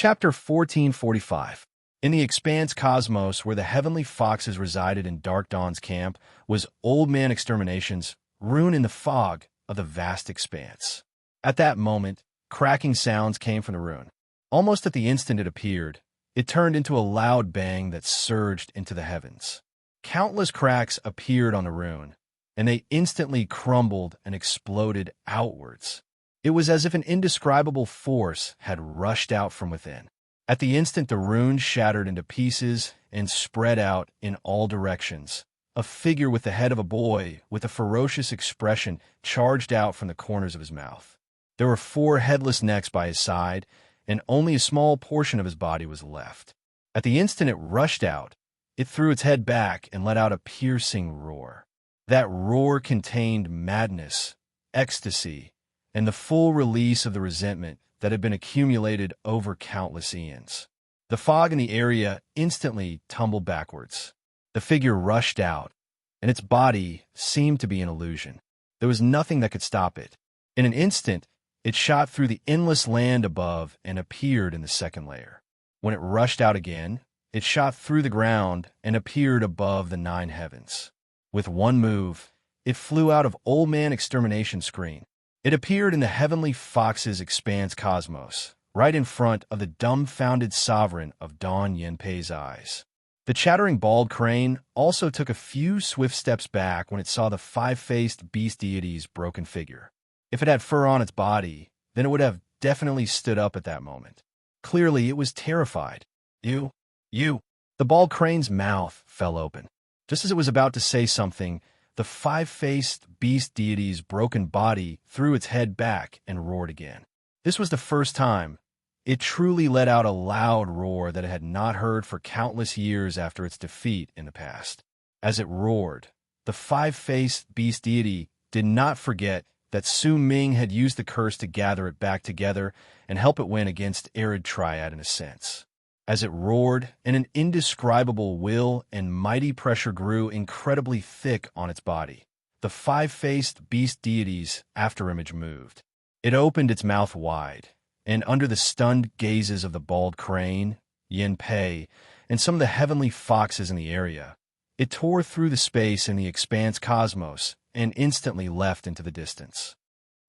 Chapter 1445. In the expanse cosmos where the heavenly foxes resided in Dark Dawn's camp was Old Man Extermination's rune in the fog of the vast expanse. At that moment, cracking sounds came from the rune. Almost at the instant it appeared, it turned into a loud bang that surged into the heavens. Countless cracks appeared on the rune, and they instantly crumbled and exploded outwards. It was as if an indescribable force had rushed out from within. At the instant, the rune shattered into pieces and spread out in all directions. A figure with the head of a boy, with a ferocious expression, charged out from the corners of his mouth. There were 4 headless necks by his side, and only a small portion of his body was left. At the instant it rushed out, it threw its head back and let out a piercing roar. That roar contained madness, ecstasy, and the full release of the resentment that had been accumulated over countless eons. The fog in the area instantly tumbled backwards. The figure rushed out, and its body seemed to be an illusion. There was nothing that could stop it. In an instant, it shot through the endless land above and appeared in the second layer. When it rushed out again, it shot through the ground and appeared above the 9 heavens. With one move, it flew out of Old Man Extermination's screen. It appeared in the heavenly fox's expanse cosmos, right in front of the dumbfounded sovereign of Dawn Yenpei's eyes. The chattering bald crane also took a few swift steps back when it saw the 5-faced beast deity's broken figure. If it had fur on its body, then it would have definitely stood up at that moment. Clearly, it was terrified. You. The bald crane's mouth fell open. Just as it was about to say something, the 5-faced beast deity's broken body threw its head back and roared again. This was the first time it truly let out a loud roar that it had not heard for countless years after its defeat in the past. As it roared, the 5-faced beast deity did not forget that Su Ming had used the curse to gather it back together and help it win against Arid Triad in a sense. As it roared, and an indescribable will and mighty pressure grew incredibly thick on its body, the 5-faced beast deity's afterimage moved. It opened its mouth wide, and under the stunned gazes of the bald crane, Yenpei, and some of the heavenly foxes in the area, it tore through the space in the expanse cosmos and instantly left into the distance.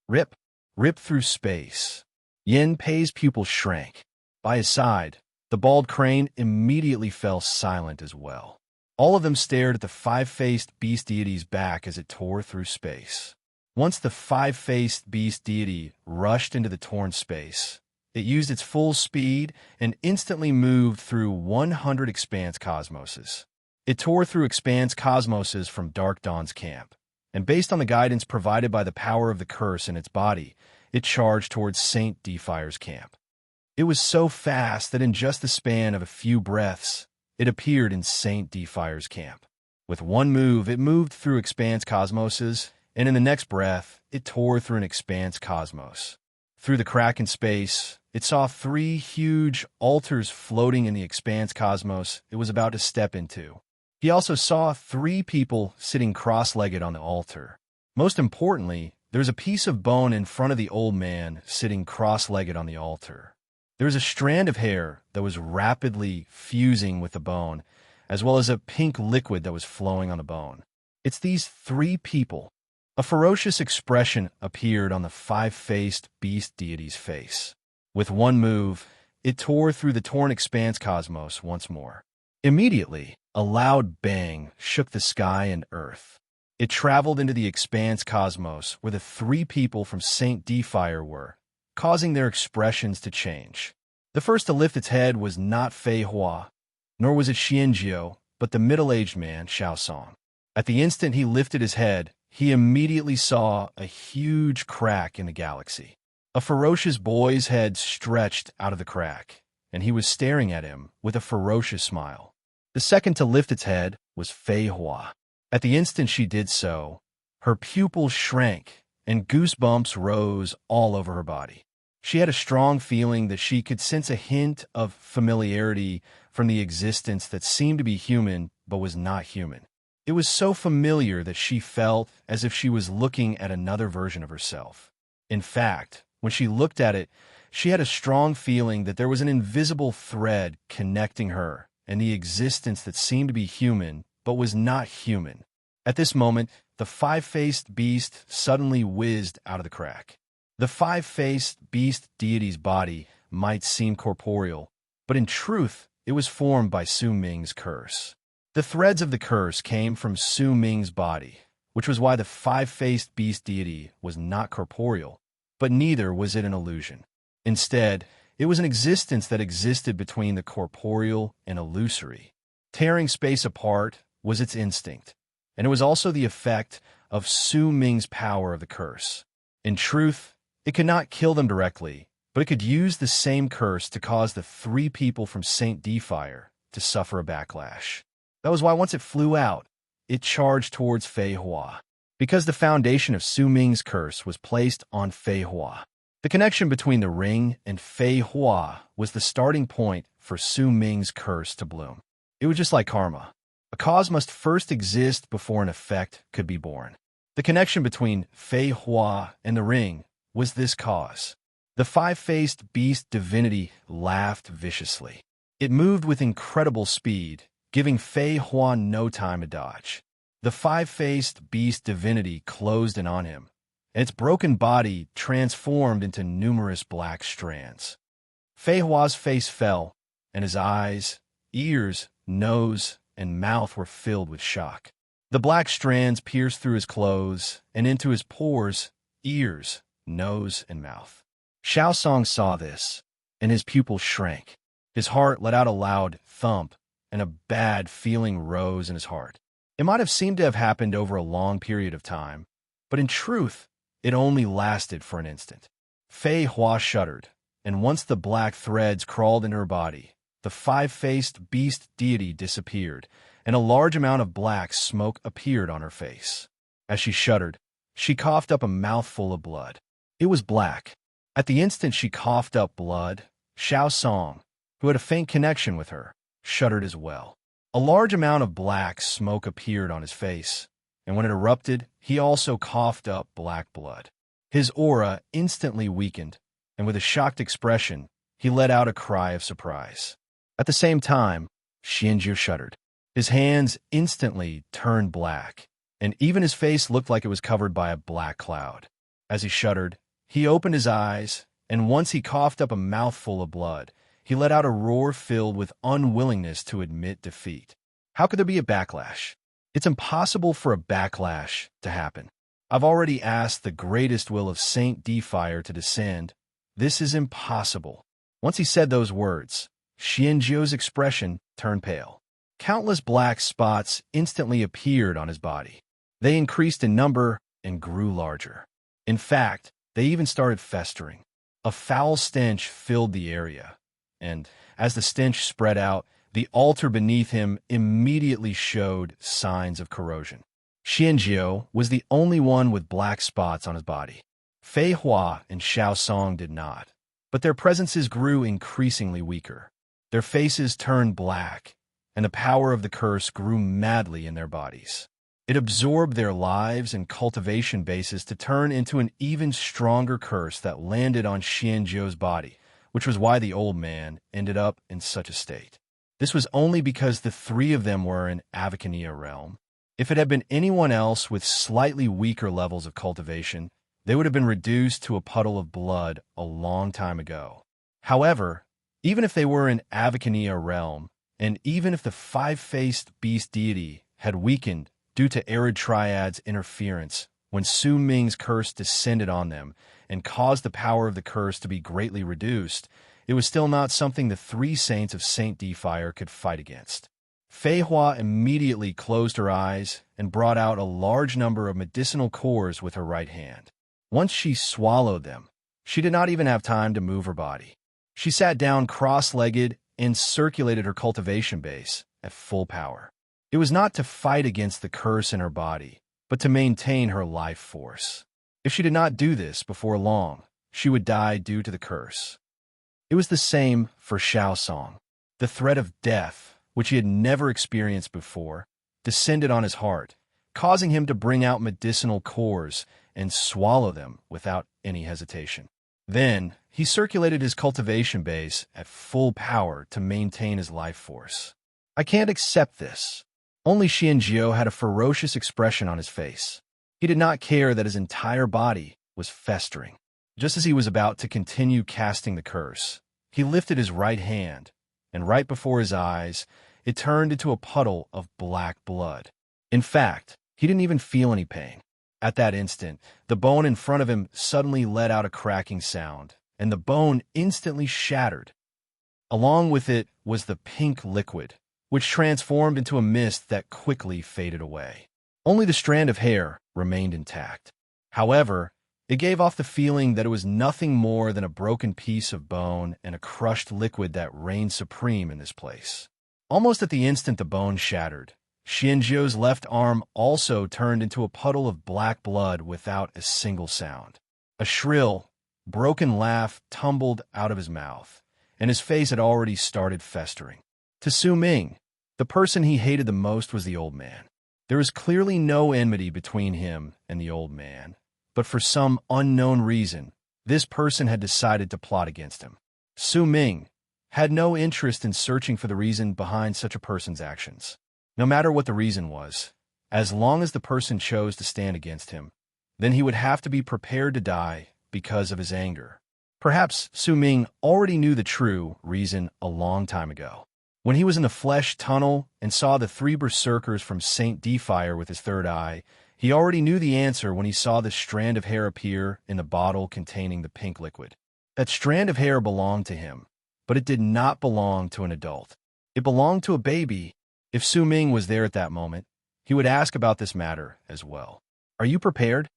Rip through space. Yenpei's pupils shrank. By his side, the bald crane immediately fell silent as well. All of them stared at the 5-faced beast deity's back as it tore through space. Once the 5-faced beast deity rushed into the torn space, it used its full speed and instantly moved through 100 expanse cosmoses. It tore through expanse cosmoses from Dark Dawn's camp, and based on the guidance provided by the power of the curse in its body, it charged towards Saint Defire's camp. It was so fast that in just the span of a few breaths, it appeared in Saint Defire's camp. With one move, it moved through expanse cosmoses, and in the next breath, it tore through an expanse cosmos. Through the crack in space, it saw 3 huge altars floating in the expanse cosmos it was about to step into. He also saw 3 people sitting cross-legged on the altar. Most importantly, there was a piece of bone in front of the old man sitting cross-legged on the altar. There was a strand of hair that was rapidly fusing with the bone, as well as a pink liquid that was flowing on the bone. It's these 3 people. A ferocious expression appeared on the 5-faced beast deity's face. With one move, it tore through the torn expanse cosmos once more. Immediately, a loud bang shook the sky and earth. It traveled into the expanse cosmos where the 3 people from Saint Defire were, causing their expressions to change. The first to lift its head was not Fei Hua, nor was it Xianjiu, but the middle-aged man, Xiao Song. At the instant he lifted his head, he immediately saw a huge crack in the galaxy. A ferocious boy's head stretched out of the crack, and he was staring at him with a ferocious smile. The second to lift its head was Fei Hua. At the instant she did so, her pupils shrank, and goosebumps rose all over her body. She had a strong feeling that she could sense a hint of familiarity from the existence that seemed to be human but was not human. It was so familiar that she felt as if she was looking at another version of herself. In fact, when she looked at it, She had a strong feeling that there was an invisible thread connecting her and the existence that seemed to be human but was not human. At this moment, the five-faced beast suddenly whizzed out of the crack. The five-faced beast deity's body might seem corporeal, but in truth, it was formed by Su Ming's curse. The threads of the curse came from Su Ming's body, which was why the five-faced beast deity was not corporeal, but neither was it an illusion. Instead, it was an existence that existed between the corporeal and illusory. Tearing space apart was its instinct, and it was also the effect of Su Ming's power of the curse. In truth, it could not kill them directly, but it could use the same curse to cause the three people from Saint Defire to suffer a backlash. That was why once it flew out, it charged towards Fei Hua, because the foundation of Su Ming's curse was placed on Fei Hua. The connection between the ring and Fei Hua was the starting point for Su Ming's curse to bloom. It was just like karma. A cause must first exist before an effect could be born. The connection between Fei Hua and the ring was this cause. The five-faced beast divinity laughed viciously. It moved with incredible speed, giving Fei Hua no time to dodge. The five-faced beast divinity closed in on him, and its broken body transformed into numerous black strands. Fei Hua's face fell, and his eyes, ears, nose, and mouth were filled with shock. The black strands pierced through his clothes and into his pores, ears, nose, and mouth. Xiaosong saw this, and his pupils shrank. His heart let out a loud thump, and a bad feeling rose in his heart. It might have seemed to have happened over a long period of time, but in truth, it only lasted for an instant. Fei Hua shuddered, and once the black threads crawled into her body, the five-faced beast deity disappeared, and a large amount of black smoke appeared on her face. As she shuddered, she coughed up a mouthful of blood. It was black. At the instant she coughed up blood, Xiaosong, who had a faint connection with her, shuddered as well. A large amount of black smoke appeared on his face, and when it erupted, he also coughed up black blood. His aura instantly weakened, and with a shocked expression, he let out a cry of surprise. At the same time, Xianjiu shuddered. His hands instantly turned black, and even his face looked like it was covered by a black cloud. As he shuddered, he opened his eyes, and once he coughed up a mouthful of blood, he let out a roar filled with unwillingness to admit defeat. How could there be a backlash? It's impossible for a backlash to happen. I've already asked the greatest will of Saint Defire to descend. This is impossible. Once he said those words, Xianjiu's expression turned pale. Countless black spots instantly appeared on his body. They increased in number and grew larger. In fact, they even started festering. A foul stench filled the area, and as the stench spread out, the altar beneath him immediately showed signs of corrosion. Xianjiu was the only one with black spots on his body. Fei Hua and Xiaosong did not, but their presences grew increasingly weaker. Their faces turned black, and the power of the curse grew madly in their bodies. It absorbed their lives and cultivation bases to turn into an even stronger curse that landed on Xianjiu's body, which was why the old man ended up in such a state. This was only because the three of them were in Avacania realm. If it had been anyone else with slightly weaker levels of cultivation, they would have been reduced to a puddle of blood a long time ago. However, even if they were in Avacania realm, and even if the five-faced beast deity had weakened due to Arid Triad's interference when Su Ming's curse descended on them and caused the power of the curse to be greatly reduced, it was still not something the three saints of Saint Defire could fight against. Fei Hua immediately closed her eyes and brought out a large number of medicinal cores with her right hand. Once she swallowed them, she did not even have time to move her body. She sat down cross-legged and circulated her cultivation base at full power. It was not to fight against the curse in her body, but to maintain her life force. If she did not do this before long, she would die due to the curse. It was the same for Xiaosong. The threat of death, which he had never experienced before, descended on his heart, causing him to bring out medicinal cores and swallow them without any hesitation. Then, he circulated his cultivation base at full power to maintain his life force. I can't accept this. Only Xianjiao had a ferocious expression on his face. He did not care that his entire body was festering. Just as he was about to continue casting the curse, he lifted his right hand, and right before his eyes, it turned into a puddle of black blood. In fact, he didn't even feel any pain. At that instant, the bone in front of him suddenly let out a cracking sound, and the bone instantly shattered. Along with it was the pink liquid, which transformed into a mist that quickly faded away. Only the strand of hair remained intact. However, it gave off the feeling that it was nothing more than a broken piece of bone and a crushed liquid that reigned supreme in this place. Almost at the instant the bone shattered, Xianjiao's left arm also turned into a puddle of black blood without a single sound. A shrill, broken laugh tumbled out of his mouth, and his face had already started festering. To Su Ming, the person he hated the most was the old man. There was clearly no enmity between him and the old man, but for some unknown reason, this person had decided to plot against him. Su Ming had no interest in searching for the reason behind such a person's actions. No matter what the reason was, as long as the person chose to stand against him, then he would have to be prepared to die because of his anger. Perhaps Su Ming already knew the true reason a long time ago. When he was in the flesh tunnel and saw the three berserkers from Saint Defire with his third eye, he already knew the answer when he saw the strand of hair appear in the bottle containing the pink liquid. That strand of hair belonged to him, but it did not belong to an adult. It belonged to a baby. If Su Ming was there at that moment, he would ask about this matter as well. Are you prepared?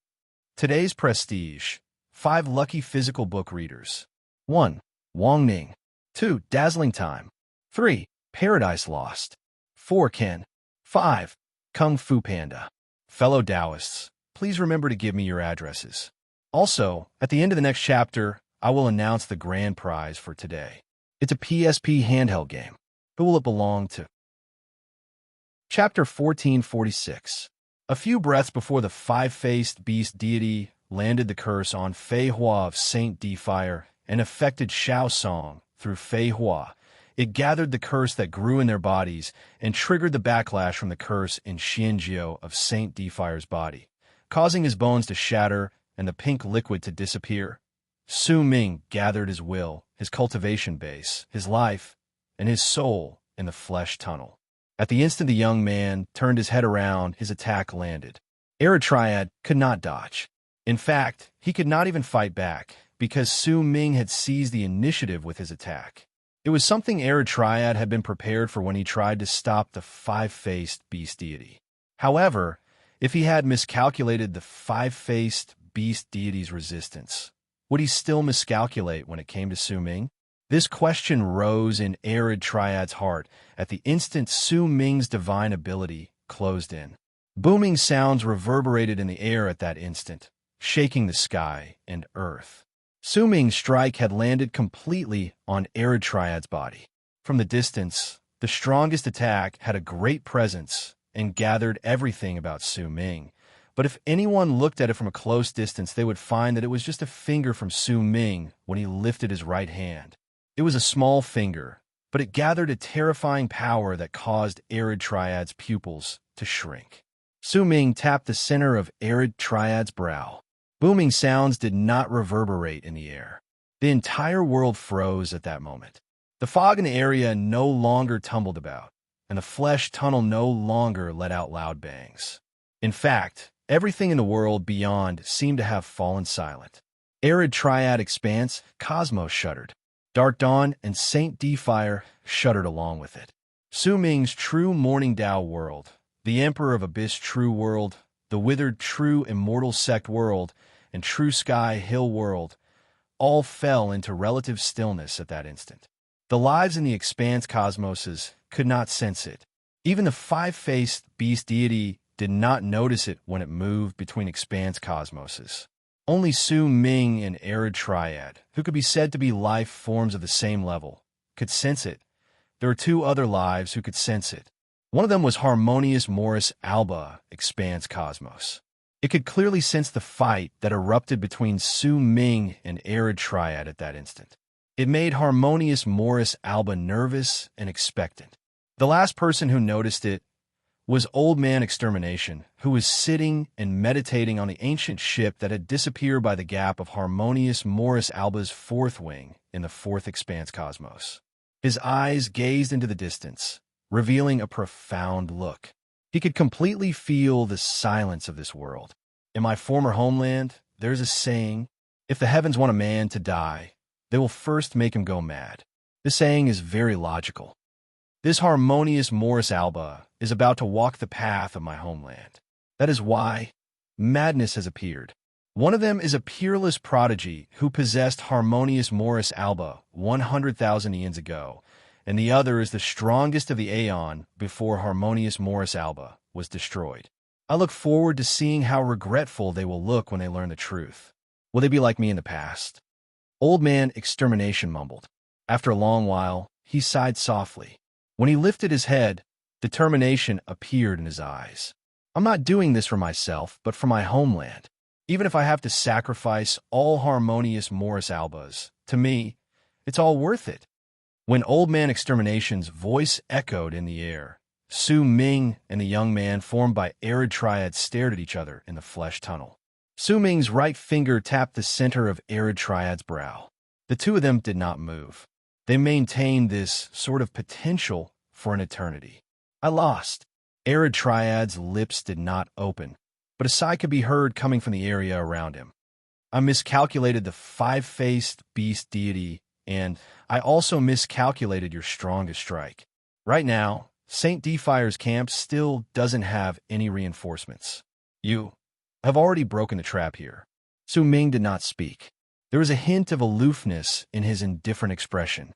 Today's prestige. 5 lucky physical book readers. 1. Wang Ning. 2. Dazzling Time. 3. Paradise Lost. 4. Ken. 5. Kung Fu Panda. Fellow Taoists, please remember to give me your addresses. Also, at the end of the next chapter, I will announce the grand prize for today. It's a PSP handheld game. Who will it belong to? Chapter 1446. A few breaths before the five-faced beast deity landed the curse on Fei Hua of Saint Defire and affected Shao Song through Fei Hua. It gathered the curse that grew in their bodies and triggered the backlash from the curse in Xianjiao of Saint Defire's body, causing his bones to shatter and the pink liquid to disappear. Su Ming gathered his will, his cultivation base, his life, and his soul in the flesh tunnel. At the instant the young man turned his head around, his attack landed. Arid Triad could not dodge. In fact, he could not even fight back, because Su Ming had seized the initiative with his attack. It was something Arid Triad had been prepared for when he tried to stop the five-faced beast deity. However, if he had miscalculated the five-faced beast deity's resistance, would he still miscalculate when it came to Su Ming? This question rose in Arid Triad's heart at the instant Su Ming's divine ability closed in. Booming sounds reverberated in the air at that instant, shaking the sky and earth. Su Ming's strike had landed completely on Arid Triad's body. From the distance, the strongest attack had a great presence and gathered everything about Su Ming. But if anyone looked at it from a close distance, they would find that it was just a finger from Su Ming when he lifted his right hand. It was a small finger, but it gathered a terrifying power that caused Arid Triad's pupils to shrink. Su Ming tapped the center of Arid Triad's brow. Booming sounds did not reverberate in the air. The entire world froze at that moment. The fog in the area no longer tumbled about, and the flesh tunnel no longer let out loud bangs. In fact, everything in the world beyond seemed to have fallen silent. Arid Triad Expanse, Cosmos shuddered. Dark Dawn and Saint Defire shuddered along with it. Su Ming's true Morning Tao world, the Emperor of Abyss True World, the withered True Immortal Sect world, and True Sky Hill world, all fell into relative stillness at that instant. The lives in the Expanse cosmoses could not sense it. Even the five-faced beast deity did not notice it when it moved between Expanse cosmoses. Only Su Ming and Arid Triad, who could be said to be life forms of the same level, could sense it. There were 2 other lives who could sense it. One of them was Harmonious Morris Alba, Expanse Cosmos. It could clearly sense the fight that erupted between Su Ming and Arid Triad at that instant. It made harmonious Morris Alba nervous and expectant. The last person who noticed it was Old Man Extermination, who was sitting and meditating on the ancient ship that had disappeared by the gap of harmonious Morris Alba's fourth wing in the fourth expanse cosmos. His eyes gazed into the distance, revealing a profound look. He could completely feel the silence of this world. In my former homeland, there's a saying, if the heavens want a man to die, they will first make him go mad. This saying is very logical. This harmonious Morris Alba is about to walk the path of my homeland. That is why madness has appeared. One of them is a peerless prodigy who possessed harmonious Morris Alba 100,000 eons ago, and the other is the strongest of the Aeon before harmonious Morris Alba was destroyed. I look forward to seeing how regretful they will look when they learn the truth. Will they be like me in the past? Old Man Extermination mumbled. After a long while, he sighed softly. When he lifted his head, determination appeared in his eyes. I'm not doing this for myself, but for my homeland. Even if I have to sacrifice all harmonious Morris Albas, to me, it's all worth it. When Old Man Extermination's voice echoed in the air, Su Ming and the young man formed by Arid Triad stared at each other in the flesh tunnel. Su Ming's right finger tapped the center of Arid Triad's brow. The two of them did not move. They maintained this sort of potential for an eternity. I lost. Arid Triad's lips did not open, but a sigh could be heard coming from the area around him. I miscalculated the five-faced beast deity, and I also miscalculated your strongest strike. Right now, St. Defire's camp still doesn't have any reinforcements. You have already broken the trap here. Su Ming did not speak. There was a hint of aloofness in his indifferent expression.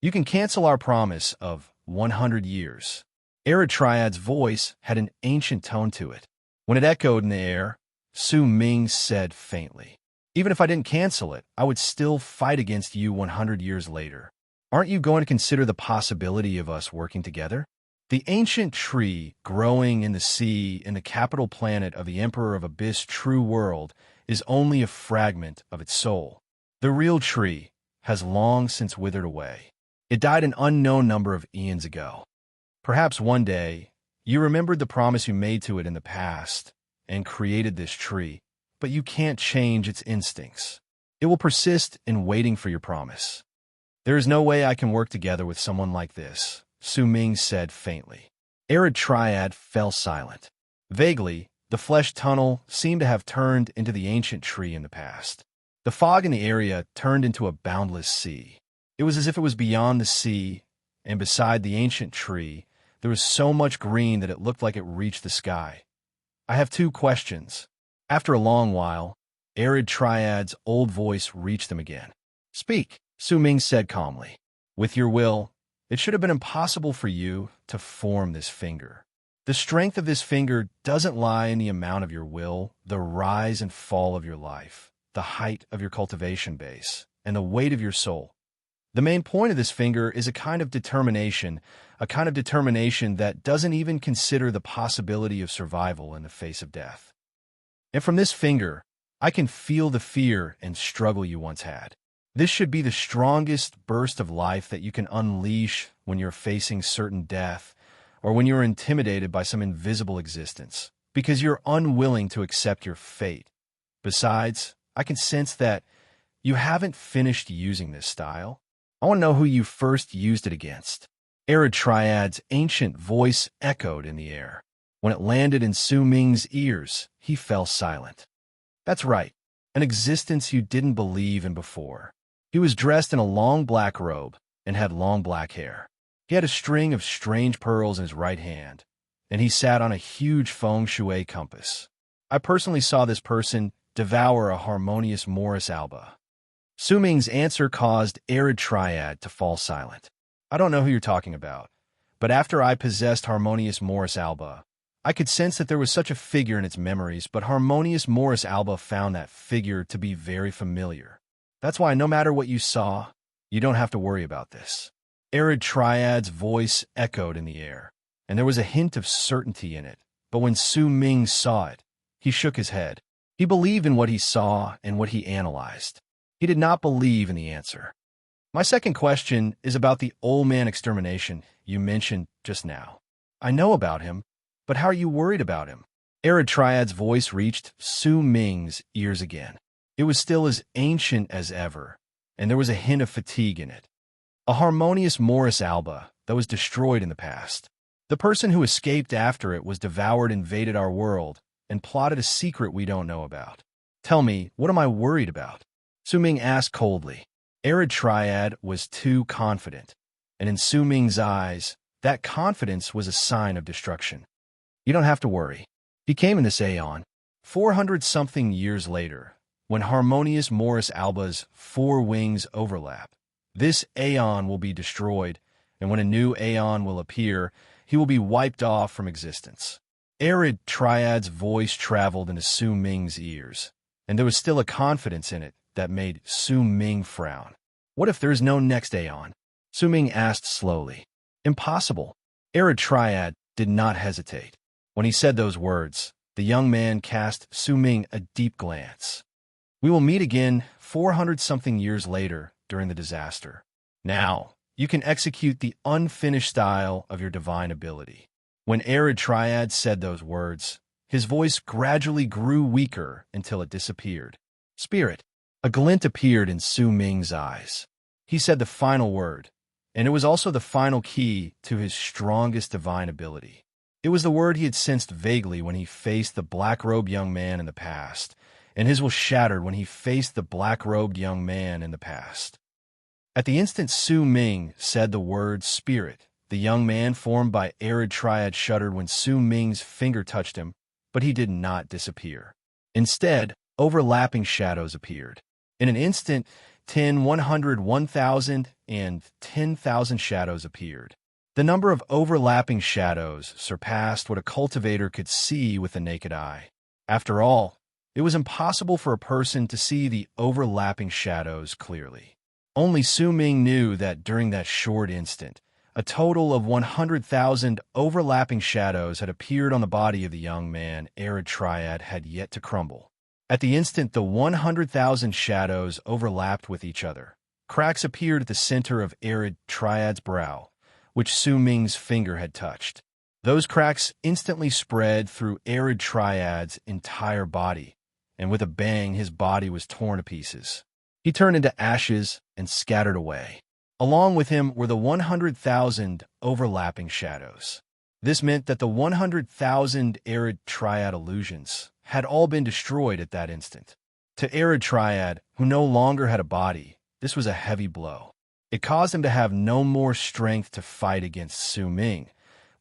You can cancel our promise of 100 years. Arid Triad's voice had an ancient tone to it. When it echoed in the air, Su Ming said faintly, even if I didn't cancel it, I would still fight against you 100 years later. Aren't you going to consider the possibility of us working together? The ancient tree growing in the sea in the capital planet of the Emperor of Abyss True World is only a fragment of its soul. The real tree has long since withered away. It died an unknown number of eons ago. Perhaps one day, you remembered the promise you made to it in the past and created this tree, but you can't change its instincts. It will persist in waiting for your promise. There is no way I can work together with someone like this, Su Ming said faintly. Arid Triad fell silent. Vaguely, the flesh tunnel seemed to have turned into the ancient tree in the past. The fog in the area turned into a boundless sea. It was as if it was beyond the sea, and beside the ancient tree, there was so much green that it looked like it reached the sky. I have two questions. After a long while, Arid Triad's old voice reached them again. Speak, Su Ming said calmly. With your will, it should have been impossible for you to form this finger. The strength of this finger doesn't lie in the amount of your will, the rise and fall of your life, the height of your cultivation base, and the weight of your soul. The main point of this finger is a kind of determination that doesn't even consider the possibility of survival in the face of death. And from this finger, I can feel the fear and struggle you once had. This should be the strongest burst of life that you can unleash when you're facing certain death or when you're intimidated by some invisible existence, because you're unwilling to accept your fate. Besides, I can sense that you haven't finished using this style. I want to know who you first used it against. Arid Triad's ancient voice echoed in the air. When it landed in Su Ming's ears, he fell silent. That's right, an existence you didn't believe in before. He was dressed in a long black robe and had long black hair. He had a string of strange pearls in his right hand, and he sat on a huge feng shui compass. I personally saw this person devour a harmonious Morris Alba. Su Ming's answer caused Arid Triad to fall silent. I don't know who you're talking about, but after I possessed harmonious Morris Alba, I could sense that there was such a figure in its memories, but harmonious Morris Alba found that figure to be very familiar. That's why no matter what you saw, you don't have to worry about this. Arid Triad's voice echoed in the air, and there was a hint of certainty in it, but when Su Ming saw it, He shook his head. He believed in what he saw and what he analyzed. He did not believe in the answer. My second question is about the old man extermination you mentioned just now. I know about him, but how are you worried about him? Arid Triad's voice reached Su Ming's ears again. It was still as ancient as ever, and there was a hint of fatigue in it. A harmonious Morris Alba that was destroyed in the past. The person who escaped after it was devoured, invaded our world, and plotted a secret we don't know about. Tell me, what am I worried about? Su Ming asked coldly. Arid Triad was too confident, and in Su Ming's eyes, that confidence was a sign of destruction. You don't have to worry. He came in this aeon, 400-something years later, when harmonious Morris Alba's four wings overlap. This aeon will be destroyed, and when a new aeon will appear, he will be wiped off from existence. Arid Triad's voice traveled into Su Ming's ears, and there was still a confidence in it that made Su Ming frown. What if there is no next aeon? Su Ming asked slowly. Impossible. Arid Triad did not hesitate. When he said those words, the young man cast Su Ming a deep glance. We will meet again 400-something years later during the disaster. Now, you can execute the unfinished style of your divine ability. When Arid Triad said those words, his voice gradually grew weaker until it disappeared. Spirit. A glint appeared in Su Ming's eyes. He said the final word, and it was also the final key to his strongest divine ability. It was the word he had sensed vaguely when he faced the black-robed young man in the past, and his will shattered when he faced the black-robed young man in the past. At the instant Su Ming said the word spirit, the young man formed by Arid Triad shuddered when Su Ming's finger touched him, but he did not disappear. Instead, overlapping shadows appeared. In an instant, 10, 100, 1,000, and 10,000 shadows appeared. The number of overlapping shadows surpassed what a cultivator could see with the naked eye. After all, it was impossible for a person to see the overlapping shadows clearly. Only Su Ming knew that during that short instant, a total of 100,000 overlapping shadows had appeared on the body of the young man Arid Triad had yet to crumble. At the instant the 100,000 shadows overlapped with each other, cracks appeared at the center of Arid Triad's brow, which Su Ming's finger had touched. Those cracks instantly spread through Arid Triad's entire body, and with a bang his body was torn to pieces. He turned into ashes and scattered away. Along with him were the 100,000 overlapping shadows. This meant that the 100,000 Arid Triad illusions had all been destroyed at that instant. To Arid Triad, who no longer had a body, this was a heavy blow. It caused him to have no more strength to fight against Su Ming,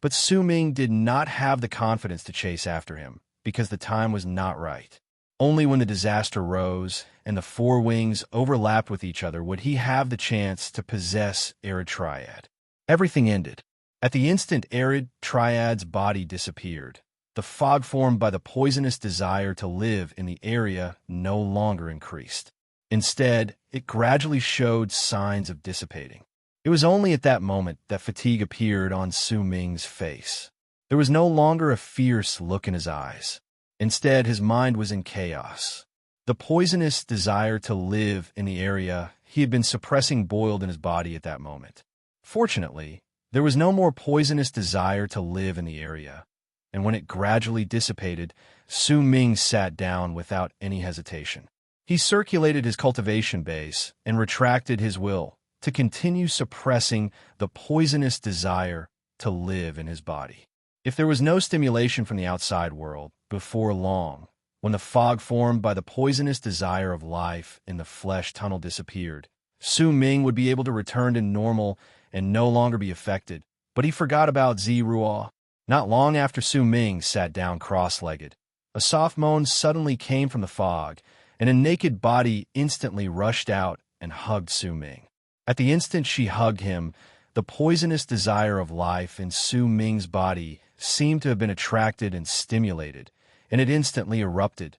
but Su Ming did not have the confidence to chase after him, because the time was not right. Only when the disaster rose and the four wings overlapped with each other would he have the chance to possess Arid Triad. Everything ended. At the instant Arid Triad's body disappeared, the fog formed by the poisonous desire to live in the area no longer increased. Instead, it gradually showed signs of dissipating. It was only at that moment that fatigue appeared on Su Ming's face. There was no longer a fierce look in his eyes. Instead, his mind was in chaos. The poisonous desire to live in the area he had been suppressing boiled in his body at that moment. Fortunately, there was no more poisonous desire to live in the area, and when it gradually dissipated, Su Ming sat down without any hesitation. He circulated his cultivation base and retracted his will to continue suppressing the poisonous desire to live in his body. If there was no stimulation from the outside world, before long, when the fog formed by the poisonous desire of life in the flesh tunnel disappeared, Su Ming would be able to return to normal and no longer be affected. But he forgot about Ziruo. Not long after Su Ming sat down cross-legged, a soft moan suddenly came from the fog, and a naked body instantly rushed out and hugged Su Ming. At the instant she hugged him, the poisonous desire of life in Su Ming's body seemed to have been attracted and stimulated, and it instantly erupted.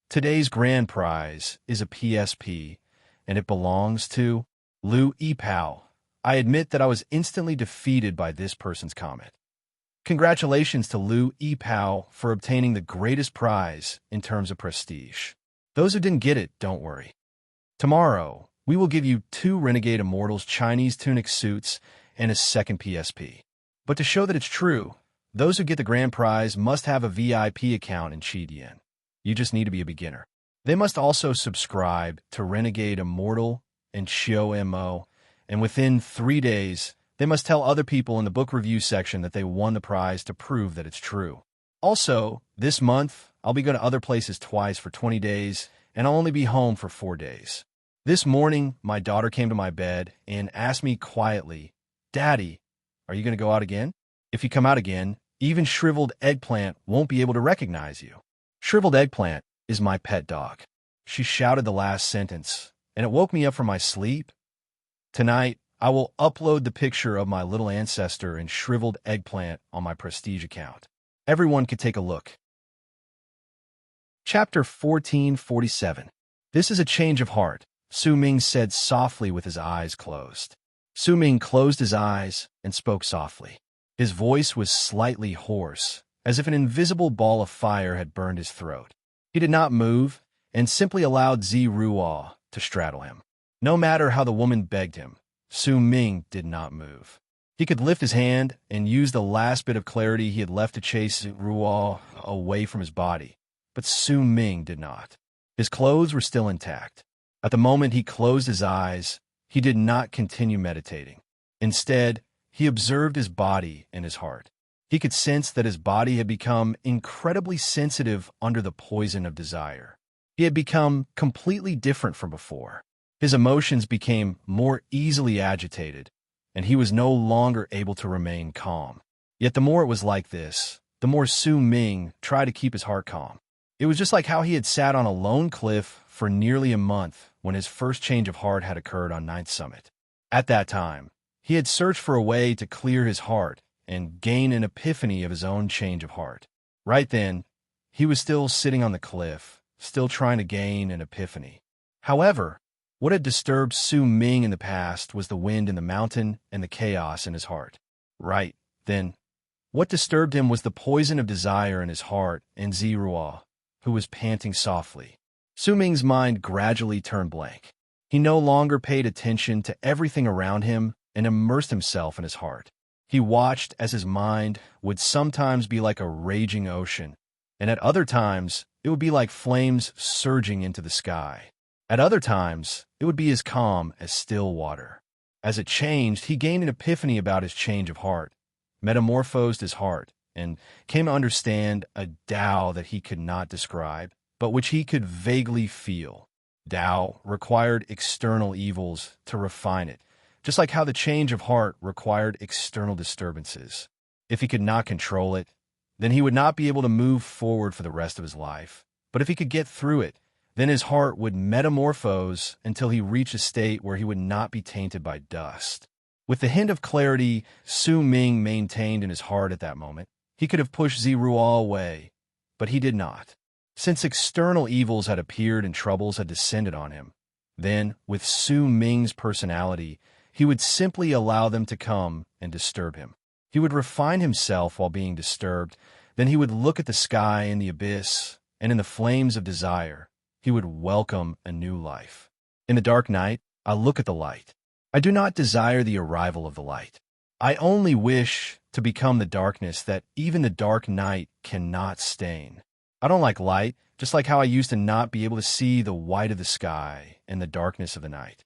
Today's grand prize is a PSP, and it belongs to Lu Yipao. I admit that I was instantly defeated by this person's comment. Congratulations to Liu Yipao for obtaining the greatest prize in terms of prestige. Those who didn't get it, don't worry. Tomorrow, we will give you 2 Renegade Immortals Chinese tunic suits and a second PSP. But to show that it's true, those who get the grand prize must have a VIP account in Qidian. You just need to be a beginner. They must also subscribe to Renegade Immortal and Xiao MO, and within 3 days, they must tell other people in the book review section that they won the prize to prove that it's true. Also, this month, I'll be going to other places twice for 20 days, and I'll only be home for 4 days. This morning, my daughter came to my bed and asked me quietly, "Daddy, are you going to go out again? If you come out again, even Shriveled Eggplant won't be able to recognize you." Shriveled Eggplant is my pet dog. She shouted the last sentence, and it woke me up from my sleep. Tonight, I will upload the picture of my little ancestor and Shriveled Eggplant on my Prestige account. Everyone could take a look. Chapter 1447. This is a change of heart, Su Ming said softly with his eyes closed. Su Ming closed his eyes and spoke softly. His voice was slightly hoarse, as if an invisible ball of fire had burned his throat. He did not move and simply allowed Zi Ruo to straddle him. No matter how the woman begged him, Su Ming did not move. He could lift his hand and use the last bit of clarity he had left to chase Ruo away from his body, but Su Ming did not. His clothes were still intact. At the moment he closed his eyes, he did not continue meditating. Instead, he observed his body and his heart. He could sense that his body had become incredibly sensitive under the poison of desire. He had become completely different from before. His emotions became more easily agitated, and he was no longer able to remain calm. Yet the more it was like this, the more Su Ming tried to keep his heart calm. It was just like how he had sat on a lone cliff for nearly a month when his first change of heart had occurred on Ninth Summit. At that time, he had searched for a way to clear his heart and gain an epiphany of his own change of heart. Right then, he was still sitting on the cliff, still trying to gain an epiphany. However, what had disturbed Su Ming in the past was the wind in the mountain and the chaos in his heart. Right then, what disturbed him was the poison of desire in his heart and Zi Ruo, who was panting softly. Su Ming's mind gradually turned blank. He no longer paid attention to everything around him and immersed himself in his heart. He watched as his mind would sometimes be like a raging ocean, and at other times it would be like flames surging into the sky. At other times, it would be as calm as still water. As it changed, he gained an epiphany about his change of heart, metamorphosed his heart, and came to understand a Tao that he could not describe, but which he could vaguely feel. Tao required external evils to refine it, just like how the change of heart required external disturbances. If he could not control it, then he would not be able to move forward for the rest of his life. But if he could get through it, then his heart would metamorphose until he reached a state where he would not be tainted by dust. With the hint of clarity Su Ming maintained in his heart at that moment, he could have pushed Zi Ruo away, but he did not. Since external evils had appeared and troubles had descended on him, then, with Su Ming's personality, he would simply allow them to come and disturb him. He would refine himself while being disturbed, then he would look at the sky and the abyss, and in the flames of desire, he would welcome a new life. In the dark night, I look at the light. I do not desire the arrival of the light. I only wish to become the darkness that even the dark night cannot stain. I don't like light, just like how I used to not be able to see the white of the sky and the darkness of the night.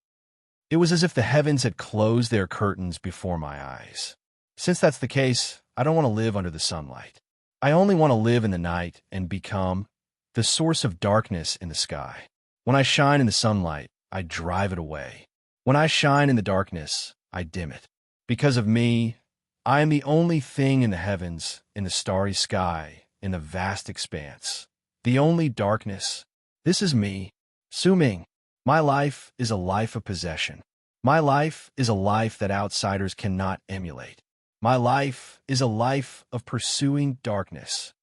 It was as if the heavens had closed their curtains before my eyes. Since that's the case, I don't want to live under the sunlight. I only want to live in the night and become the source of darkness in the sky. When I shine in the sunlight, I drive it away. When I shine in the darkness, I dim it. Because of me, I am the only thing in the heavens, in the starry sky, in the vast expanse. The only darkness. This is me, Su Ming. My life is a life of possession. My life is a life that outsiders cannot emulate. My life is a life of pursuing darkness.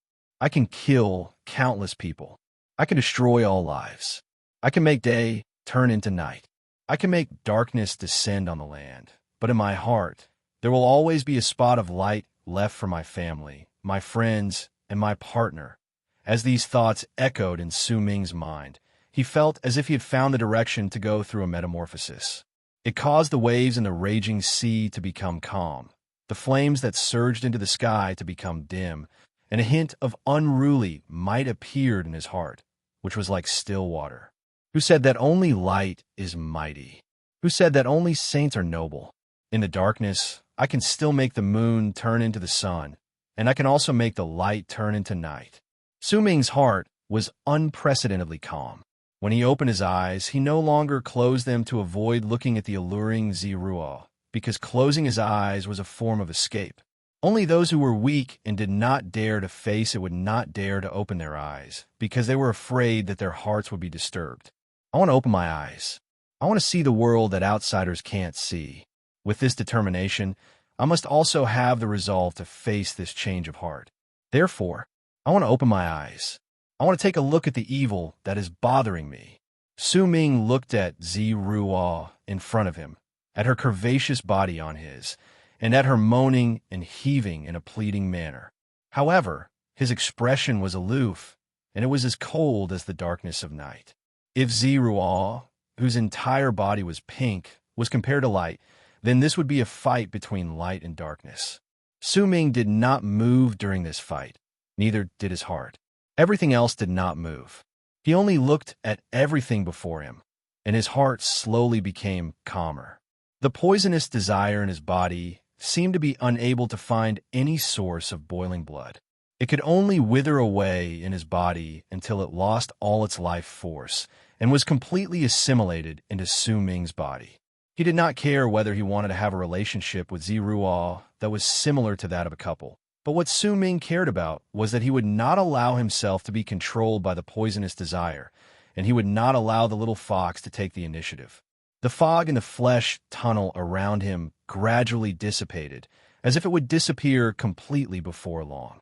I can kill countless people. I can destroy all lives. I can make day turn into night. I can make darkness descend on the land. But in my heart, there will always be a spot of light left for my family, my friends, and my partner. As these thoughts echoed in Su Ming's mind, he felt as if he had found the direction to go through a metamorphosis. It caused the waves in the raging sea to become calm, the flames that surged into the sky to become dim, and a hint of unruly might appeared in his heart, which was like still water. Who said that only light is mighty? Who said that only saints are noble? In the darkness, I can still make the moon turn into the sun, and I can also make the light turn into night. Su Ming's heart was unprecedentedly calm. When he opened his eyes, he no longer closed them to avoid looking at the alluring Ziruo, because closing his eyes was a form of escape. Only those who were weak and did not dare to face it would not dare to open their eyes, because they were afraid that their hearts would be disturbed. I want to open my eyes. I want to see the world that outsiders can't see. With this determination, I must also have the resolve to face this change of heart. Therefore, I want to open my eyes. I want to take a look at the evil that is bothering me. Su Ming looked at Ziruo in front of him, at her curvaceous body on his, and at her moaning and heaving in a pleading manner. However, his expression was aloof, and it was as cold as the darkness of night. If Ziruo, whose entire body was pink, was compared to light, then this would be a fight between light and darkness. Su Ming did not move during this fight. Neither did his heart. Everything else did not move. He only looked at everything before him, and his heart slowly became calmer. The poisonous desire in his body seemed to be unable to find any source of boiling blood. It could only wither away in his body until it lost all its life force and was completely assimilated into Su Ming's body. He did not care whether he wanted to have a relationship with Ziruo that was similar to that of a couple. But what Su Ming cared about was that he would not allow himself to be controlled by the poisonous desire, and he would not allow the little fox to take the initiative. The fog in the flesh tunnel around him gradually dissipated, as if it would disappear completely before long.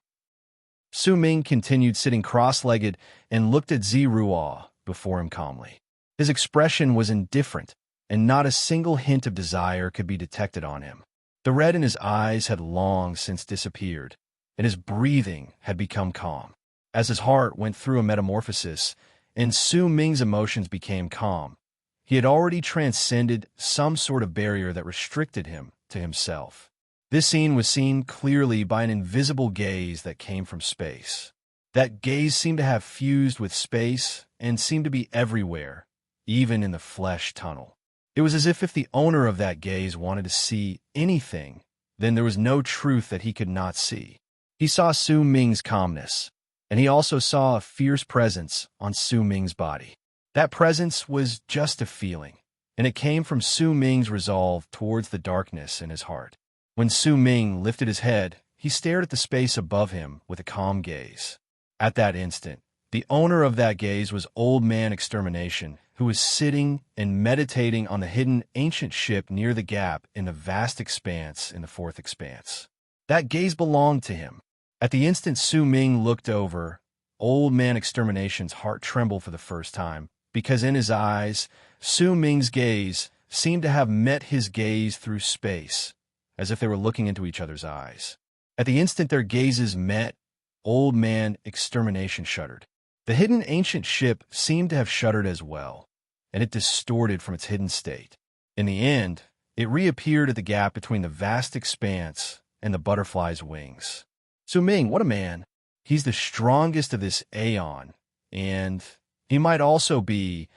Su Ming continued sitting cross-legged and looked at Ziruo before him calmly. His expression was indifferent, and not a single hint of desire could be detected on him. The red in his eyes had long since disappeared, and his breathing had become calm. As his heart went through a metamorphosis, and Su Ming's emotions became calm, he had already transcended some sort of barrier that restricted him to himself. This scene was seen clearly by an invisible gaze that came from space. That gaze seemed to have fused with space and seemed to be everywhere, even in the flesh tunnel. It was as if the owner of that gaze wanted to see anything, then there was no truth that he could not see. He saw Su Ming's calmness, and he also saw a fierce presence on Su Ming's body. That presence was just a feeling, and it came from Su Ming's resolve towards the darkness in his heart. When Su Ming lifted his head, he stared at the space above him with a calm gaze. At that instant, the owner of that gaze was Old Man Extermination, who was sitting and meditating on the hidden ancient ship near the gap in the vast expanse in the fourth expanse. That gaze belonged to him. At the instant Su Ming looked over, Old Man Extermination's heart trembled for the first time, because in his eyes, Su Ming's gaze seemed to have met his gaze through space, as if they were looking into each other's eyes. At the instant their gazes met, Old Man Extermination shuddered. The hidden ancient ship seemed to have shuddered as well, and it distorted from its hidden state. In the end, it reappeared at the gap between the vast expanse and the butterfly's wings. Su Ming, what a man! He's the strongest of this aeon, and he might also be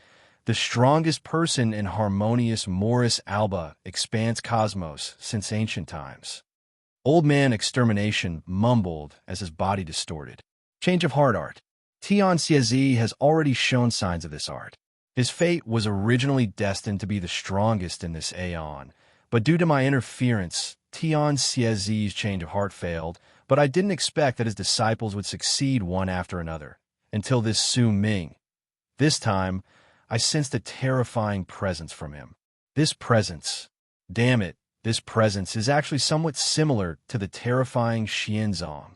the strongest person in harmonious Morris Alba expanse cosmos since ancient times. Old Man Extermination mumbled as his body distorted. Change of heart art. Tian Xiezi has already shown signs of this art. His fate was originally destined to be the strongest in this aeon, but due to my interference, Tian Xiezi's change of heart failed, but I didn't expect that his disciples would succeed one after another, until this Su Ming. This time, I sensed a terrifying presence from him. This presence, damn it, this presence is actually somewhat similar to the terrifying Xianzong.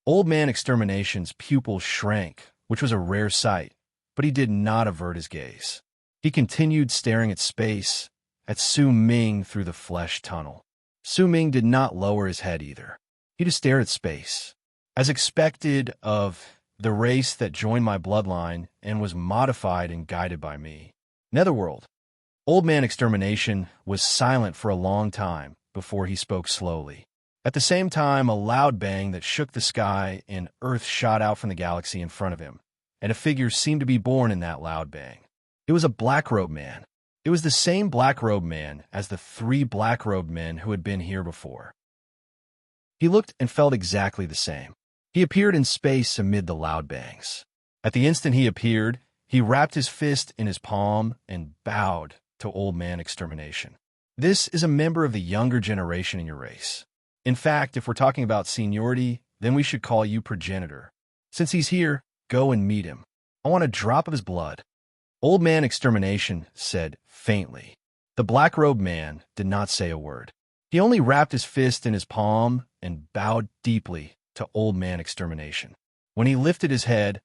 Old Man Extermination's pupils shrank, which was a rare sight, but he did not avert his gaze. He continued staring at space, at Su Ming through the flesh tunnel. Su Ming did not lower his head either. He just stared at space. As expected of the race that joined my bloodline and was modified and guided by me. Netherworld. Old Man Extermination was silent for a long time before he spoke slowly. At the same time, a loud bang that shook the sky and Earth shot out from the galaxy in front of him, and a figure seemed to be born in that loud bang. It was a black-robed man. It was the same black-robed man as the 3 black-robed men who had been here before. He looked and felt exactly the same. He appeared in space amid the loud bangs. At the instant he appeared, he wrapped his fist in his palm and bowed to Old Man Extermination. This is a member of the younger generation in your race. In fact, if we're talking about seniority, then we should call you progenitor. Since he's here, go and meet him. I want a drop of his blood. Old Man Extermination said faintly. The black-robed man did not say a word. He only wrapped his fist in his palm and bowed deeply to Old Man Extermination. When he lifted his head,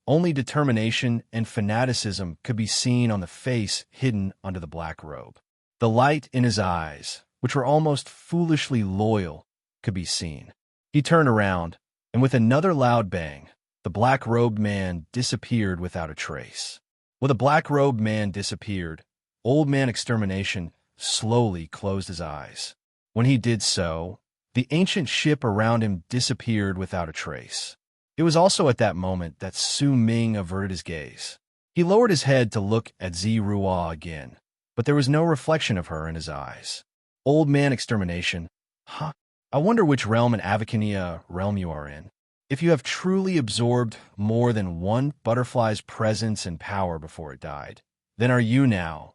only determination and fanaticism could be seen on the face hidden under the black robe. The light in his eyes, which were almost foolishly loyal, could be seen. He turned around, and with another loud bang, the black-robed man disappeared without a trace. When the black-robed man disappeared, Old Man Extermination slowly closed his eyes. When he did so, the ancient ship around him disappeared without a trace. It was also at that moment that Su Ming averted his gaze. He lowered his head to look at Zi Ruo again, but there was no reflection of her in his eyes. Old Man Extermination. I wonder which realm in Avacania realm you are in. If you have truly absorbed more than one butterfly's presence and power before it died, then are you now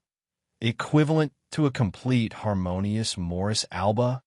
equivalent to a complete harmonious Morris Alba?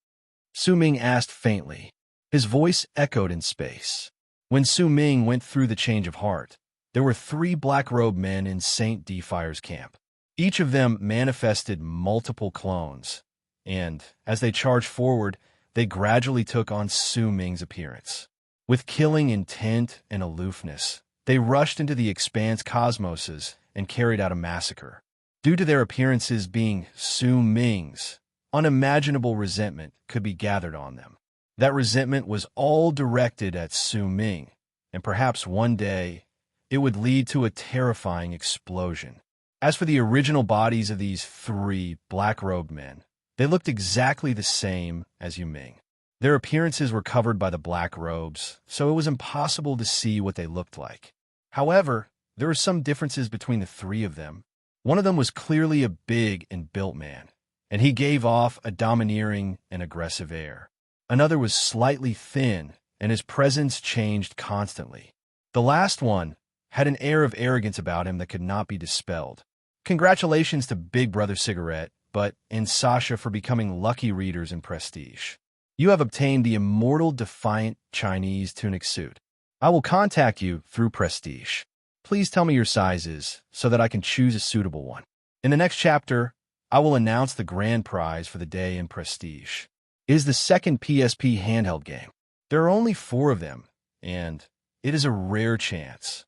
Su Ming asked faintly. His voice echoed in space. When Su Ming went through the change of heart, there were 3 black-robed men in Saint Defire's camp. Each of them manifested multiple clones, and, as they charged forward, they gradually took on Su Ming's appearance. With killing intent and aloofness, they rushed into the Expanse cosmoses and carried out a massacre. Due to their appearances being Su Ming's, unimaginable resentment could be gathered on them. That resentment was all directed at Su Ming, and perhaps one day it would lead to a terrifying explosion. As for the original bodies of these 3 black-robed men, they looked exactly the same as Yu Ming. Their appearances were covered by the black robes, so it was impossible to see what they looked like. However, there were some differences between the 3 of them. One of them was clearly a big and built man, and he gave off a domineering and aggressive air. Another was slightly thin, and his presence changed constantly. The last one had an air of arrogance about him that could not be dispelled. Congratulations to Big Brother Cigarette, but and Sasha for becoming lucky readers in Prestige. You have obtained the immortal defiant Chinese tunic suit. I will contact you through Prestige. Please tell me your sizes so that I can choose a suitable one. In the next chapter, I will announce the grand prize for the day in Prestige. It is the second PSP handheld game. There are only 4 of them, and it is a rare chance.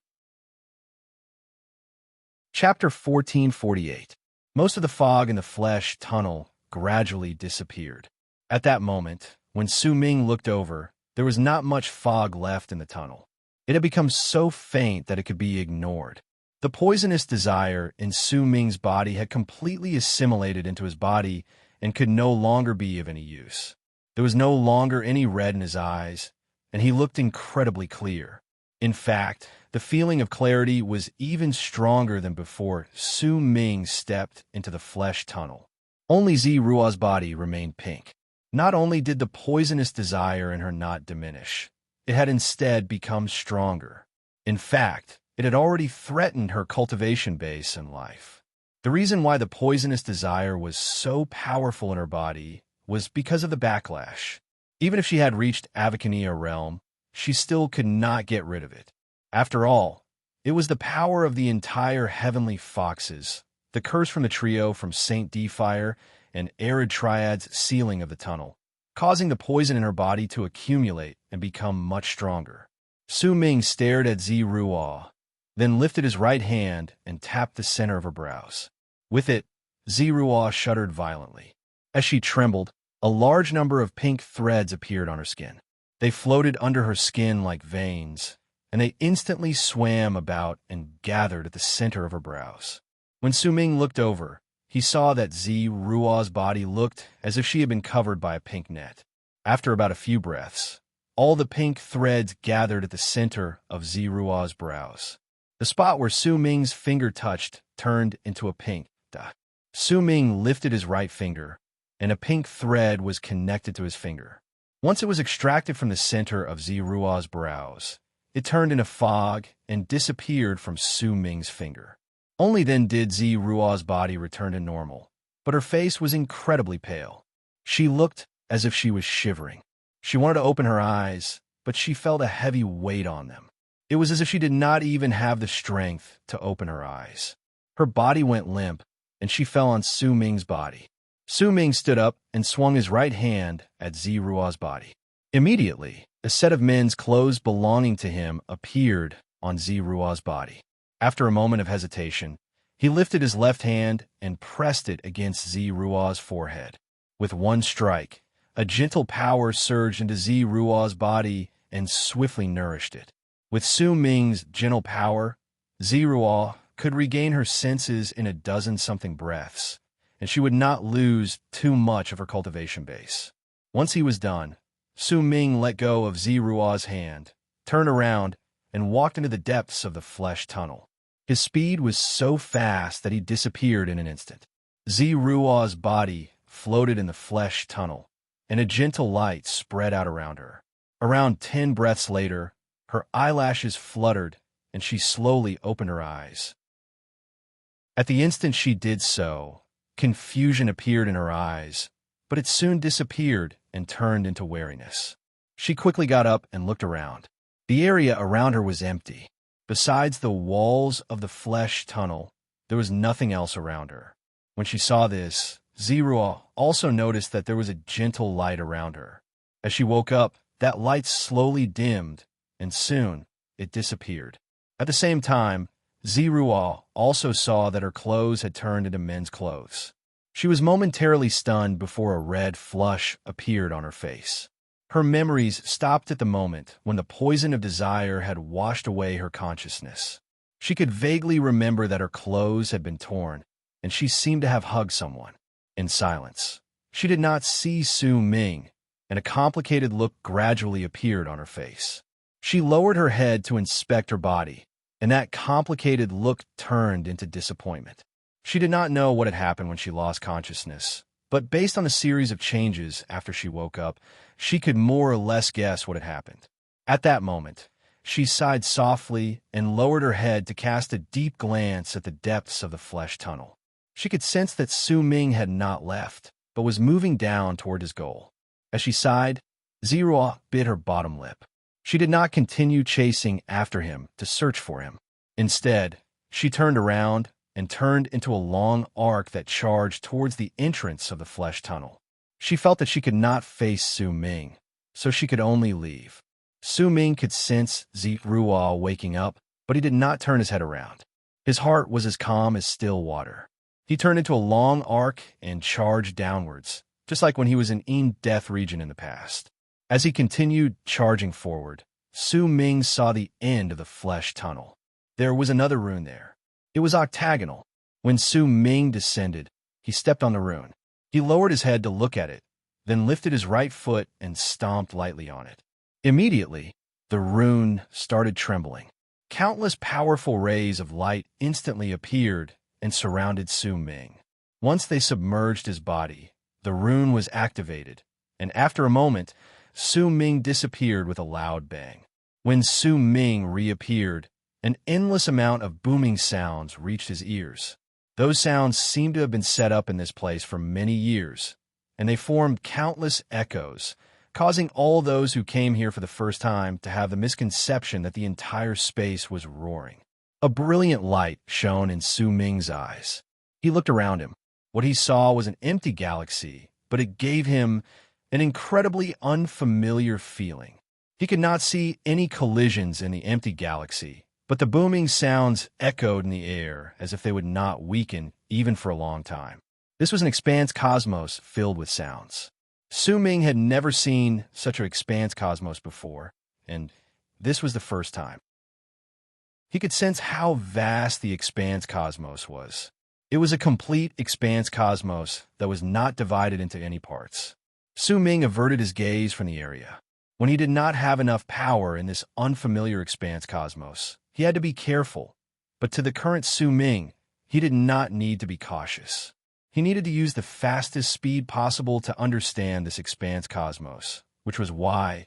Chapter 1448. Most of the fog in the flesh tunnel gradually disappeared. At that moment, when Su Ming looked over, there was not much fog left in the tunnel. It had become so faint that it could be ignored. The poisonous desire in Su Ming's body had completely assimilated into his body and could no longer be of any use. There was no longer any red in his eyes, and he looked incredibly clear. In fact, the feeling of clarity was even stronger than before Su Ming stepped into the flesh tunnel. Only Zi Ruo's body remained pink. Not only did the poisonous desire in her not diminish, it had instead become stronger. In fact, it had already threatened her cultivation base and life. The reason why the poisonous desire was so powerful in her body was because of the backlash. Even if she had reached Avacania realm, she still could not get rid of it. After all, it was the power of the entire heavenly foxes, the curse from the trio from Saint Defire and Arid Triad's sealing of the tunnel, causing the poison in her body to accumulate and become much stronger. Su Ming stared at Zi Ruo, then lifted his right hand and tapped the center of her brows. With it, Zi Ruo shuddered violently. As she trembled, a large number of pink threads appeared on her skin. They floated under her skin like veins, and they instantly swam about and gathered at the center of her brows. When Su Ming looked over, he saw that Zi Ruo's body looked as if she had been covered by a pink net. After about a few breaths, all the pink threads gathered at the center of Zi Ruo's brows. The spot where Su Ming's finger touched turned into a pink dot. Su Ming lifted his right finger, and a pink thread was connected to his finger. Once it was extracted from the center of Zi Ruo's brows, it turned into fog and disappeared from Su Ming's finger. Only then did Zi Ruo's body return to normal, but her face was incredibly pale. She looked as if she was shivering. She wanted to open her eyes, but she felt a heavy weight on them. It was as if she did not even have the strength to open her eyes. Her body went limp, and she fell on Su Ming's body. Su Ming stood up and swung his right hand at Zi Ruo's body. Immediately, a set of men's clothes belonging to him appeared on Zi Ruo's body. After a moment of hesitation, he lifted his left hand and pressed it against Zi Ruo's forehead. With one strike, a gentle power surged into Zi Ruo's body and swiftly nourished it. With Su Ming's gentle power, Zi Ruo could regain her senses in a dozen-something breaths, and she would not lose too much of her cultivation base. Once he was done, Su Ming let go of Zi Ruo's hand, turned around, and walked into the depths of the flesh tunnel. His speed was so fast that he disappeared in an instant. Zi Ruo's body floated in the flesh tunnel, and a gentle light spread out around her. Around 10 breaths later, her eyelashes fluttered, and she slowly opened her eyes. At the instant she did so, confusion appeared in her eyes, but it soon disappeared and turned into wariness. She quickly got up and looked around. The area around her was empty. Besides the walls of the flesh tunnel, there was nothing else around her. When she saw this, Zi Ruo also noticed that there was a gentle light around her. As she woke up, that light slowly dimmed, and soon it disappeared. At the same time, Zi Ruo also saw that her clothes had turned into men's clothes. She was momentarily stunned before a red flush appeared on her face. Her memories stopped at the moment when the poison of desire had washed away her consciousness. She could vaguely remember that her clothes had been torn, and she seemed to have hugged someone. In silence, she did not see Su Ming, and a complicated look gradually appeared on her face. She lowered her head to inspect her body, and that complicated look turned into disappointment. She did not know what had happened when she lost consciousness, but based on a series of changes after she woke up, she could more or less guess what had happened. At that moment, she sighed softly and lowered her head to cast a deep glance at the depths of the flesh tunnel. She could sense that Su Ming had not left, but was moving down toward his goal. As she sighed, Zi Ruo bit her bottom lip. She did not continue chasing after him to search for him. Instead, she turned around and turned into a long arc that charged towards the entrance of the flesh tunnel. She felt that she could not face Su Ming, so she could only leave. Su Ming could sense Zi Ruo waking up, but he did not turn his head around. His heart was as calm as still water. He turned into a long arc and charged downwards, just like when he was in Death region in the past. As he continued charging forward, Su Ming saw the end of the flesh tunnel. There was another rune there. It was octagonal. When Su Ming descended, he stepped on the rune. He lowered his head to look at it, then lifted his right foot and stomped lightly on it. Immediately, the rune started trembling. Countless powerful rays of light instantly appeared and surrounded Su Ming. Once they submerged his body, the rune was activated, and after a moment, Su Ming disappeared with a loud bang. When Su Ming reappeared, an endless amount of booming sounds reached his ears. Those sounds seemed to have been set up in this place for many years, and they formed countless echoes, causing all those who came here for the first time to have the misconception that the entire space was roaring. A brilliant light shone in Su Ming's eyes. He looked around him. What he saw was an empty galaxy, but it gave him an incredibly unfamiliar feeling. He could not see any collisions in the empty galaxy, but the booming sounds echoed in the air as if they would not weaken even for a long time. This was an expanse cosmos filled with sounds. Su Ming had never seen such an expanse cosmos before, and this was the first time. He could sense how vast the expanse cosmos was. It was a complete expanse cosmos that was not divided into any parts. Su Ming averted his gaze from the area. When he did not have enough power in this unfamiliar expanse cosmos, he had to be careful. But to the current Su Ming, he did not need to be cautious. He needed to use the fastest speed possible to understand this expanse cosmos, which was why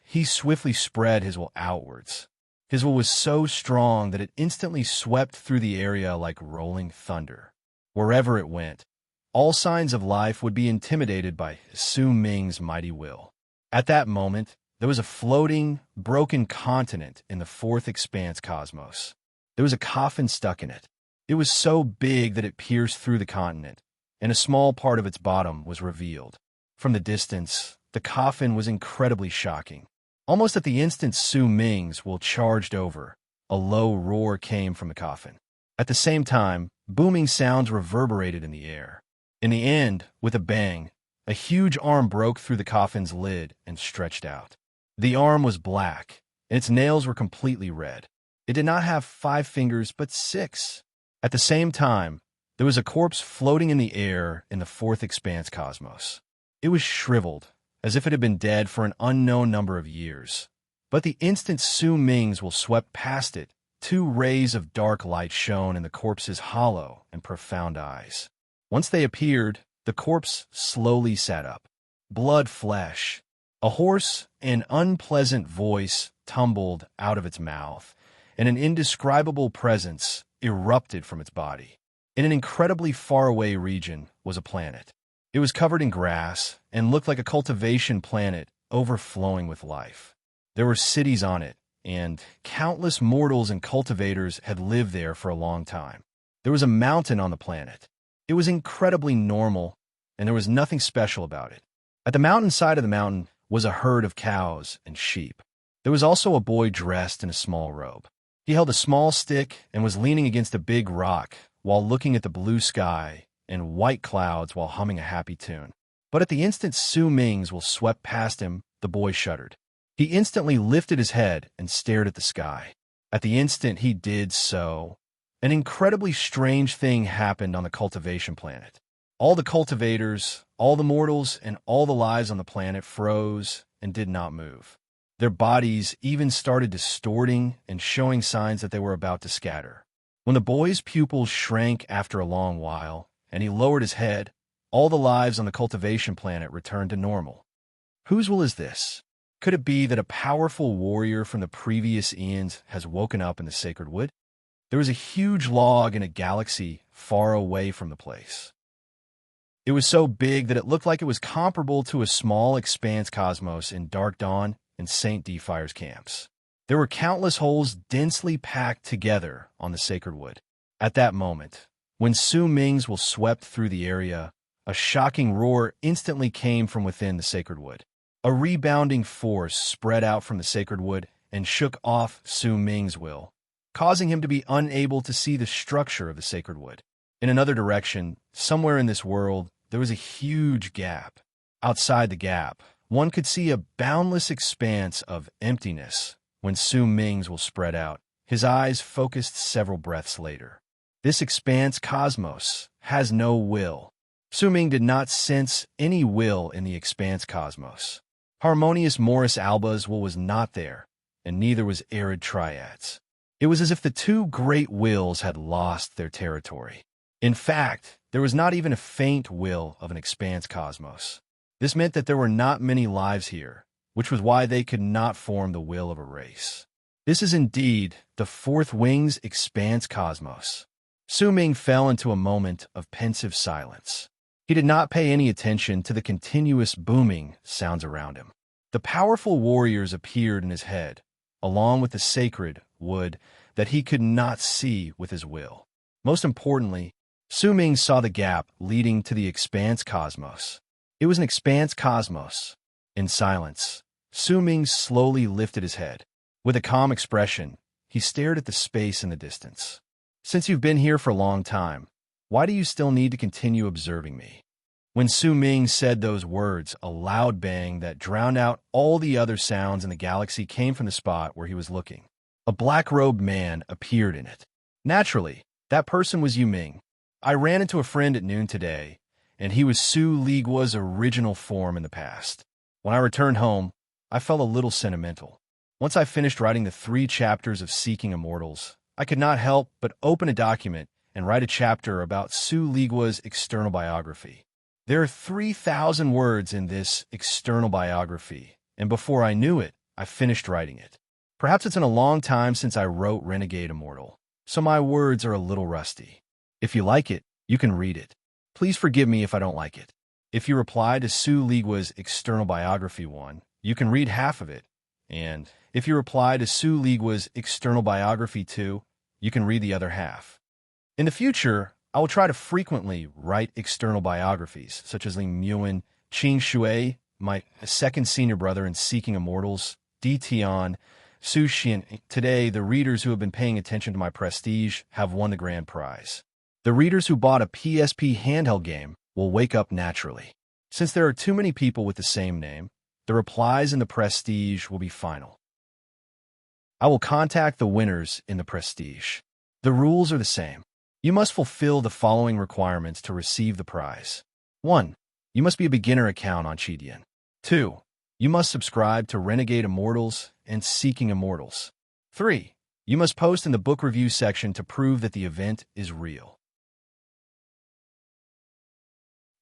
he swiftly spread his will outwards. His will was so strong that it instantly swept through the area like rolling thunder. Wherever it went, all signs of life would be intimidated by Su Ming's mighty will. At that moment, there was a floating, broken continent in the fourth expanse cosmos. There was a coffin stuck in it. It was so big that it pierced through the continent, and a small part of its bottom was revealed. From the distance, the coffin was incredibly shocking. Almost at the instant Su Ming's will charged over, a low roar came from the coffin. At the same time, booming sounds reverberated in the air. In the end, with a bang, a huge arm broke through the coffin's lid and stretched out. The arm was black, and its nails were completely red. It did not have 5 fingers, but 6. At the same time, there was a corpse floating in the air in the fourth expanse cosmos. It was shriveled, as if it had been dead for an unknown number of years. But the instant Su Ming's will swept past it, 2 rays of dark light shone in the corpse's hollow and profound eyes. Once they appeared, the corpse slowly sat up. Blood flesh. A hoarse and unpleasant voice tumbled out of its mouth, and an indescribable presence erupted from its body. In an incredibly faraway region was a planet. It was covered in grass and looked like a cultivation planet overflowing with life. There were cities on it, and countless mortals and cultivators had lived there for a long time. There was a mountain on the planet. It was incredibly normal, and there was nothing special about it. At the mountainside of the mountain was a herd of cows and sheep. There was also a boy dressed in a small robe. He held a small stick and was leaning against a big rock while looking at the blue sky and white clouds while humming a happy tune. But at the instant Su Ming's will swept past him, the boy shuddered. He instantly lifted his head and stared at the sky. At the instant he did so, an incredibly strange thing happened on the cultivation planet. All the cultivators, all the mortals, and all the lives on the planet froze and did not move. Their bodies even started distorting and showing signs that they were about to scatter. When the boy's pupils shrank after a long while, and he lowered his head, all the lives on the cultivation planet returned to normal. Whose will is this? Could it be that a powerful warrior from the previous eons has woken up in the sacred wood? There was a huge log in a galaxy far away from the place. It was so big that it looked like it was comparable to a small expanse cosmos in Dark Dawn and St. Defire's camps. There were countless holes densely packed together on the sacred wood. At that moment, when Su Ming's will swept through the area, a shocking roar instantly came from within the sacred wood. A rebounding force spread out from the sacred wood and shook off Su Ming's will, causing him to be unable to see the structure of the sacred wood. In another direction, somewhere in this world, there was a huge gap. Outside the gap, one could see a boundless expanse of emptiness when Su Ming's will spread out. His eyes focused several breaths later. This expanse cosmos has no will. Su Ming did not sense any will in the expanse cosmos. Harmonious Morris Alba's will was not there, and neither was Arid Triad's. It was as if the 2 great wills had lost their territory. In fact, there was not even a faint will of an expanse cosmos. This meant that there were not many lives here, which was why they could not form the will of a race. This is indeed the Fourth Wing's expanse cosmos. Su Ming fell into a moment of pensive silence. He did not pay any attention to the continuous booming sounds around him. The powerful warriors appeared in his head, along with the sacred wood that he could not see with his will. Most importantly, Su Ming saw the gap leading to the expanse cosmos. It was an expanse cosmos. In silence, Su Ming slowly lifted his head. With a calm expression, he stared at the space in the distance. Since you've been here for a long time, why do you still need to continue observing me? When Su Ming said those words, a loud bang that drowned out all the other sounds in the galaxy came from the spot where he was looking. A black-robed man appeared in it. Naturally, that person was Yu Ming. I ran into a friend at noon today, and he was Su Ligua's original form in the past. When I returned home, I felt a little sentimental. Once I finished writing the 3 chapters of Seeking Immortals, I could not help but open a document and write a chapter about Su Ligua's external biography. There are 3,000 words in this external biography, and before I knew it, I finished writing it. Perhaps it's been a long time since I wrote Renegade Immortal, so my words are a little rusty. If you like it, you can read it. Please forgive me if I don't like it. If you reply to Su Ligua's external biography 1, you can read half of it, and if you reply to Su Ligua's external biography 2, you can read the other half. In the future, I will try to frequently write external biographies, such as Li Muan, Qing Shui, my second senior brother in Seeking Immortals, Di Tian, Su Xian. Today, the readers who have been paying attention to my prestige have won the grand prize. The readers who bought a PSP handheld game will wake up naturally. Since there are too many people with the same name, the replies in the prestige will be final. I will contact the winners in the prestige. The rules are the same. You must fulfill the following requirements to receive the prize. 1. You must be a beginner account on Qidian. 2. You must subscribe to Renegade Immortals and Seeking Immortals. 3. You must post in the book review section to prove that the event is real.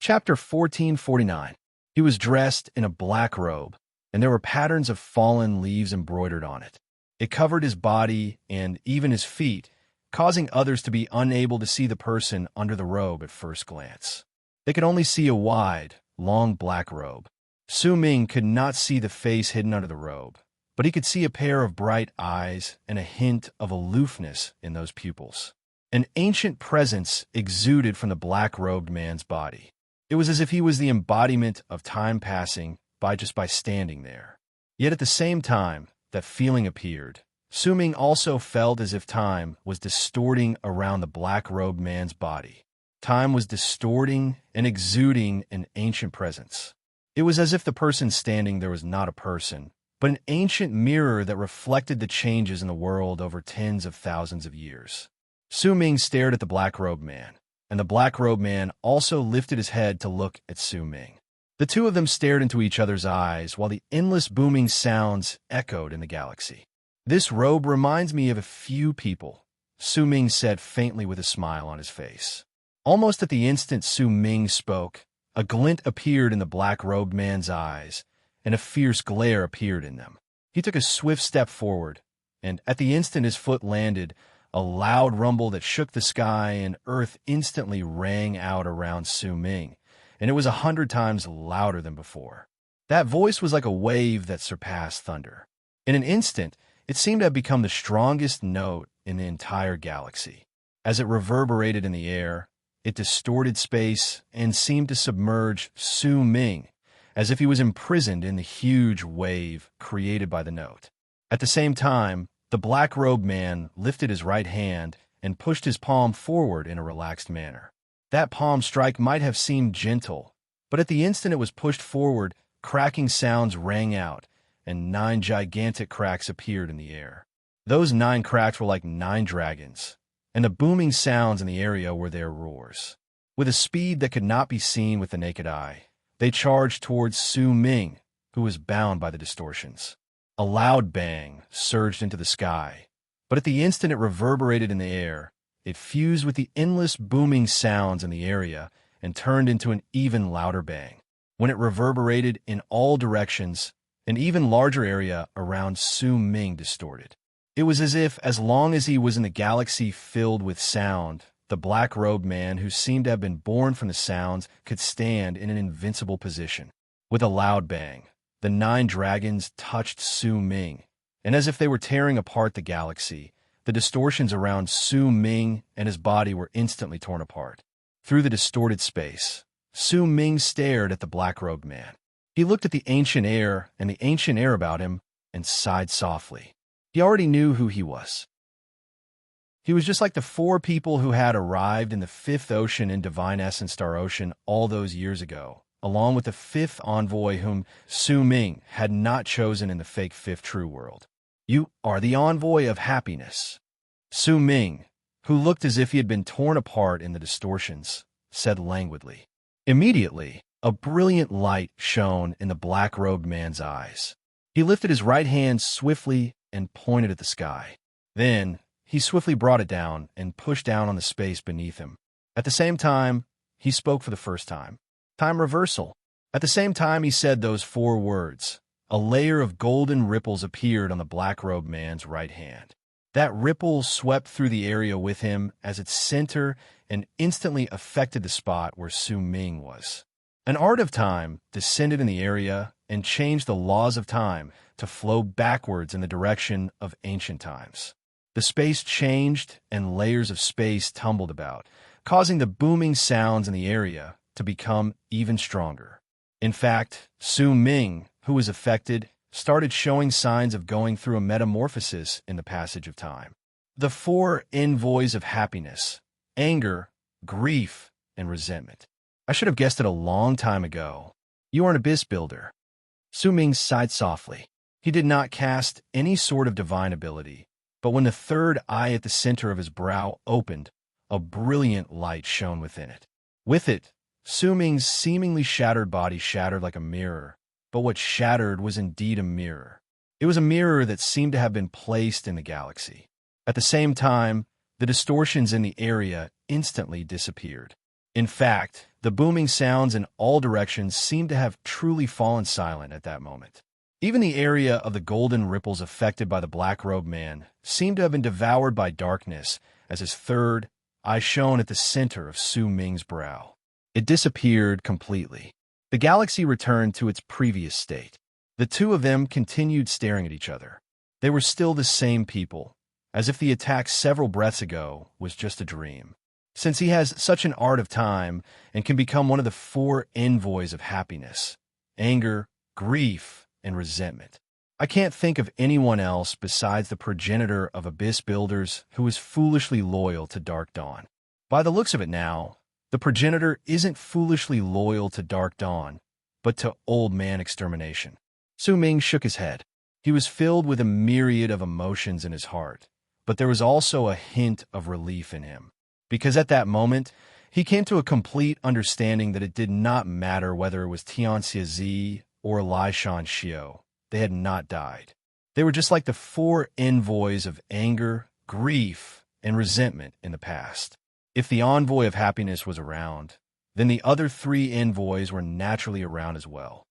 Chapter 1449. He was dressed in a black robe, and there were patterns of fallen leaves embroidered on it. It covered his body and even his feet, causing others to be unable to see the person under the robe at first glance. They could only see a wide, long black robe. Su Ming could not see the face hidden under the robe, but he could see a pair of bright eyes and a hint of aloofness in those pupils. An ancient presence exuded from the black-robed man's body. It was as if he was the embodiment of time passing by standing there. Yet at the same time that feeling appeared, Su Ming also felt as if time was distorting around the black-robed man's body. Time was distorting and exuding an ancient presence. It was as if the person standing there was not a person, but an ancient mirror that reflected the changes in the world over tens of thousands of years. Su Ming stared at the black-robed man, and the black-robed man also lifted his head to look at Su Ming. The two of them stared into each other's eyes while the endless booming sounds echoed in the galaxy. "This robe reminds me of a few people," Su Ming said faintly with a smile on his face. Almost at the instant Su Ming spoke, a glint appeared in the black-robed man's eyes, and a fierce glare appeared in them. He took a swift step forward, and at the instant his foot landed, a loud rumble that shook the sky and earth instantly rang out around Su Ming, and it was 100 times louder than before. That voice was like a wave that surpassed thunder. In an instant, it seemed to have become the strongest note in the entire galaxy. As it reverberated in the air, it distorted space and seemed to submerge Su Ming, as if he was imprisoned in the huge wave created by the note. At the same time, the black-robed man lifted his right hand and pushed his palm forward in a relaxed manner. That palm strike might have seemed gentle, but at the instant it was pushed forward, cracking sounds rang out, and 9 gigantic cracks appeared in the air. Those 9 cracks were like 9 dragons, and the booming sounds in the area were their roars. With a speed that could not be seen with the naked eye, they charged towards Su Ming, who was bound by the distortions. A loud bang surged into the sky, but at the instant it reverberated in the air, it fused with the endless booming sounds in the area and turned into an even louder bang. When it reverberated in all directions, an even larger area around Su Ming distorted. It was as if, as long as he was in the galaxy filled with sound, the black-robed man who seemed to have been born from the sounds could stand in an invincible position. With a loud bang, the 9 dragons touched Su Ming, and as if they were tearing apart the galaxy, the distortions around Su Ming and his body were instantly torn apart. Through the distorted space, Su Ming stared at the black-robed man. He looked at the ancient air and the ancient air about him and sighed softly. He already knew who he was. He was just like the four people who had arrived in the fifth ocean in Divine Essence Star Ocean all those years ago, along with the fifth envoy whom Su Ming had not chosen in the fake fifth true world. You are the envoy of happiness. Su Ming, who looked as if he had been torn apart in the distortions, said languidly. Immediately, a brilliant light shone in the black-robed man's eyes. He lifted his right hand swiftly and pointed at the sky. Then, he swiftly brought it down and pushed down on the space beneath him. At the same time, he spoke for the first time. Time reversal. At the same time he said those four words, a layer of golden ripples appeared on the black-robed man's right hand. That ripple swept through the area with him as its center and instantly affected the spot where Su Ming was. An art of time descended in the area and changed the laws of time to flow backwards in the direction of ancient times. The space changed and layers of space tumbled about, causing the booming sounds in the area to become even stronger. In fact, Su Ming, who was affected, started showing signs of going through a metamorphosis in the passage of time. The four envoys of happiness, anger, grief, and resentment. I should have guessed it a long time ago. You are an abyss builder. Su Ming sighed softly. He did not cast any sort of divine ability, but when the third eye at the center of his brow opened, a brilliant light shone within it. With it, Su Ming's seemingly shattered body shattered like a mirror, but what shattered was indeed a mirror. It was a mirror that seemed to have been placed in the galaxy. At the same time, the distortions in the area instantly disappeared. In fact, the booming sounds in all directions seemed to have truly fallen silent at that moment. Even the area of the golden ripples affected by the black-robed man seemed to have been devoured by darkness as his third eye shone at the center of Su Ming's brow. It disappeared completely. The galaxy returned to its previous state. The two of them continued staring at each other. They were still the same people, as if the attack several breaths ago was just a dream. Since he has such an art of time and can become one of the four envoys of happiness, anger, grief, and resentment. I can't think of anyone else besides the progenitor of abyss builders who is foolishly loyal to Dark Dawn. By the looks of it now, the progenitor isn't foolishly loyal to Dark Dawn, but to Old Man Extermination. Su Ming shook his head. He was filled with a myriad of emotions in his heart, but there was also a hint of relief in him. Because at that moment, he came to a complete understanding that it did not matter whether it was Tianxia Zi or Lai Shan Xiao. They had not died. They were just like the four envoys of anger, grief, and resentment in the past. If the envoy of happiness was around, then the other three envoys were naturally around as well.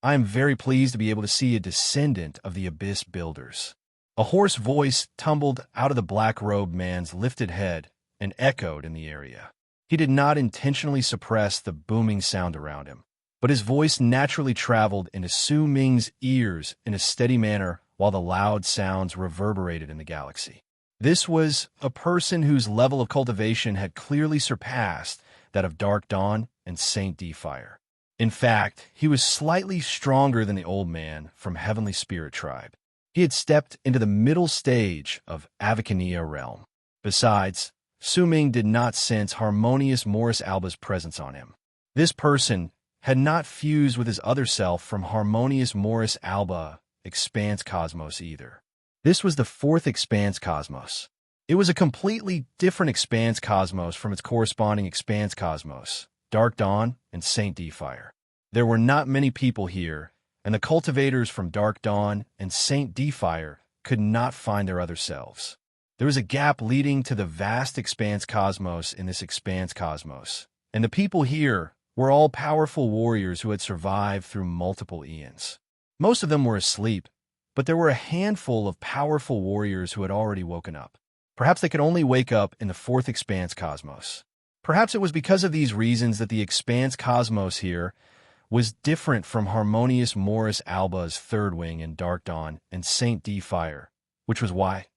I am very pleased to be able to see a descendant of the abyss builders. A hoarse voice tumbled out of the black-robed man's lifted head and echoed in the area. He did not intentionally suppress the booming sound around him, but his voice naturally traveled into Su Ming's ears in a steady manner while the loud sounds reverberated in the galaxy. This was a person whose level of cultivation had clearly surpassed that of Dark Dawn and Saint D Fire. In fact, he was slightly stronger than the old man from Heavenly Spirit Tribe. He had stepped into the middle stage of Avicania realm. Besides, Su Ming did not sense Harmonious Morris Alba's presence on him. This person had not fused with his other self from Harmonious Morris Alba Expanse Cosmos either. This was the fourth Expanse Cosmos. It was a completely different Expanse Cosmos from its corresponding Expanse Cosmos, Dark Dawn and Saint D Fire. There were not many people here, and the cultivators from Dark Dawn and Saint D Fire could not find their other selves. There was a gap leading to the vast Expanse Cosmos in this Expanse Cosmos, and the people here were all powerful warriors who had survived through multiple eons. Most of them were asleep, but there were a handful of powerful warriors who had already woken up. Perhaps they could only wake up in the fourth Expanse Cosmos. Perhaps it was because of these reasons that the Expanse Cosmos here was different from Harmonious Morris Alba's third wing in Dark Dawn and Saint D Fire, which was why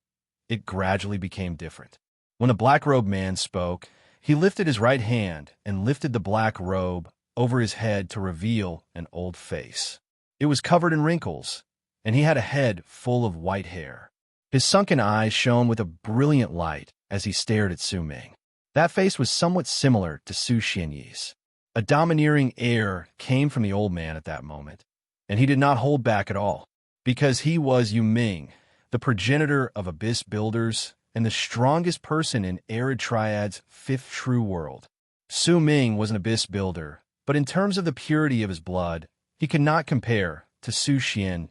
it gradually became different. When the black-robed man spoke, he lifted his right hand and lifted the black robe over his head to reveal an old face. It was covered in wrinkles, and he had a head full of white hair. His sunken eyes shone with a brilliant light as he stared at Su Ming. That face was somewhat similar to Su Xianyi's. A domineering air came from the old man at that moment, and he did not hold back at all, because he was Yu Ming, the progenitor of abyss builders and the strongest person in Arid Triad's fifth true world. Su Ming was an abyss builder, but in terms of the purity of his blood, he could not compare to Su Xian,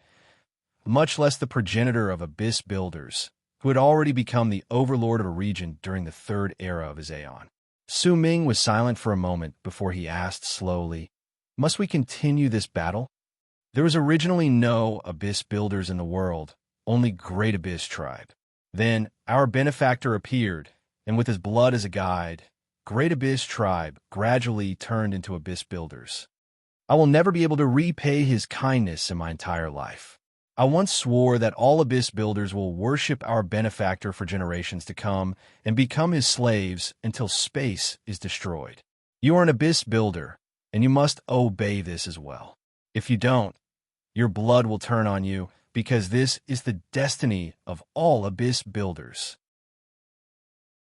much less the progenitor of abyss builders, who had already become the overlord of a region during the third era of his aeon. Su Ming was silent for a moment before he asked slowly, "Must we continue this battle?" There was originally no abyss builders in the world, only great abyss tribe. Then our benefactor appeared, and with his blood as a guide, great abyss tribe gradually turned into abyss builders. I will never be able to repay his kindness in my entire life. I once swore that all abyss builders will worship our benefactor for generations to come and become his slaves until space is destroyed. You are an abyss builder, and you must obey this as well. If you don't, your blood will turn on you, because this is the destiny of all abyss builders.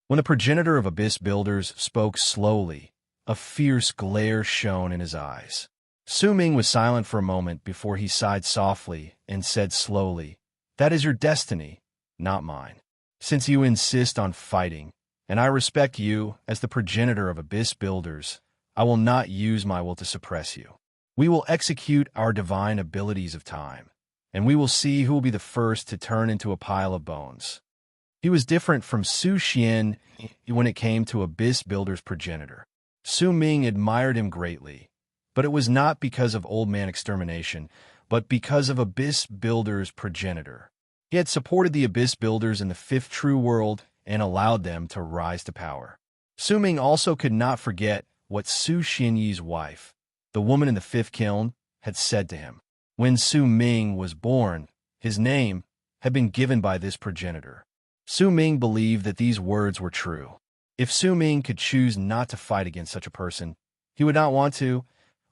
When the progenitor of abyss builders spoke slowly, a fierce glare shone in his eyes. Su Ming was silent for a moment before he sighed softly and said slowly, "That is your destiny, not mine. Since you insist on fighting, and I respect you as the progenitor of abyss builders, I will not use my will to suppress you. We will execute our divine abilities of time, and we will see who will be the first to turn into a pile of bones." He was different from Su Xian when it came to abyss builders' progenitor. Su Ming admired him greatly, but it was not because of old man extermination, but because of abyss builders' progenitor. He had supported the abyss builders in the fifth true world and allowed them to rise to power. Su Ming also could not forget what Su Xianyi's wife, the woman in the fifth kiln, had said to him. When Su Ming was born, his name had been given by this progenitor. Su Ming believed that these words were true. If Su Ming could choose not to fight against such a person, he would not want to,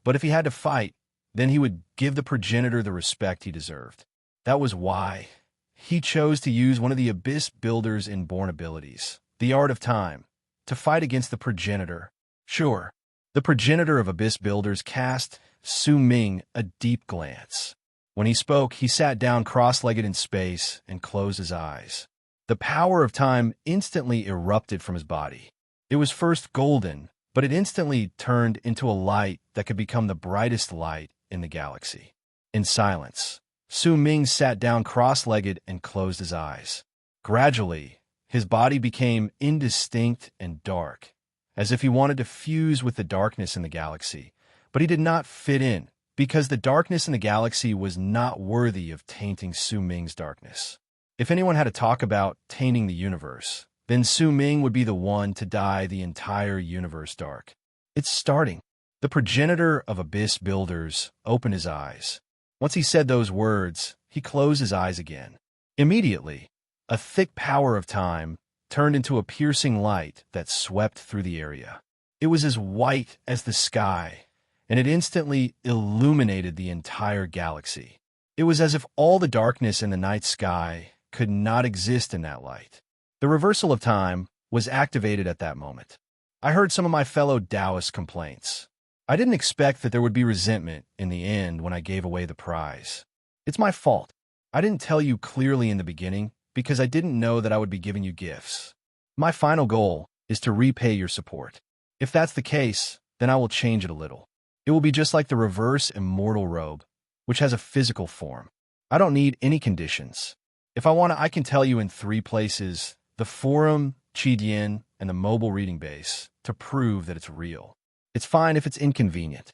but if he had to fight, then he would give the progenitor the respect he deserved. That was why he chose to use one of the abyss builder's inborn abilities, the art of time, to fight against the progenitor. Sure, the progenitor of abyss builders cast Su Ming a deep glance. When he spoke, he sat down cross-legged in space and closed his eyes. The power of time instantly erupted from his body. It was first golden, but it instantly turned into a light that could become the brightest light in the galaxy. In silence, Su Ming sat down cross-legged and closed his eyes. Gradually, his body became indistinct and dark, as if he wanted to fuse with the darkness in the galaxy, but he did not fit in, because the darkness in the galaxy was not worthy of tainting Su Ming's darkness. If anyone had to talk about tainting the universe, then Su Ming would be the one to dye the entire universe dark. It's starting. The progenitor of abyss builders opened his eyes. Once he said those words, he closed his eyes again. Immediately, a thick power of time turned into a piercing light that swept through the area. It was as white as the sky, and it instantly illuminated the entire galaxy. It was as if all the darkness in the night sky could not exist in that light. The reversal of time was activated at that moment. I heard some of my fellow Taoist complaints. I didn't expect that there would be resentment in the end when I gave away the prize. It's my fault. I didn't tell you clearly in the beginning because I didn't know that I would be giving you gifts. My final goal is to repay your support. If that's the case, then I will change it a little. It will be just like the reverse immortal robe, which has a physical form. I don't need any conditions. If I want to, I can tell you in 3 places, the forum, Qidian, and the mobile reading base, to prove that it's real. It's fine if it's inconvenient.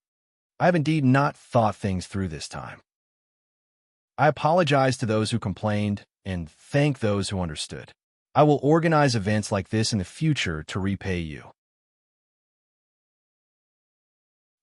I have indeed not thought things through this time. I apologize to those who complained and thank those who understood. I will organize events like this in the future to repay you.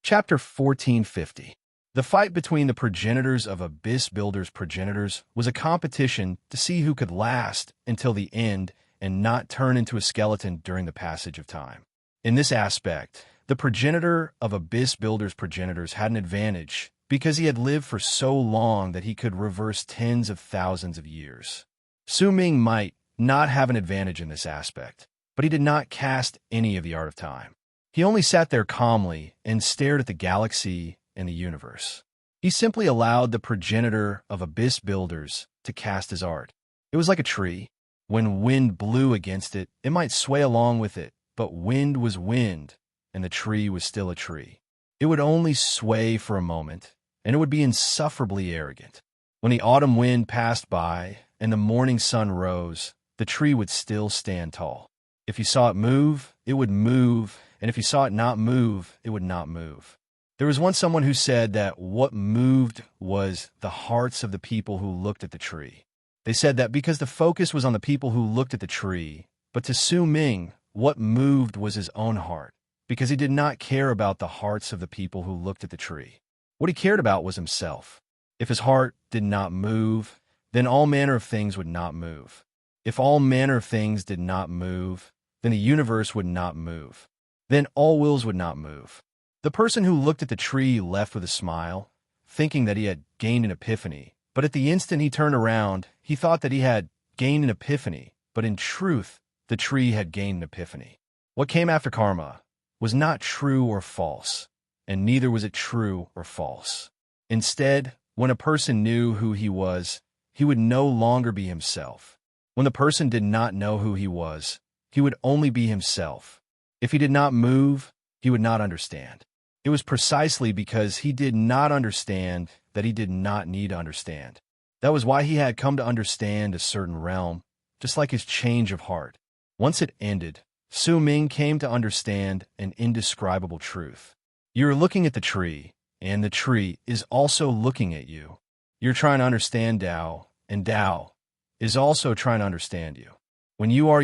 Chapter 1450. The fight between the progenitors of Abyss Builder's progenitors was a competition to see who could last until the end and not turn into a skeleton during the passage of time. In this aspect, the progenitor of Abyss Builder's progenitors had an advantage because he had lived for so long that he could reverse tens of thousands of years. Su Ming might not have an advantage in this aspect, but he did not cast any of the art of time. He only sat there calmly and stared at the galaxy and the universe. He simply allowed the progenitor of abyss builders to cast his art. It was like a tree. When wind blew against it, it might sway along with it, but wind was wind, and the tree was still a tree. It would only sway for a moment, and it would be insufferably arrogant. When the autumn wind passed by and the morning sun rose, the tree would still stand tall. If you saw it move, it would move, and if you saw it not move, it would not move. There was once someone who said that what moved was the hearts of the people who looked at the tree. They said that because the focus was on the people who looked at the tree, but to Su Ming, what moved was his own heart, because he did not care about the hearts of the people who looked at the tree. What he cared about was himself. If his heart did not move, then all manner of things would not move. If all manner of things did not move, then the universe would not move. Then all wills would not move. The person who looked at the tree left with a smile, thinking that he had gained an epiphany. But at the instant he turned around, he thought that he had gained an epiphany, but in truth, the tree had gained an epiphany. What came after karma was not true or false, and neither was it true or false. Instead, when a person knew who he was, he would no longer be himself. When the person did not know who he was, he would only be himself. If he did not move, he would not understand. It was precisely because he did not understand that he did not need to understand. That was why he had come to understand a certain realm, just like his change of heart. Once it ended, Su Ming came to understand an indescribable truth. You're looking at the tree, and the tree is also looking at you. You're trying to understand Tao, and Tao is also trying to understand you. When you are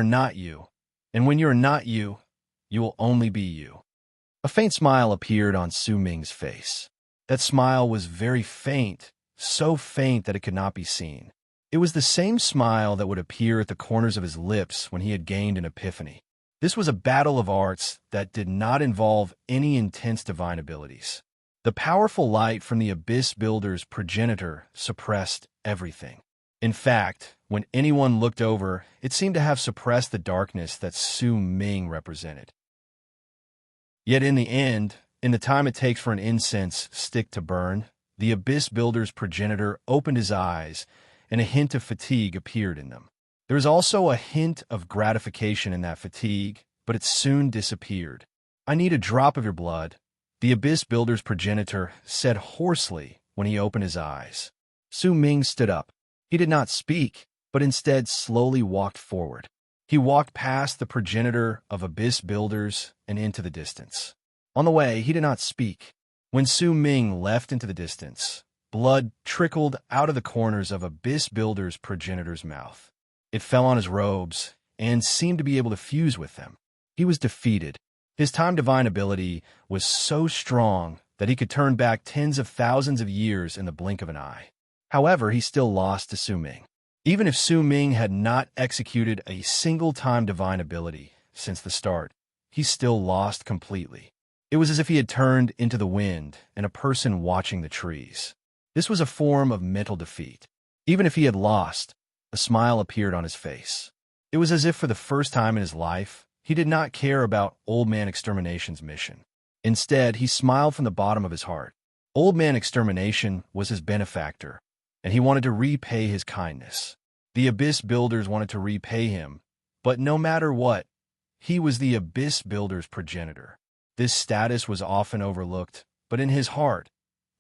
not you. And when you're not you, you will only be you. A faint smile appeared on Su Ming's face. That smile was very faint, so faint that it could not be seen. It was the same smile that would appear at the corners of his lips when he had gained an epiphany. This was a battle of arts that did not involve any intense divine abilities. The powerful light from the Abyss Builder's progenitor suppressed everything. In fact, when anyone looked over, it seemed to have suppressed the darkness that Su Ming represented. Yet in the end, in the time it takes for an incense stick to burn, the Abyss Builder's progenitor opened his eyes, and a hint of fatigue appeared in them. There was also a hint of gratification in that fatigue, but it soon disappeared. "I need a drop of your blood," the Abyss Builder's progenitor said hoarsely when he opened his eyes. Su Ming stood up. He did not speak, but instead slowly walked forward. He walked past the progenitor of Abyss Builders and into the distance. On the way, he did not speak. When Su Ming left into the distance, blood trickled out of the corners of Abyss Builder's progenitor's mouth. It fell on his robes and seemed to be able to fuse with them. He was defeated. His time divine ability was so strong that he could turn back tens of thousands of years in the blink of an eye. However, he still lost to Su Ming. Even if Su Ming had not executed a single time divine ability since the start, he still lost completely. It was as if he had turned into the wind and a person watching the trees. This was a form of mental defeat. Even if he had lost, a smile appeared on his face. It was as if for the first time in his life, he did not care about Old Man Extermination's mission. Instead, he smiled from the bottom of his heart. Old Man Extermination was his benefactor, and he wanted to repay his kindness. The Abyss Builders wanted to repay him, but no matter what, he was the Abyss Builders' progenitor. This status was often overlooked, but in his heart,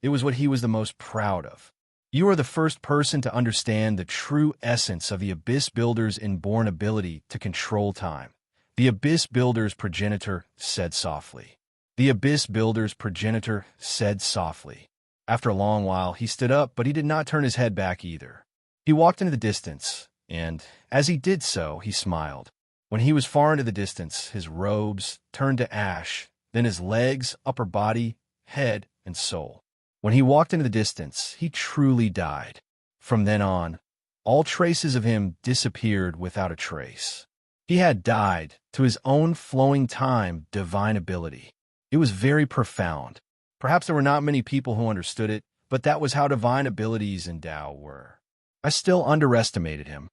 it was what he was the most proud of. You are the first person to understand the true essence of the Abyss Builders' inborn ability to control time. The Abyss Builders' progenitor said softly. The Abyss Builders' progenitor said softly. After a long while, he stood up, but he did not turn his head back either. He walked into the distance, and as he did so, he smiled. When he was far into the distance, his robes turned to ash, then his legs, upper body, head, and soul. When he walked into the distance, he truly died. From then on, all traces of him disappeared without a trace. He had died to his own flowing time divine ability. It was very profound. Perhaps there were not many people who understood it, but that was how divine abilities in Tao were. I still underestimated him.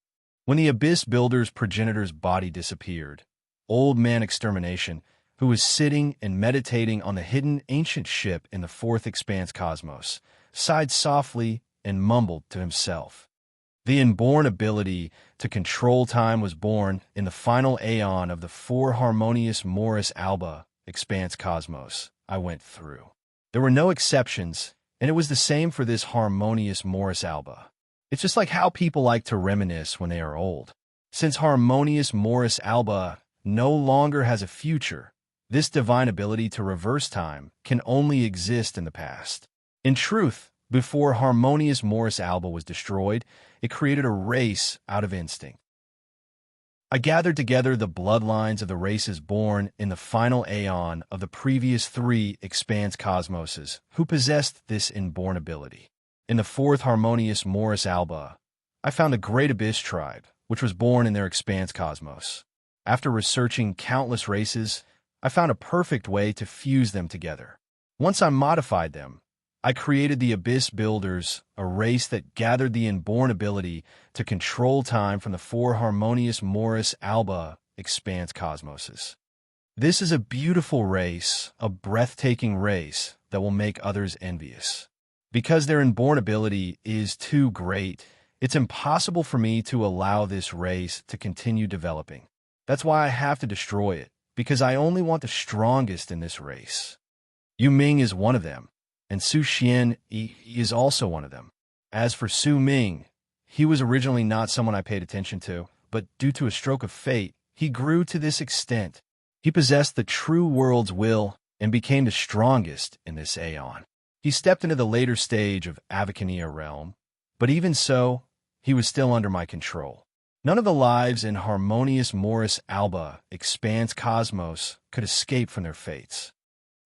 When the Abyss Builder's progenitor's body disappeared, Old Man Extermination, who was sitting and meditating on the hidden ancient ship in the fourth expanse cosmos, sighed softly and mumbled to himself. The inborn ability to control time was born in the final aeon of the four harmonious Morris Alba expanse cosmos I went through. There were no exceptions, and it was the same for this harmonious Morris Alba. It's just like how people like to reminisce when they are old. Since harmonious Morris Alba no longer has a future, this divine ability to reverse time can only exist in the past. In truth, before harmonious Morris Alba was destroyed, it created a race out of instinct. I gathered together the bloodlines of the races born in the final aeon of the previous three expanse cosmoses who possessed this inborn ability. In the fourth harmonious Morris Alba, I found a great Abyss tribe, which was born in their expanse cosmos. After researching countless races, I found a perfect way to fuse them together. Once I modified them, I created the Abyss Builders, a race that gathered the inborn ability to control time from the four harmonious Morris Alba expanse cosmoses. This is a beautiful race, a breathtaking race that will make others envious. Because their inborn ability is too great, it's impossible for me to allow this race to continue developing. That's why I have to destroy it, because I only want the strongest in this race. Yu Ming is one of them, and Su Xian is also one of them. As for Su Ming, he was originally not someone I paid attention to, but due to a stroke of fate, he grew to this extent. He possessed the true world's will and became the strongest in this aeon. He stepped into the later stage of Avacania realm, but even so, he was still under my control. None of the lives in harmonious Morris Alba expanse cosmos could escape from their fates.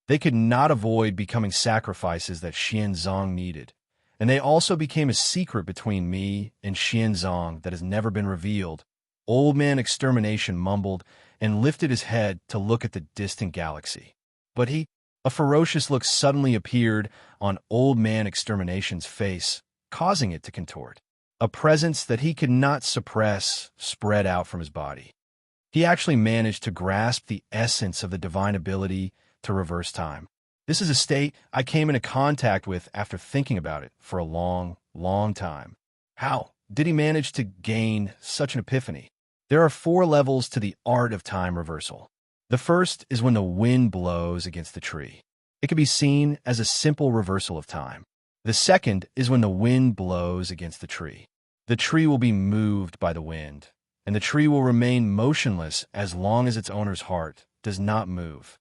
They could not avoid becoming sacrifices that Xianzong needed, and they also became a secret between me and Xianzong that has never been revealed. Old Man Extermination mumbled and lifted his head to look at the distant galaxy. But a ferocious look suddenly appeared on Old Man Extermination's face, causing it to contort. A presence that he could not suppress spread out from his body. He actually managed to grasp the essence of the divine ability to reverse time. This is a state I came into contact with after thinking about it for a long, long time. How did he manage to gain such an epiphany? There are 4 levels to the art of time reversal. The first is when the wind blows against the tree. It can be seen as a simple reversal of time. The second is when the wind blows against the tree. The tree will be moved by the wind, and the tree will remain motionless as long as its owner's heart does not move.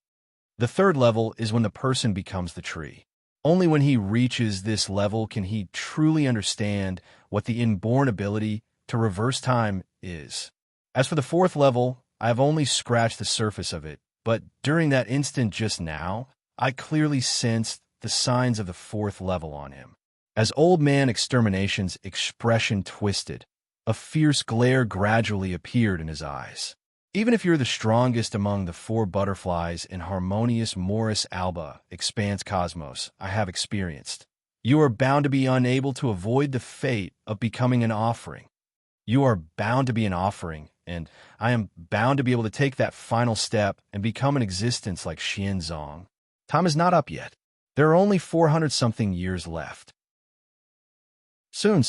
The third level is when the person becomes the tree. Only when he reaches this level can he truly understand what the inborn ability to reverse time is. As for the fourth level, I have only scratched the surface of it, but during that instant just now, I clearly sensed the signs of the fourth level on him. As Old Man Extermination's expression twisted, a fierce glare gradually appeared in his eyes. Even if you're the strongest among the 4 butterflies in harmonious Morris Alba expanse cosmos I have experienced, you are bound to be unable to avoid the fate of becoming an offering. You are bound to be an offering, and I am bound to be able to take that final step and become an existence like Xianzong. Time is not up yet. There are only 400-something years left. Soon,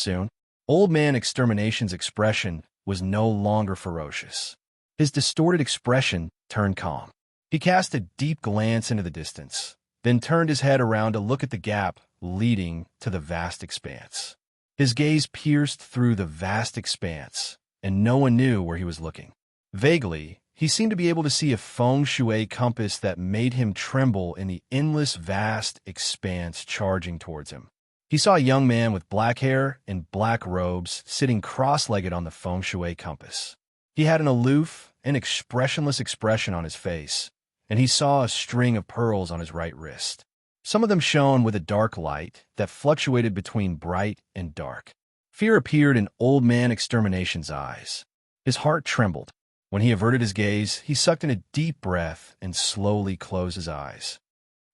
Old Man Extermination's expression was no longer ferocious. His distorted expression turned calm. He cast a deep glance into the distance, then turned his head around to look at the gap leading to the vast expanse. His gaze pierced through the vast expanse, and no one knew where he was looking. Vaguely, he seemed to be able to see a feng shui compass that made him tremble in the endless vast expanse charging towards him. He saw a young man with black hair and black robes sitting cross-legged on the feng shui compass. He had an aloof and expressionless expression on his face, and he saw a string of pearls on his right wrist. Some of them shone with a dark light that fluctuated between bright and dark. Fear appeared in Old Man Extermination's eyes. His heart trembled. When he averted his gaze, he sucked in a deep breath and slowly closed his eyes.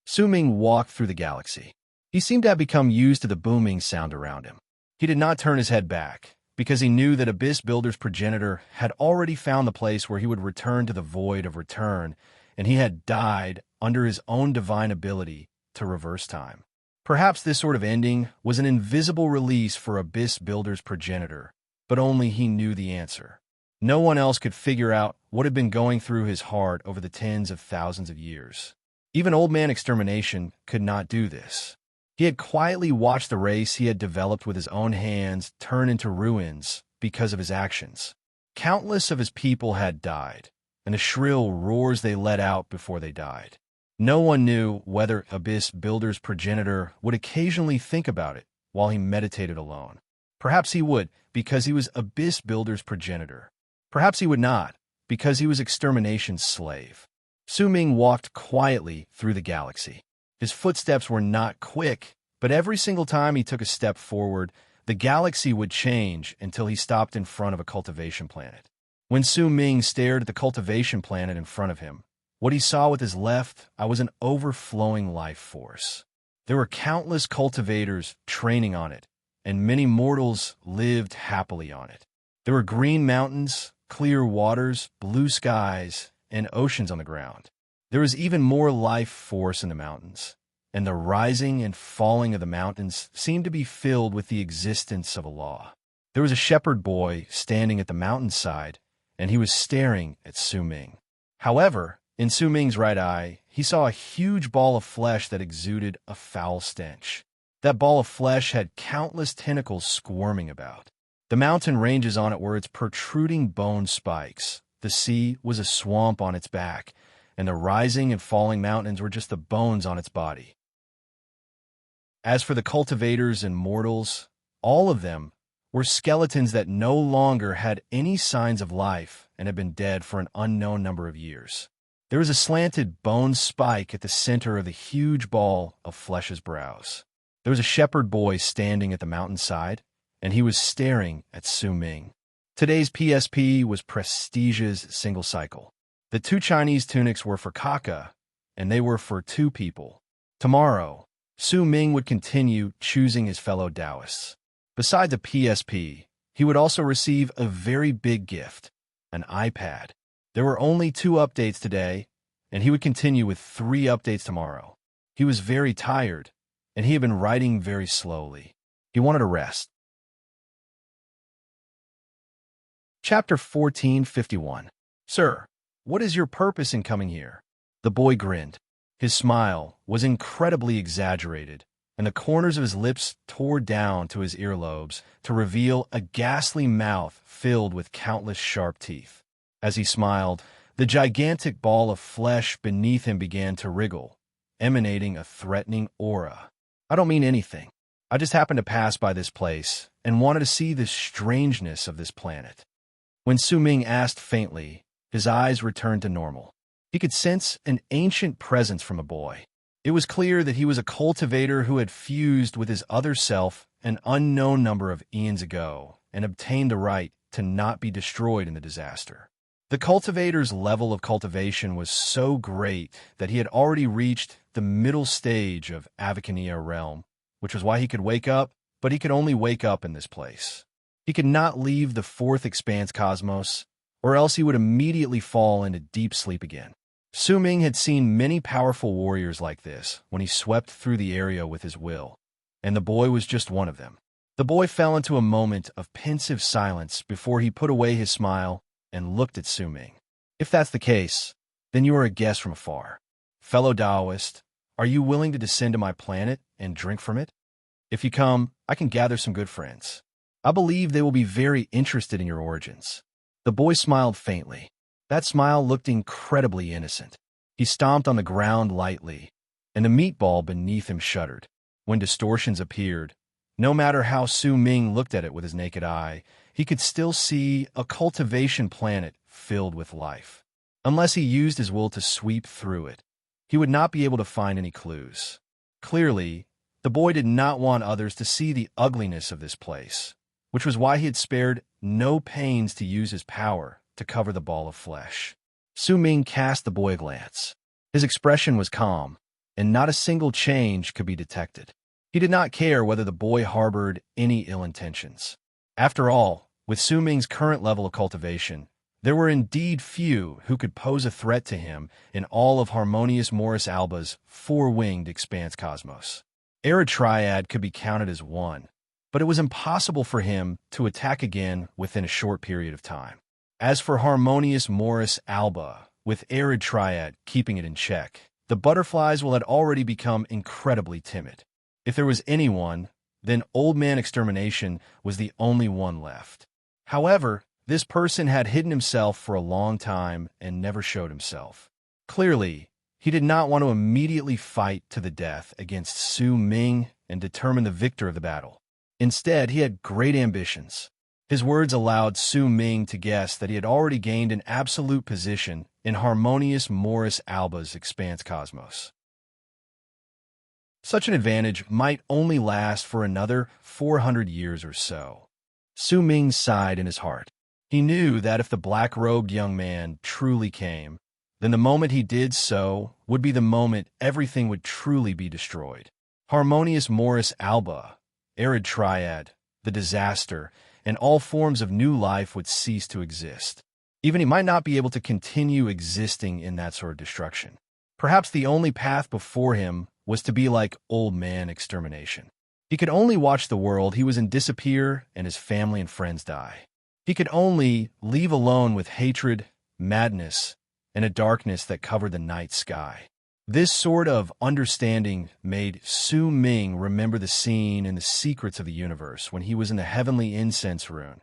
Su Ming walked through the galaxy. He seemed to have become used to the booming sound around him. He did not turn his head back, because he knew that Abyss Builder's progenitor had already found the place where he would return to the void of return, and he had died under his own divine ability to reverse time. Perhaps this sort of ending was an invisible release for Abyss Builder's progenitor, but only he knew the answer. No one else could figure out what had been going through his heart over the tens of thousands of years. Even Old Man Extermination could not do this. He had quietly watched the race he had developed with his own hands turn into ruins because of his actions. Countless of his people had died, and the shrill roars they let out before they died. No one knew whether Abyss Builder's progenitor would occasionally think about it while he meditated alone. Perhaps he would, because he was Abyss Builder's progenitor. Perhaps he would not, because he was Extermination's slave. Su Ming walked quietly through the galaxy. His footsteps were not quick, but every single time he took a step forward, the galaxy would change until he stopped in front of a cultivation planet. When Su Ming stared at the cultivation planet in front of him, what he saw with his left eye was an overflowing life force. There were countless cultivators training on it, and many mortals lived happily on it. There were green mountains, clear waters, blue skies, and oceans on the ground. There was even more life force in the mountains, and the rising and falling of the mountains seemed to be filled with the existence of a law. There was a shepherd boy standing at the mountainside, and he was staring at Su Ming. However, in Su Ming's right eye, he saw a huge ball of flesh that exuded a foul stench. That ball of flesh had countless tentacles squirming about. The mountain ranges on it were its protruding bone spikes. The sea was a swamp on its back, and the rising and falling mountains were just the bones on its body. As for the cultivators and mortals, all of them were skeletons that no longer had any signs of life and had been dead for an unknown number of years. There was a slanted bone spike at the center of the huge ball of flesh's brows. There was a shepherd boy standing at the mountainside, and he was staring at Su Ming. Today's PSP was Prestige's single cycle. The 2 Chinese tunics were for Kaka, and they were for 2 people. Tomorrow, Su Ming would continue choosing his fellow Taoists. Besides a PSP, he would also receive a very big gift, an iPad. There were only 2 updates today, and he would continue with 3 updates tomorrow. He was very tired, and he had been writing very slowly. He wanted a rest. Chapter 1451. Sir, what is your purpose in coming here? The boy grinned. His smile was incredibly exaggerated, and the corners of his lips tore down to his earlobes to reveal a ghastly mouth filled with countless sharp teeth. As he smiled, the gigantic ball of flesh beneath him began to wriggle, emanating a threatening aura. I don't mean anything. I just happened to pass by this place and wanted to see the strangeness of this planet. When Su Ming asked faintly, his eyes returned to normal. He could sense an ancient presence from a boy. It was clear that he was a cultivator who had fused with his other self an unknown number of eons ago and obtained the right to not be destroyed in the disaster. The cultivator's level of cultivation was so great that he had already reached the middle stage of Avicania realm, which was why he could wake up, but he could only wake up in this place. He could not leave the 4th expanse cosmos, or else he would immediately fall into deep sleep again. Su Ming had seen many powerful warriors like this when he swept through the area with his will, and the boy was just one of them. The boy fell into a moment of pensive silence before he put away his smile and looked at Su Ming. If that's the case, then you are a guest from afar. Fellow Taoist, are you willing to descend to my planet and drink from it? If you come, I can gather some good friends. I believe they will be very interested in your origins. The boy smiled faintly. That smile looked incredibly innocent. He stomped on the ground lightly, and the meatball beneath him shuddered. When distortions appeared, no matter how Su Ming looked at it with his naked eye, he could still see a cultivation planet filled with life. Unless he used his will to sweep through it, he would not be able to find any clues. Clearly, the boy did not want others to see the ugliness of this place, which was why he had spared no pains to use his power to cover the ball of flesh. Su Ming cast the boy a glance. His expression was calm, and not a single change could be detected. He did not care whether the boy harbored any ill intentions. After all, with Su Ming's current level of cultivation, there were indeed few who could pose a threat to him in all of Harmonious Morris Alba's four-winged expanse cosmos. Arid Triad could be counted as one, but it was impossible for him to attack again within a short period of time. As for Harmonious Morris Alba, with Arid Triad keeping it in check, the butterflies had already become incredibly timid. If there was anyone, then Old Man Extermination was the only one left. However, this person had hidden himself for a long time and never showed himself. Clearly, he did not want to immediately fight to the death against Su Ming and determine the victor of the battle. Instead, he had great ambitions. His words allowed Su Ming to guess that he had already gained an absolute position in Harmonious Morris Alba's expanse cosmos. Such an advantage might only last for another 400 years or so. Su Ming sighed in his heart. He knew that if the black-robed young man truly came, then the moment he did so would be the moment everything would truly be destroyed. Harmonious Morris Alba, Arid Triad, the disaster, and all forms of new life would cease to exist. Even he might not be able to continue existing in that sort of destruction. Perhaps the only path before him was to be like Old Man Extermination. He could only watch the world he was in disappear and his family and friends die. He could only leave alone with hatred, madness, and a darkness that covered the night sky. This sort of understanding made Su Ming remember the scene in The Secrets of the Universe when he was in the Heavenly Incense Rune.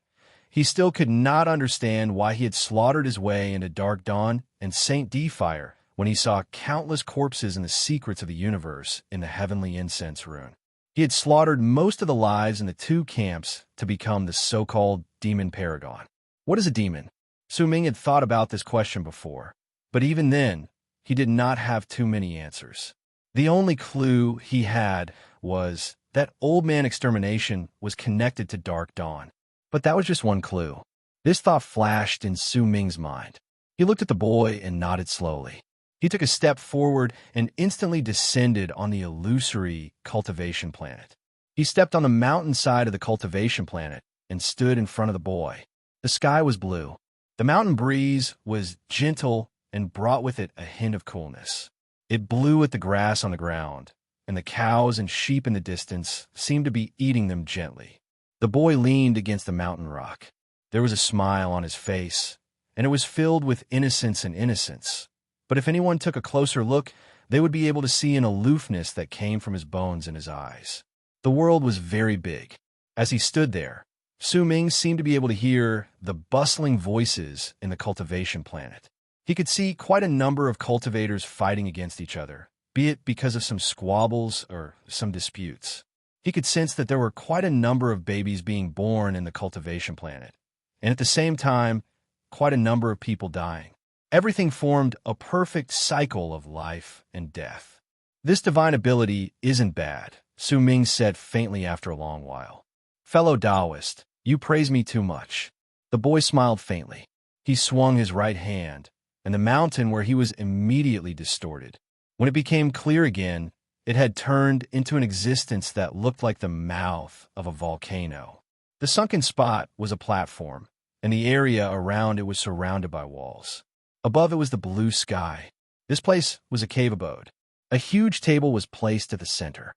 He still could not understand why he had slaughtered his way into Dark Dawn and Saint D Fire when he saw countless corpses in the Secrets of the Universe in the Heavenly Incense Rune. He had slaughtered most of the lives in the two camps to become the so-called Demon Paragon. What is a demon? Su Ming had thought about this question before, but even then, he did not have too many answers. The only clue he had was that Old Man Extermination was connected to Dark Dawn. But that was just one clue. This thought flashed in Su Ming's mind. He looked at the boy and nodded slowly. He took a step forward and instantly descended on the illusory cultivation planet. He stepped on the mountainside of the cultivation planet and stood in front of the boy. The sky was blue. The mountain breeze was gentle and brought with it a hint of coolness. It blew at the grass on the ground, and the cows and sheep in the distance seemed to be eating them gently. The boy leaned against the mountain rock. There was a smile on his face, and it was filled with innocence and innocence. But if anyone took a closer look, they would be able to see an aloofness that came from his bones and his eyes. The world was very big. As he stood there, Su Ming seemed to be able to hear the bustling voices in the cultivation planet. He could see quite a number of cultivators fighting against each other, be it because of some squabbles or some disputes. He could sense that there were quite a number of babies being born in the cultivation planet, and at the same time, quite a number of people dying. Everything formed a perfect cycle of life and death. This divine ability isn't bad, Su Ming said faintly after a long while. Fellow Taoist, you praise me too much. The boy smiled faintly. He swung his right hand, and the mountain where he was immediately distorted. When it became clear again, it had turned into an existence that looked like the mouth of a volcano. The sunken spot was a platform, and the area around it was surrounded by walls. Above it was the blue sky. This place was a cave abode. A huge table was placed at the center.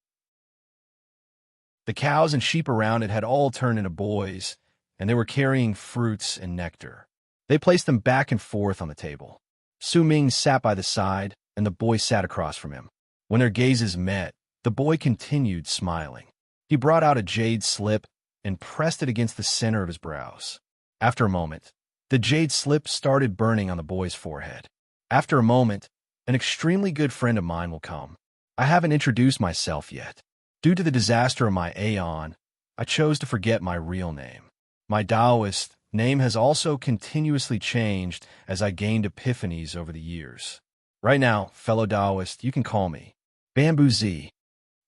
The cows and sheep around it had all turned into boys, and they were carrying fruits and nectar. They placed them back and forth on the table. Su Ming sat by the side, and the boy sat across from him. When their gazes met, the boy continued smiling. He brought out a jade slip and pressed it against the center of his brows. After a moment, the jade slip started burning on the boy's forehead. After a moment, an extremely good friend of mine will come. I haven't introduced myself yet. Due to the disaster of my Aeon, I chose to forget my real name. My Taoist name has also continuously changed as I gained epiphanies over the years. Right now, fellow Taoist, you can call me Bamboo Z.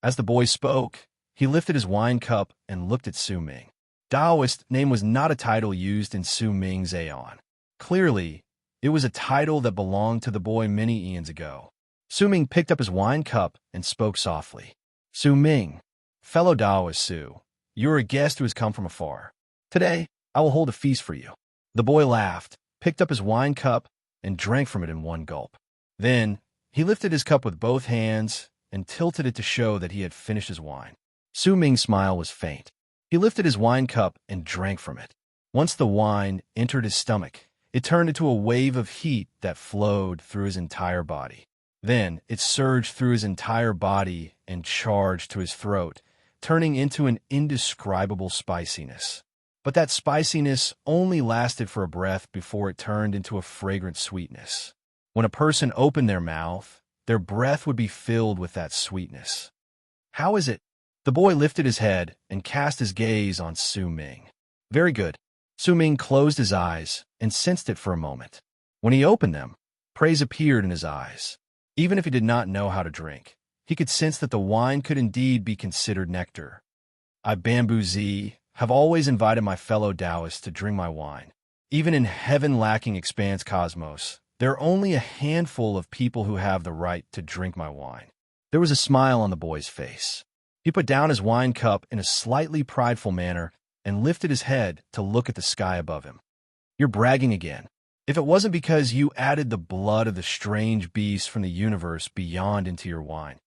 As the boy spoke, he lifted his wine cup and looked at Su Ming. Taoist name was not a title used in Su Ming's Aeon. Clearly, it was a title that belonged to the boy many eons ago. Su Ming picked up his wine cup and spoke softly. Su Ming, Fellow Taoist Su, you are a guest who has come from afar. Today, I will hold a feast for you. The boy laughed, picked up his wine cup, and drank from it in one gulp. Then, he lifted his cup with both hands and tilted it to show that he had finished his wine. Su Ming's smile was faint. He lifted his wine cup and drank from it. Once the wine entered his stomach, it turned into a wave of heat that flowed through his entire body. Then, it surged through his entire body and charged to his throat, turning into an indescribable spiciness. But that spiciness only lasted for a breath before it turned into a fragrant sweetness. When a person opened their mouth, their breath would be filled with that sweetness. How is it? The boy lifted his head and cast his gaze on Su Ming. Very good. Su Ming closed his eyes and sensed it for a moment. When he opened them, praise appeared in his eyes. Even if he did not know how to drink, he could sense that the wine could indeed be considered nectar. I, Bamboo Z, have always invited my fellow Taoists to drink my wine. Even in heaven-lacking expanse cosmos, there are only a handful of people who have the right to drink my wine. There was a smile on the boy's face. He put down his wine cup in a slightly prideful manner and lifted his head to look at the sky above him. You're bragging again. If it wasn't because you added the blood of the strange beast from the universe beyond into your wine,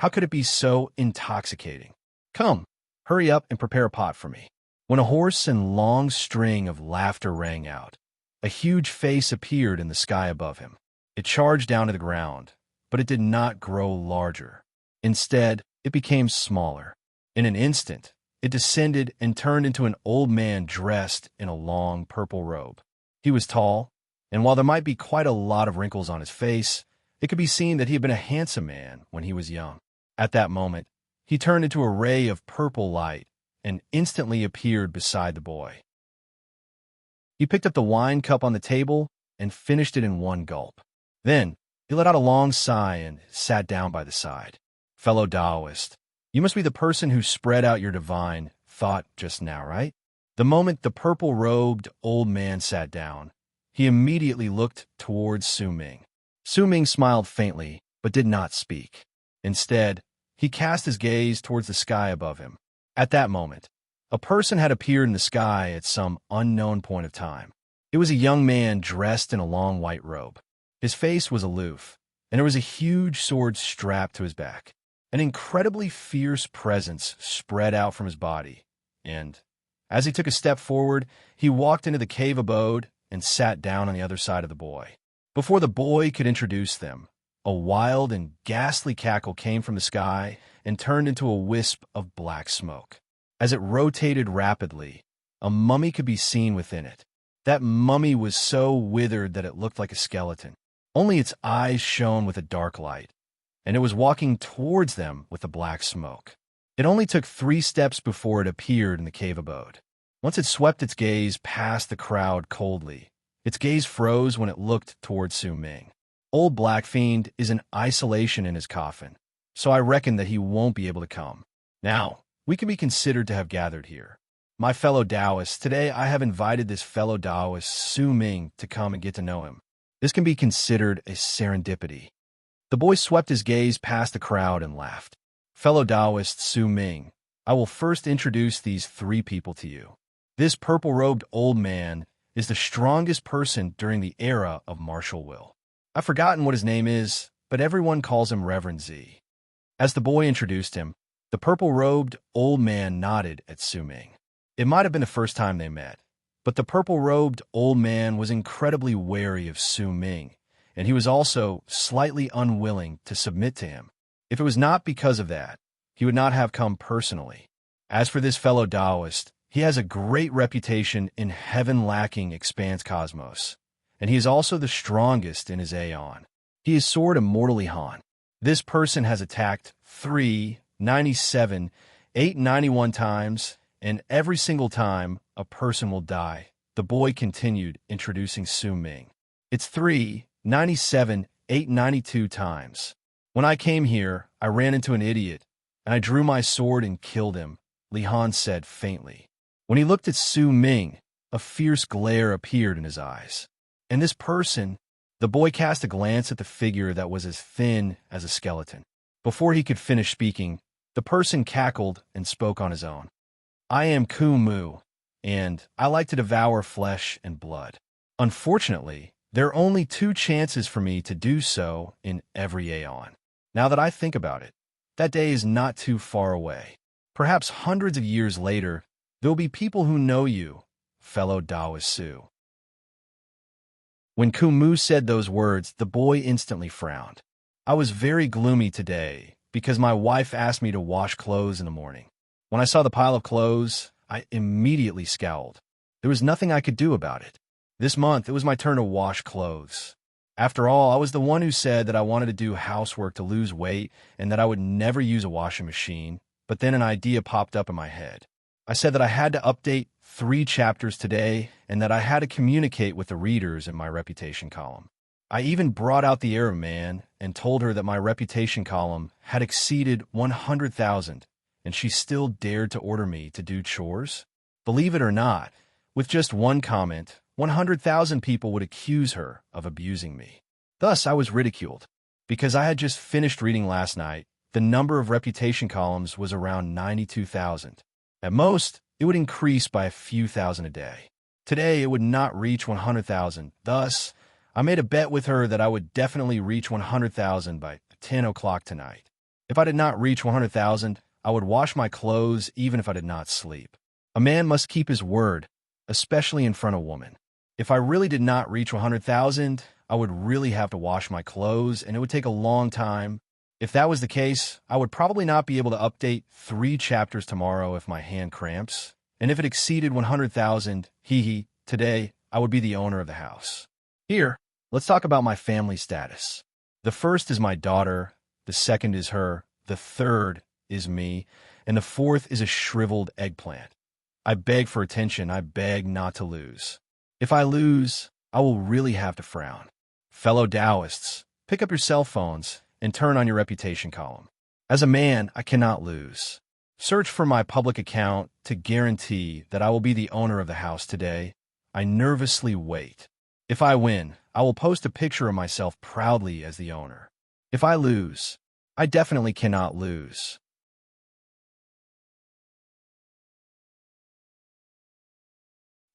how could it be so intoxicating? Come, hurry up and prepare a pot for me. When a hoarse and long string of laughter rang out, a huge face appeared in the sky above him. It charged down to the ground, but it did not grow larger. Instead, it became smaller. In an instant, it descended and turned into an old man dressed in a long purple robe. He was tall, and while there might be quite a lot of wrinkles on his face, it could be seen that he had been a handsome man when he was young. At that moment, he turned into a ray of purple light and instantly appeared beside the boy. He picked up the wine cup on the table and finished it in one gulp. Then, he let out a long sigh and sat down by the side. Fellow Taoist, you must be the person who spread out your divine thought just now, right? The moment the purple-robed old man sat down, he immediately looked towards Su Ming. Su Ming smiled faintly, but did not speak. Instead, he cast his gaze towards the sky above him. At that moment, a person had appeared in the sky at some unknown point of time. It was a young man dressed in a long white robe. His face was aloof, and there was a huge sword strapped to his back. An incredibly fierce presence spread out from his body, and, as he took a step forward, he walked into the cave abode and sat down on the other side of the boy. Before the boy could introduce them, a wild and ghastly cackle came from the sky and turned into a wisp of black smoke. As it rotated rapidly, a mummy could be seen within it. That mummy was so withered that it looked like a skeleton. Only its eyes shone with a dark light, and it was walking towards them with the black smoke. It only took 3 steps before it appeared in the cave abode. Once it swept its gaze past the crowd coldly, its gaze froze when it looked towards Su Ming. Old Black Fiend is in isolation in his coffin, so I reckon that he won't be able to come. Now, we can be considered to have gathered here. My fellow Taoists, today I have invited this fellow Taoist, Su Ming, to come and get to know him. This can be considered a serendipity. The boy swept his gaze past the crowd and laughed. Fellow Taoist Su Ming, I will first introduce these 3 people to you. This purple-robed old man is the strongest person during the era of martial will. I've forgotten what his name is, but everyone calls him Reverend Z. As the boy introduced him, the purple-robed old man nodded at Su Ming. It might have been the first time they met, but the purple-robed old man was incredibly wary of Su Ming, and he was also slightly unwilling to submit to him. If it was not because of that, he would not have come personally. As for this fellow Taoist, he has a great reputation in heaven-lacking expanse cosmos, and he is also the strongest in his aeon. He is Sword Immortally Han. This person has attacked 397, 891 times, and every single time a person will die. The boy continued, introducing Su Ming. It's 397, 892 times. When I came here, I ran into an idiot, and I drew my sword and killed him, Li Han said faintly. When he looked at Su Ming, a fierce glare appeared in his eyes. And this person, the boy cast a glance at the figure that was as thin as a skeleton. Before he could finish speaking, The person cackled and spoke on his own. I am Kumu, and I like to devour flesh and blood. Unfortunately, there are only 2 chances for me to do so in every aeon. Now that I think about it, that day is not too far away. Perhaps hundreds of years later, there will be people who know you, fellow Taoist Su. When Kumu said those words, the boy instantly frowned. I was very gloomy today because my wife asked me to wash clothes in the morning. When I saw the pile of clothes, I immediately scowled. There was nothing I could do about it. This month, it was my turn to wash clothes. After all, I was the one who said that I wanted to do housework to lose weight and that I would never use a washing machine, but then an idea popped up in my head. I said that I had to update 3 chapters today and that I had to communicate with the readers in my reputation column. I even brought out the Arrow Man and told her that my reputation column had exceeded 100,000, and she still dared to order me to do chores? Believe it or not, with just one comment, 100,000 people would accuse her of abusing me. Thus, I was ridiculed. Because I had just finished reading last night, the number of reputation columns was around 92,000. At most, it would increase by a few thousand a day. Today, it would not reach 100,000. Thus, I made a bet with her that I would definitely reach 100,000 by 10 o'clock tonight. If I did not reach 100,000, I would wash my clothes even if I did not sleep. A man must keep his word, especially in front of a woman. If I really did not reach 100,000, I would really have to wash my clothes, and it would take a long time. If that was the case, I would probably not be able to update 3 chapters tomorrow if my hand cramps. And if it exceeded 100,000, today, I would be the owner of the house. Here, let's talk about my family status. The first is my daughter, the second is her, the third is me, and the fourth is a shriveled eggplant. I beg for attention, I beg not to lose. If I lose, I will really have to frown. Fellow Taoists, pick up your cell phones and turn on your reputation column. As a man, I cannot lose. Search for my public account to guarantee that I will be the owner of the house today. I nervously wait. If I win, I will post a picture of myself proudly as the owner. If I lose, I definitely cannot lose.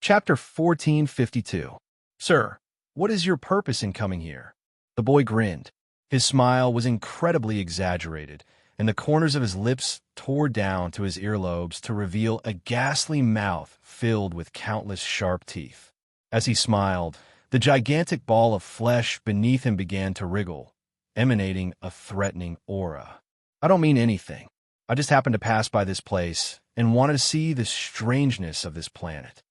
Chapter 1452. Sir, what is your purpose in coming here? The boy grinned. His smile was incredibly exaggerated, and the corners of his lips tore down to his earlobes to reveal a ghastly mouth filled with countless sharp teeth. As he smiled, the gigantic ball of flesh beneath him began to wriggle, emanating a threatening aura. I don't mean anything. I just happened to pass by this place and wanted to see the strangeness of this planet.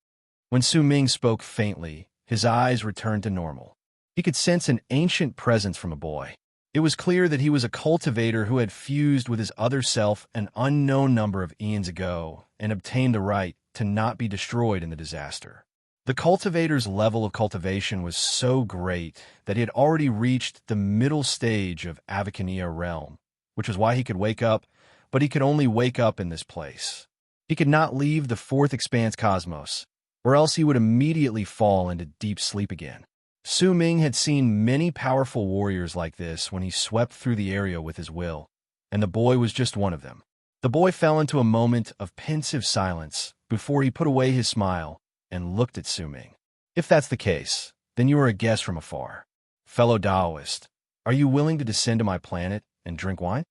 When Su Ming spoke faintly, his eyes returned to normal. He could sense an ancient presence from a boy. It was clear that he was a cultivator who had fused with his other self an unknown number of eons ago and obtained the right to not be destroyed in the disaster. The cultivator's level of cultivation was so great that he had already reached the middle stage of Avacania realm, which was why he could wake up, but he could only wake up in this place. He could not leave the fourth expanse cosmos, or else he would immediately fall into deep sleep again. Su Ming had seen many powerful warriors like this when he swept through the area with his will, and the boy was just one of them. The boy fell into a moment of pensive silence before he put away his smile and looked at Su Ming. If that's the case, then you are a guest from afar. Fellow Taoist, are you willing to descend to my planet and drink wine?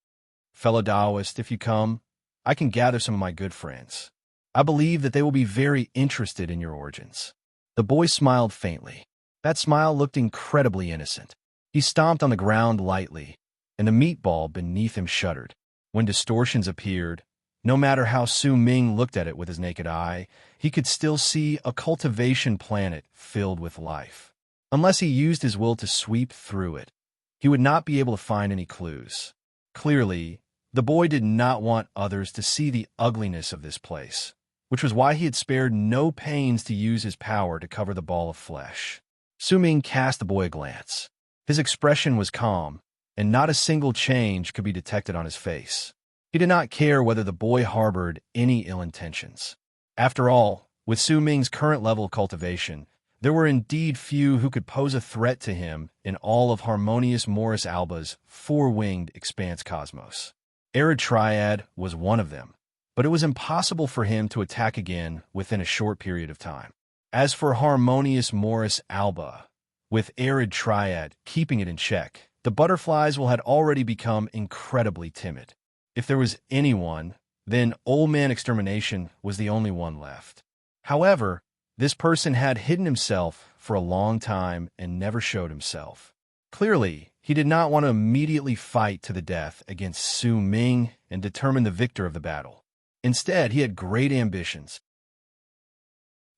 Fellow Taoist, if you come, I can gather some of my good friends. I believe that they will be very interested in your origins. The boy smiled faintly. That smile looked incredibly innocent. He stomped on the ground lightly, and the meatball beneath him shuddered. When distortions appeared, no matter how Su Ming looked at it with his naked eye, he could still see a cultivation planet filled with life. Unless he used his will to sweep through it, he would not be able to find any clues. Clearly, the boy did not want others to see the ugliness of this place, which was why he had spared no pains to use his power to cover the ball of flesh. Su Ming cast the boy a glance. His expression was calm, and not a single change could be detected on his face. He did not care whether the boy harbored any ill intentions. After all, with Su Ming's current level of cultivation, there were indeed few who could pose a threat to him in all of Harmonious Morris Alba's four-winged expanse cosmos. Arid Triad was one of them, but it was impossible for him to attack again within a short period of time. As for harmonious Morris Alba, with Arid Triad keeping it in check, the butterflies had already become incredibly timid. If there was anyone, then Old Man Extermination was the only one left. However, this person had hidden himself for a long time and never showed himself. Clearly, he did not want to immediately fight to the death against Su Ming and determine the victor of the battle. Instead, he had great ambitions.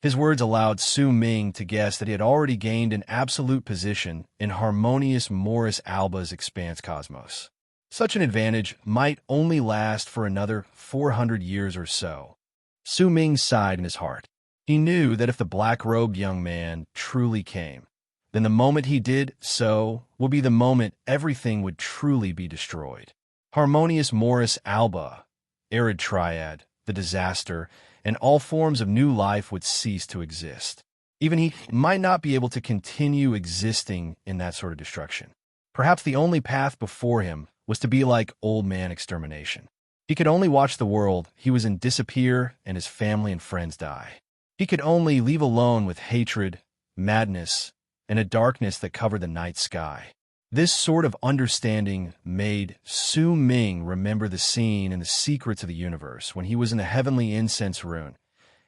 His words allowed Su Ming to guess that he had already gained an absolute position in harmonious Morris Alba's expanse cosmos. Such an advantage might only last for another 400 years or so. Su Ming sighed in his heart. He knew that if the black-robed young man truly came, then the moment he did so would be the moment everything would truly be destroyed. Harmonious Morris Alba, Arid Triad, the disaster, and all forms of new life would cease to exist. Even he might not be able to continue existing in that sort of destruction. Perhaps the only path before him was to be like Old Man Extermination. He could only watch the world he was in disappear and his family and friends die. He could only leave alone with hatred, madness, and a darkness that covered the night sky. This sort of understanding made Su Ming remember the scene in The Secrets of the Universe when he was in the heavenly incense rune.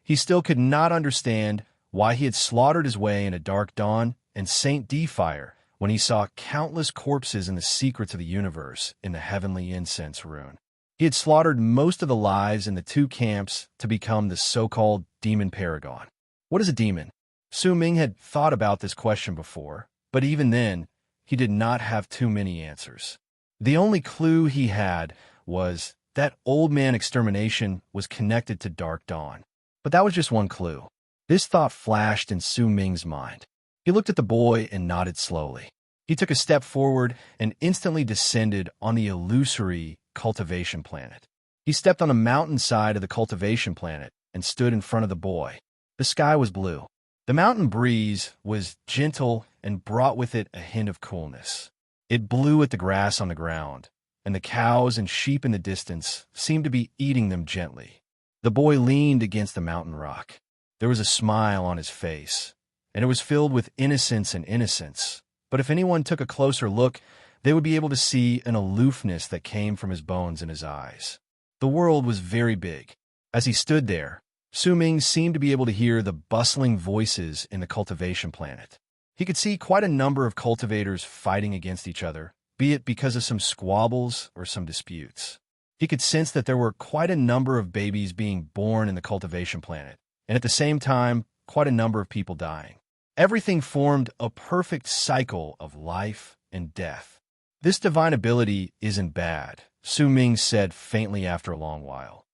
He still could not understand why he had slaughtered his way in a dark dawn and Saint D-Fire when he saw countless corpses in The Secrets of the Universe in the heavenly incense rune. He had slaughtered most of the lives in the two camps to become the so-called demon paragon. What is a demon? Su Ming had thought about this question before, but even then, he did not have too many answers. The only clue he had was that Old Man Extermination was connected to Dark Dawn. But that was just one clue. This thought flashed in Su Ming's mind. He looked at the boy and nodded slowly. He took a step forward and instantly descended on the illusory cultivation planet. He stepped on a mountainside of the cultivation planet and stood in front of the boy. The sky was blue. The mountain breeze was gentle and brought with it a hint of coolness. It blew at the grass on the ground, and the cows and sheep in the distance seemed to be eating them gently. The boy leaned against the mountain rock. There was a smile on his face, and it was filled with innocence and innocence. But if anyone took a closer look, they would be able to see an aloofness that came from his bones and his eyes. The world was very big. As he stood there, Su Ming seemed to be able to hear the bustling voices in the cultivation planet. He could see quite a number of cultivators fighting against each other, be it because of some squabbles or some disputes. He could sense that there were quite a number of babies being born in the cultivation planet, and at the same time, quite a number of people dying. Everything formed a perfect cycle of life and death. This divine ability isn't bad, Su Ming said faintly after a long while.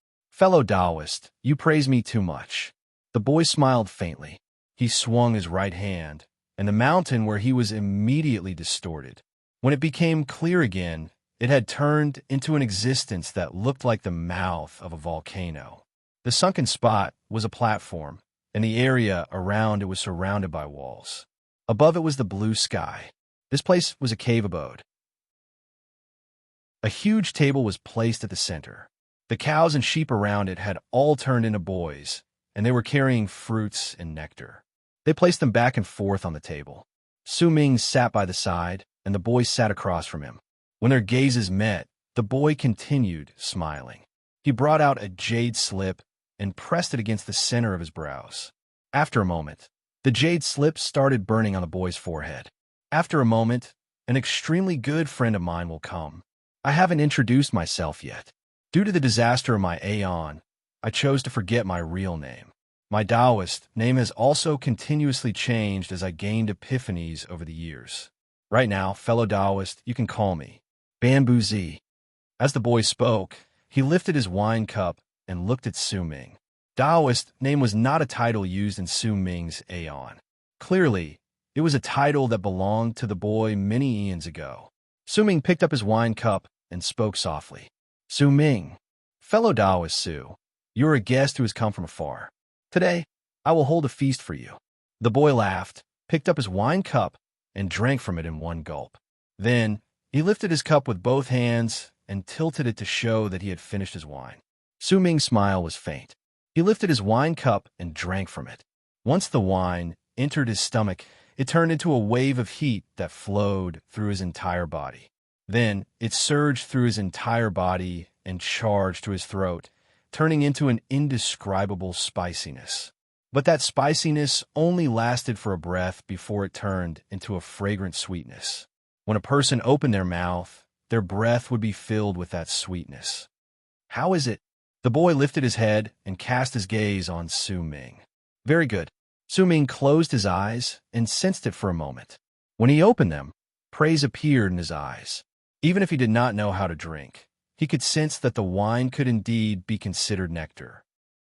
Fellow Taoist, you praise me too much. The boy smiled faintly. He swung his right hand, and the mountain where he was immediately distorted. When it became clear again, it had turned into an existence that looked like the mouth of a volcano. The sunken spot was a platform, and the area around it was surrounded by walls. Above it was the blue sky. This place was a cave abode. A huge table was placed at the center. The cows and sheep around it had all turned into boys, and they were carrying fruits and nectar. They placed them back and forth on the table. Su Ming sat by the side, and the boy sat across from him. When their gazes met, the boy continued smiling. He brought out a jade slip and pressed it against the center of his brows. After a moment, the jade slip started burning on the boy's forehead. After a moment, an extremely good friend of mine will come. I haven't introduced myself yet. Due to the disaster of my Aeon, I chose to forget my real name. My Taoist name has also continuously changed as I gained epiphanies over the years. Right now, fellow Taoist, you can call me Bamboo Z. As the boy spoke, he lifted his wine cup and looked at Su Ming. Taoist name was not a title used in Su Ming's Aeon. Clearly, it was a title that belonged to the boy many eons ago. Su Ming picked up his wine cup and spoke softly. Su Ming, fellow Taoist Su, you are a guest who has come from afar. Today, I will hold a feast for you. The boy laughed, picked up his wine cup, and drank from it in one gulp. Then, he lifted his cup with both hands and tilted it to show that he had finished his wine. Su Ming's smile was faint. He lifted his wine cup and drank from it. Once the wine entered his stomach, it turned into a wave of heat that flowed through his entire body. Then it surged through his entire body and charged to his throat, turning into an indescribable spiciness. But that spiciness only lasted for a breath before it turned into a fragrant sweetness. When a person opened their mouth, their breath would be filled with that sweetness. How is it? The boy lifted his head and cast his gaze on Su Ming. Very good. Su Ming closed his eyes and sensed it for a moment. When he opened them, praise appeared in his eyes. Even if he did not know how to drink, he could sense that the wine could indeed be considered nectar.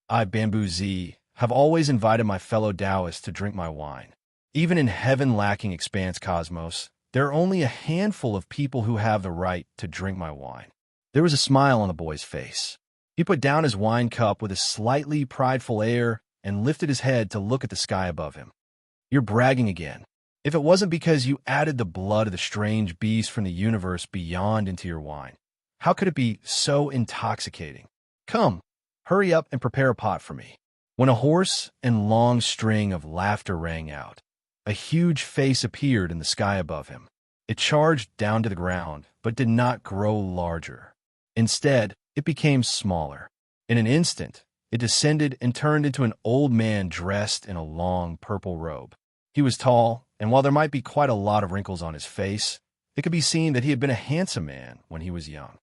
I, Bamboo Z, have always invited my fellow Taoists to drink my wine. Even in heaven-lacking expanse cosmos, there are only a handful of people who have the right to drink my wine. There was a smile on the boy's face. He put down his wine cup with a slightly prideful air and lifted his head to look at the sky above him. You're bragging again. If it wasn't because you added the blood of the strange beast from the universe beyond into your wine, how could it be so intoxicating? Come, hurry up and prepare a pot for me. When a hoarse and long string of laughter rang out, a huge face appeared in the sky above him. It charged down to the ground, but did not grow larger. Instead, it became smaller. In an instant, it descended and turned into an old man dressed in a long purple robe. He was tall, and while there might be quite a lot of wrinkles on his face, it could be seen that he had been a handsome man when he was young.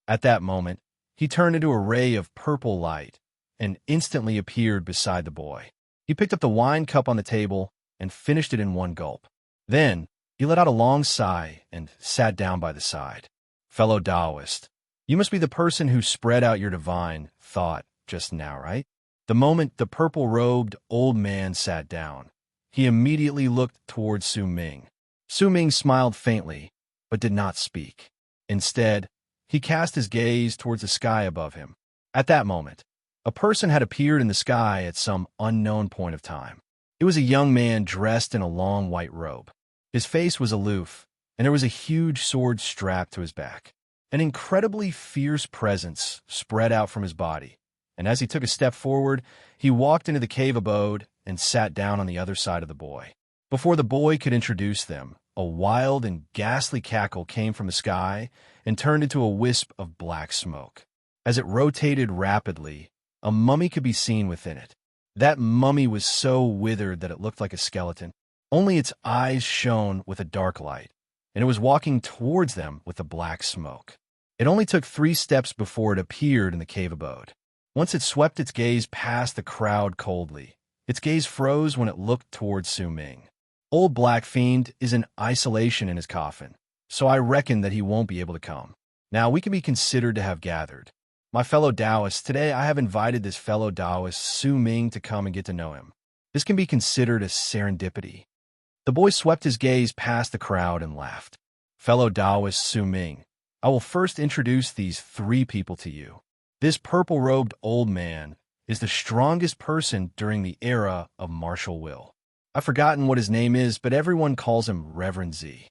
At that moment, he turned into a ray of purple light and instantly appeared beside the boy. He picked up the wine cup on the table and finished it in one gulp. Then, he let out a long sigh and sat down by the side. Fellow Taoist, you must be the person who spread out your divine thought just now, right? The moment the purple-robed old man sat down, he immediately looked towards Su Ming. Su Ming smiled faintly, but did not speak. Instead, he cast his gaze towards the sky above him. At that moment, a person had appeared in the sky at some unknown point of time. It was a young man dressed in a long white robe. His face was aloof, and there was a huge sword strapped to his back. An incredibly fierce presence spread out from his body, and as he took a step forward, he walked into the cave abode and sat down on the other side of the boy. Before the boy could introduce them, a wild and ghastly cackle came from the sky and turned into a wisp of black smoke. As it rotated rapidly, a mummy could be seen within it. That mummy was so withered that it looked like a skeleton. Only its eyes shone with a dark light, and it was walking towards them with the black smoke. It only took 3 steps before it appeared in the cave abode. Once it swept its gaze past the crowd coldly, its gaze froze when it looked towards Su Ming. Old Black Fiend is in isolation in his coffin, so I reckon that he won't be able to come. Now we can be considered to have gathered. My fellow Taoists, today I have invited this fellow Taoist, Su Ming, to come and get to know him. This can be considered a serendipity. The boy swept his gaze past the crowd and laughed. Fellow Taoist Su Ming, I will first introduce these 3 people to you. This purple-robed old man is the strongest person during the era of martial will. I've forgotten what his name is, but everyone calls him Reverend Z.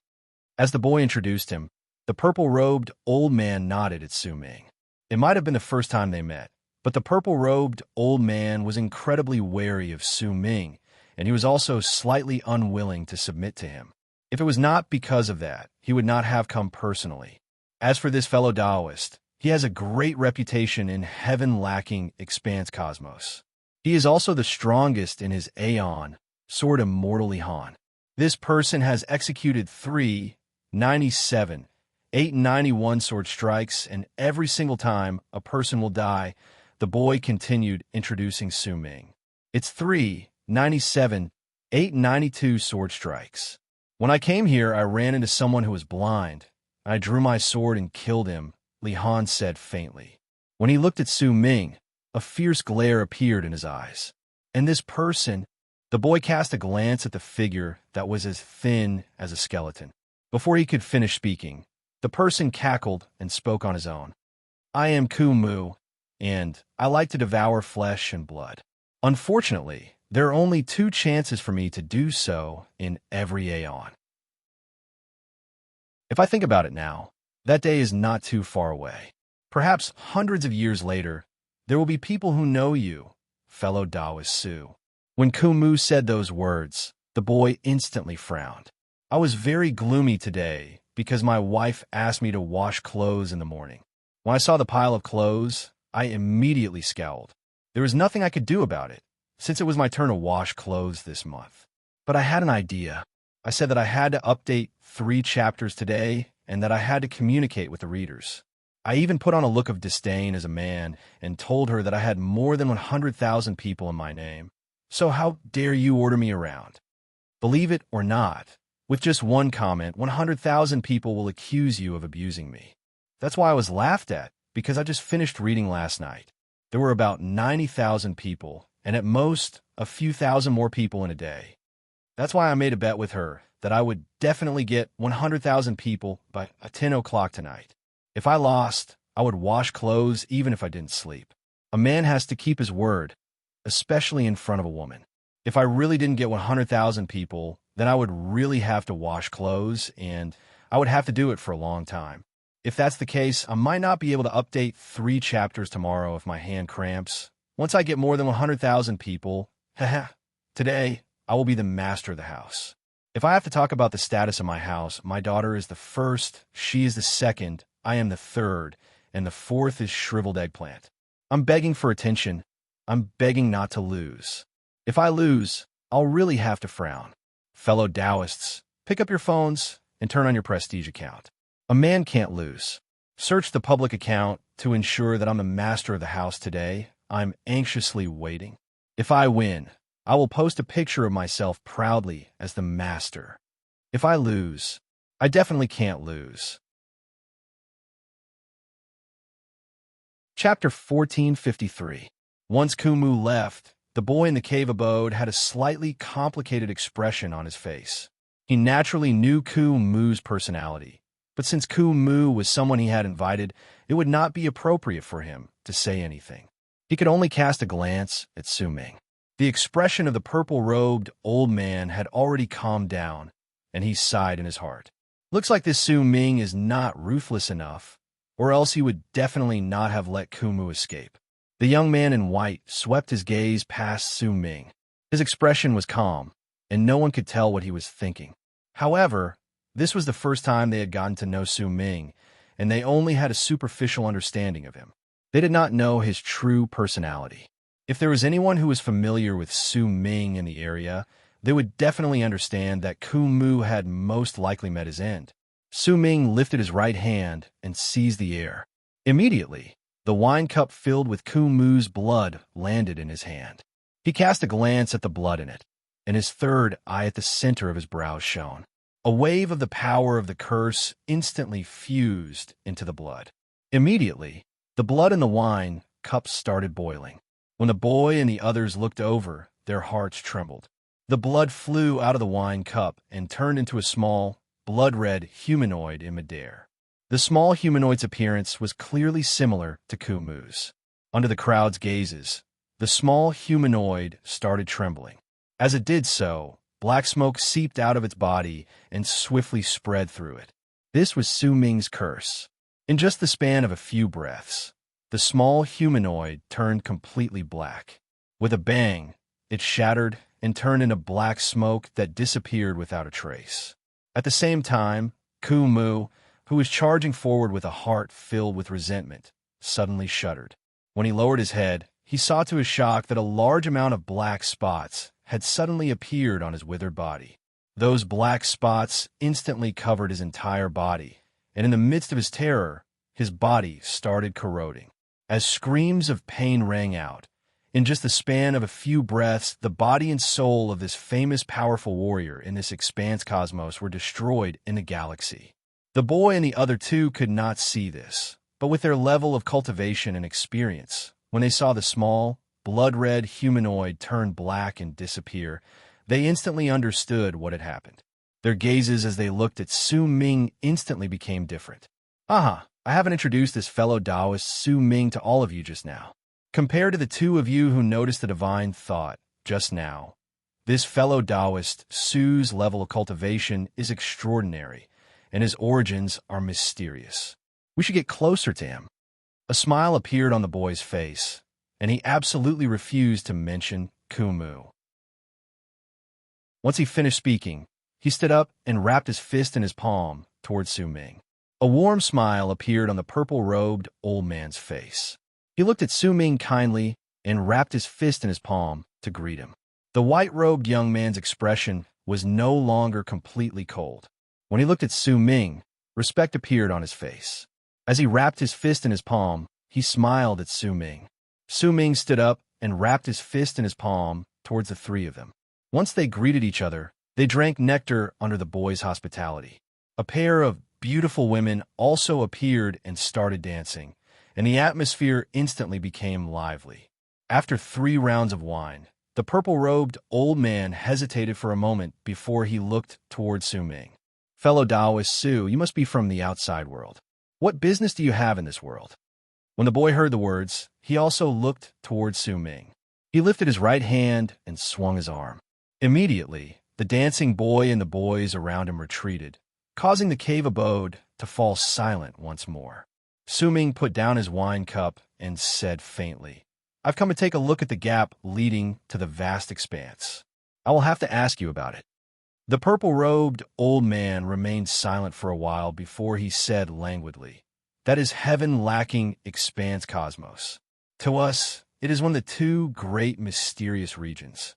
As the boy introduced him, the purple-robed old man nodded at Su Ming. It might have been the first time they met, but the purple-robed old man was incredibly wary of Su Ming, and he was also slightly unwilling to submit to him. If it was not because of that, he would not have come personally. As for this fellow Taoist, he has a great reputation in heaven-lacking expanse cosmos. He is also the strongest in his Aeon, sword immortally Han. This person has executed 397, 891 sword strikes, and every single time a person will die, the boy continued introducing Su Ming. It's 397, 892 sword strikes. When I came here, I ran into someone who was blind. I drew my sword and killed him, Li Han said faintly. When he looked at Su Ming, a fierce glare appeared in his eyes. And this person, the boy cast a glance at the figure that was as thin as a skeleton. Before he could finish speaking, the person cackled and spoke on his own. I am Ku Mu, and I like to devour flesh and blood. Unfortunately, there are only 2 chances for me to do so in every Aeon. If I think about it now, That day is not too far away. Perhaps hundreds of years later, there will be people who know you, fellow Taoist Su. When Kumu said those words, the boy instantly frowned. I was very gloomy today because my wife asked me to wash clothes in the morning. When I saw the pile of clothes, I immediately scowled. There was nothing I could do about it, since it was my turn to wash clothes this month. But I had an idea. I said that I had to update 3 chapters today and that I had to communicate with the readers. I even put on a look of disdain as a man and told her that I had more than 100,000 people in my name. So how dare you order me around? Believe it or not, with just one comment, 100,000 people will accuse you of abusing me. That's why I was laughed at, because I just finished reading last night. There were about 90,000 people, and at most, a few thousand more people in a day. That's why I made a bet with her that I would definitely get 100,000 people by 10 o'clock tonight. If I lost, I would wash clothes even if I didn't sleep. A man has to keep his word, especially in front of a woman. If I really didn't get 100,000 people, then I would really have to wash clothes, and I would have to do it for a long time. If that's the case, I might not be able to update 3 chapters tomorrow if my hand cramps. Once I get more than 100,000 people, today, I will be the master of the house. If I have to talk about the status of my house, my daughter is the first, she is the second, I am the third, and the fourth is shriveled eggplant. I'm begging for attention. I'm begging not to lose. If I lose, I'll really have to frown. Fellow Taoists, pick up your phones and turn on your prestige account. A man can't lose. Search the public account to ensure that I'm the master of the house today. I'm anxiously waiting. If I win, I will post a picture of myself proudly as the master. If I lose, I definitely can't lose. Chapter 1453. Once Kumu left, the boy in the cave abode had a slightly complicated expression on his face. He naturally knew Kumu's personality, but since Kumu was someone he had invited, it would not be appropriate for him to say anything. He could only cast a glance at Su Ming. The expression of the purple-robed old man had already calmed down, and he sighed in his heart. Looks like this Su Ming is not ruthless enough, or else he would definitely not have let Kumu escape. The young man in white swept his gaze past Su Ming. His expression was calm, and no one could tell what he was thinking. However, this was the first time they had gotten to know Su Ming, and they only had a superficial understanding of him. They did not know his true personality. If there was anyone who was familiar with Su Ming in the area, they would definitely understand that Kumu had most likely met his end. Su Ming lifted his right hand and seized the air. Immediately, the wine cup filled with Kumu's blood landed in his hand. He cast a glance at the blood in it, and his third eye at the center of his brows shone. A wave of the power of the curse instantly fused into the blood. Immediately, the blood in the wine cup started boiling. When the boy and the others looked over, their hearts trembled. The blood flew out of the wine cup and turned into a small, blood-red humanoid in midair. The small humanoid's appearance was clearly similar to Kumu's. Under the crowd's gazes, the small humanoid started trembling. As it did so, black smoke seeped out of its body and swiftly spread through it. This was Su Ming's curse. In just the span of a few breaths, the small humanoid turned completely black. With a bang, it shattered and turned into black smoke that disappeared without a trace. At the same time, Kumu, who was charging forward with a heart filled with resentment, suddenly shuddered. When he lowered his head, he saw to his shock that a large amount of black spots had suddenly appeared on his withered body. Those black spots instantly covered his entire body, and in the midst of his terror, his body started corroding. As screams of pain rang out, in just the span of a few breaths, the body and soul of this famous powerful warrior in this expanse cosmos were destroyed in the galaxy. The boy and the other two could not see this, but with their level of cultivation and experience, when they saw the small, blood-red humanoid turn black and disappear, they instantly understood what had happened. Their gazes as they looked at Su Ming instantly became different. I haven't introduced this fellow Taoist Su Ming to all of you just now. Compared to the two of you who noticed the divine thought just now, this fellow Taoist Su's level of cultivation is extraordinary, and his origins are mysterious. We should get closer to him." A smile appeared on the boy's face, and he absolutely refused to mention Kumu. Once he finished speaking, he stood up and wrapped his fist in his palm towards Su Ming. A warm smile appeared on the purple-robed old man's face. He looked at Su Ming kindly and wrapped his fist in his palm to greet him. The white-robed young man's expression was no longer completely cold. When he looked at Su Ming, respect appeared on his face. As he wrapped his fist in his palm, he smiled at Su Ming. Su Ming stood up and wrapped his fist in his palm towards the three of them. Once they greeted each other, they drank nectar under the boy's hospitality. A pair of beautiful women also appeared and started dancing, and the atmosphere instantly became lively. After 3 rounds of wine, the purple-robed old man hesitated for a moment before he looked towards Su Ming. "Fellow Taoist Su, you must be from the outside world. What business do you have in this world?" When the boy heard the words, he also looked towards Su Ming. He lifted his right hand and swung his arm. Immediately, the dancing boy and the boys around him retreated, causing the cave abode to fall silent once more. Su Ming put down his wine cup and said faintly, "I've come to take a look at the gap leading to the vast expanse. I will have to ask you about it." The purple-robed old man remained silent for a while before he said languidly, "That is heaven-lacking expanse cosmos. To us, it is one of the 2 great mysterious regions."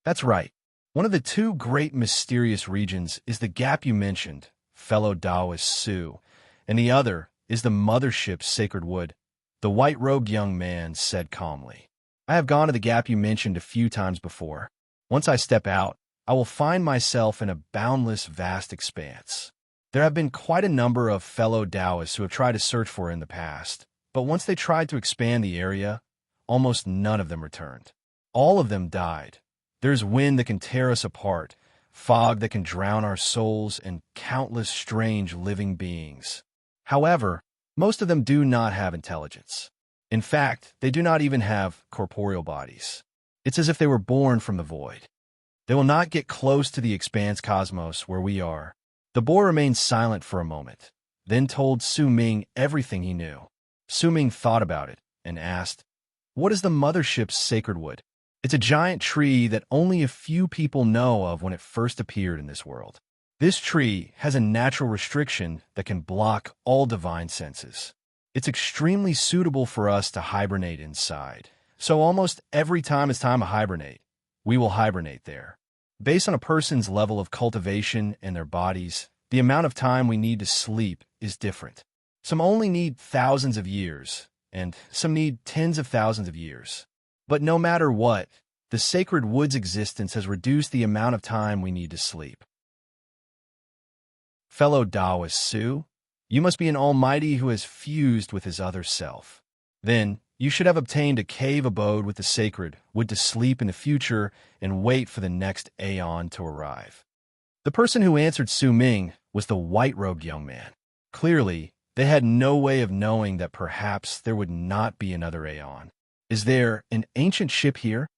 "That's right. One of the 2 great mysterious regions is the gap you mentioned, fellow Taoist Su, and the other is the mothership's sacred wood," the white-robed young man said calmly. "I have gone to the gap you mentioned a few times before. Once I step out, I will find myself in a boundless, vast expanse. There have been quite a number of fellow Taoists who have tried to search for it in the past, but once they tried to expand the area, almost none of them returned. All of them died. There's wind that can tear us apart, fog that can drown our souls, and countless strange living beings. However, most of them do not have intelligence. In fact, they do not even have corporeal bodies. It's as if they were born from the void. They will not get close to the expanse cosmos where we are." The boy remained silent for a moment, then told Su Ming everything he knew. Su Ming thought about it and asked, "What is the mothership's sacred wood?" "It's a giant tree that only a few people know of when it first appeared in this world. This tree has a natural restriction that can block all divine senses. It's extremely suitable for us to hibernate inside. So almost every time it's time to hibernate, we will hibernate there. Based on a person's level of cultivation and their bodies, the amount of time we need to sleep is different. Some only need thousands of years, and some need tens of thousands of years. But no matter what, the sacred wood's existence has reduced the amount of time we need to sleep." "Fellow Taoist Su, you must be an almighty who has fused with his other self. Then, you should have obtained a cave abode with the sacred wood to sleep in the future and wait for the next aeon to arrive." The person who answered Su Ming was the white-robed young man. Clearly, they had no way of knowing that perhaps there would not be another aeon. "Is there an ancient ship here?"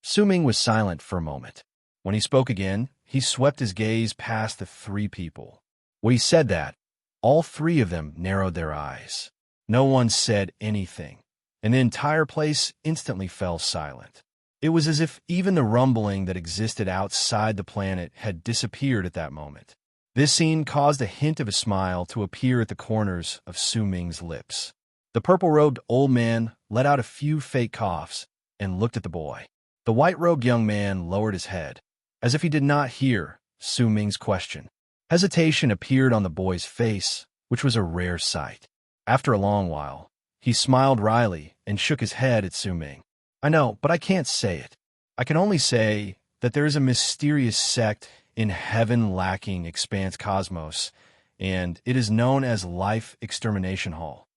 Su Ming was silent for a moment. When he spoke again, he swept his gaze past the 3 people. When he said that, all 3 of them narrowed their eyes. No one said anything, and the entire place instantly fell silent. It was as if even the rumbling that existed outside the planet had disappeared at that moment. This scene caused a hint of a smile to appear at the corners of Su Ming's lips. The purple-robed old man let out a few fake coughs and looked at the boy. The white-robed young man lowered his head, as if he did not hear Su Ming's question. Hesitation appeared on the boy's face, which was a rare sight. After a long while, he smiled wryly and shook his head at Su Ming. "I know, but I can't say it. I can only say that there is a mysterious sect in heaven-lacking expanse cosmos, and it is known as Life Extermination Hall.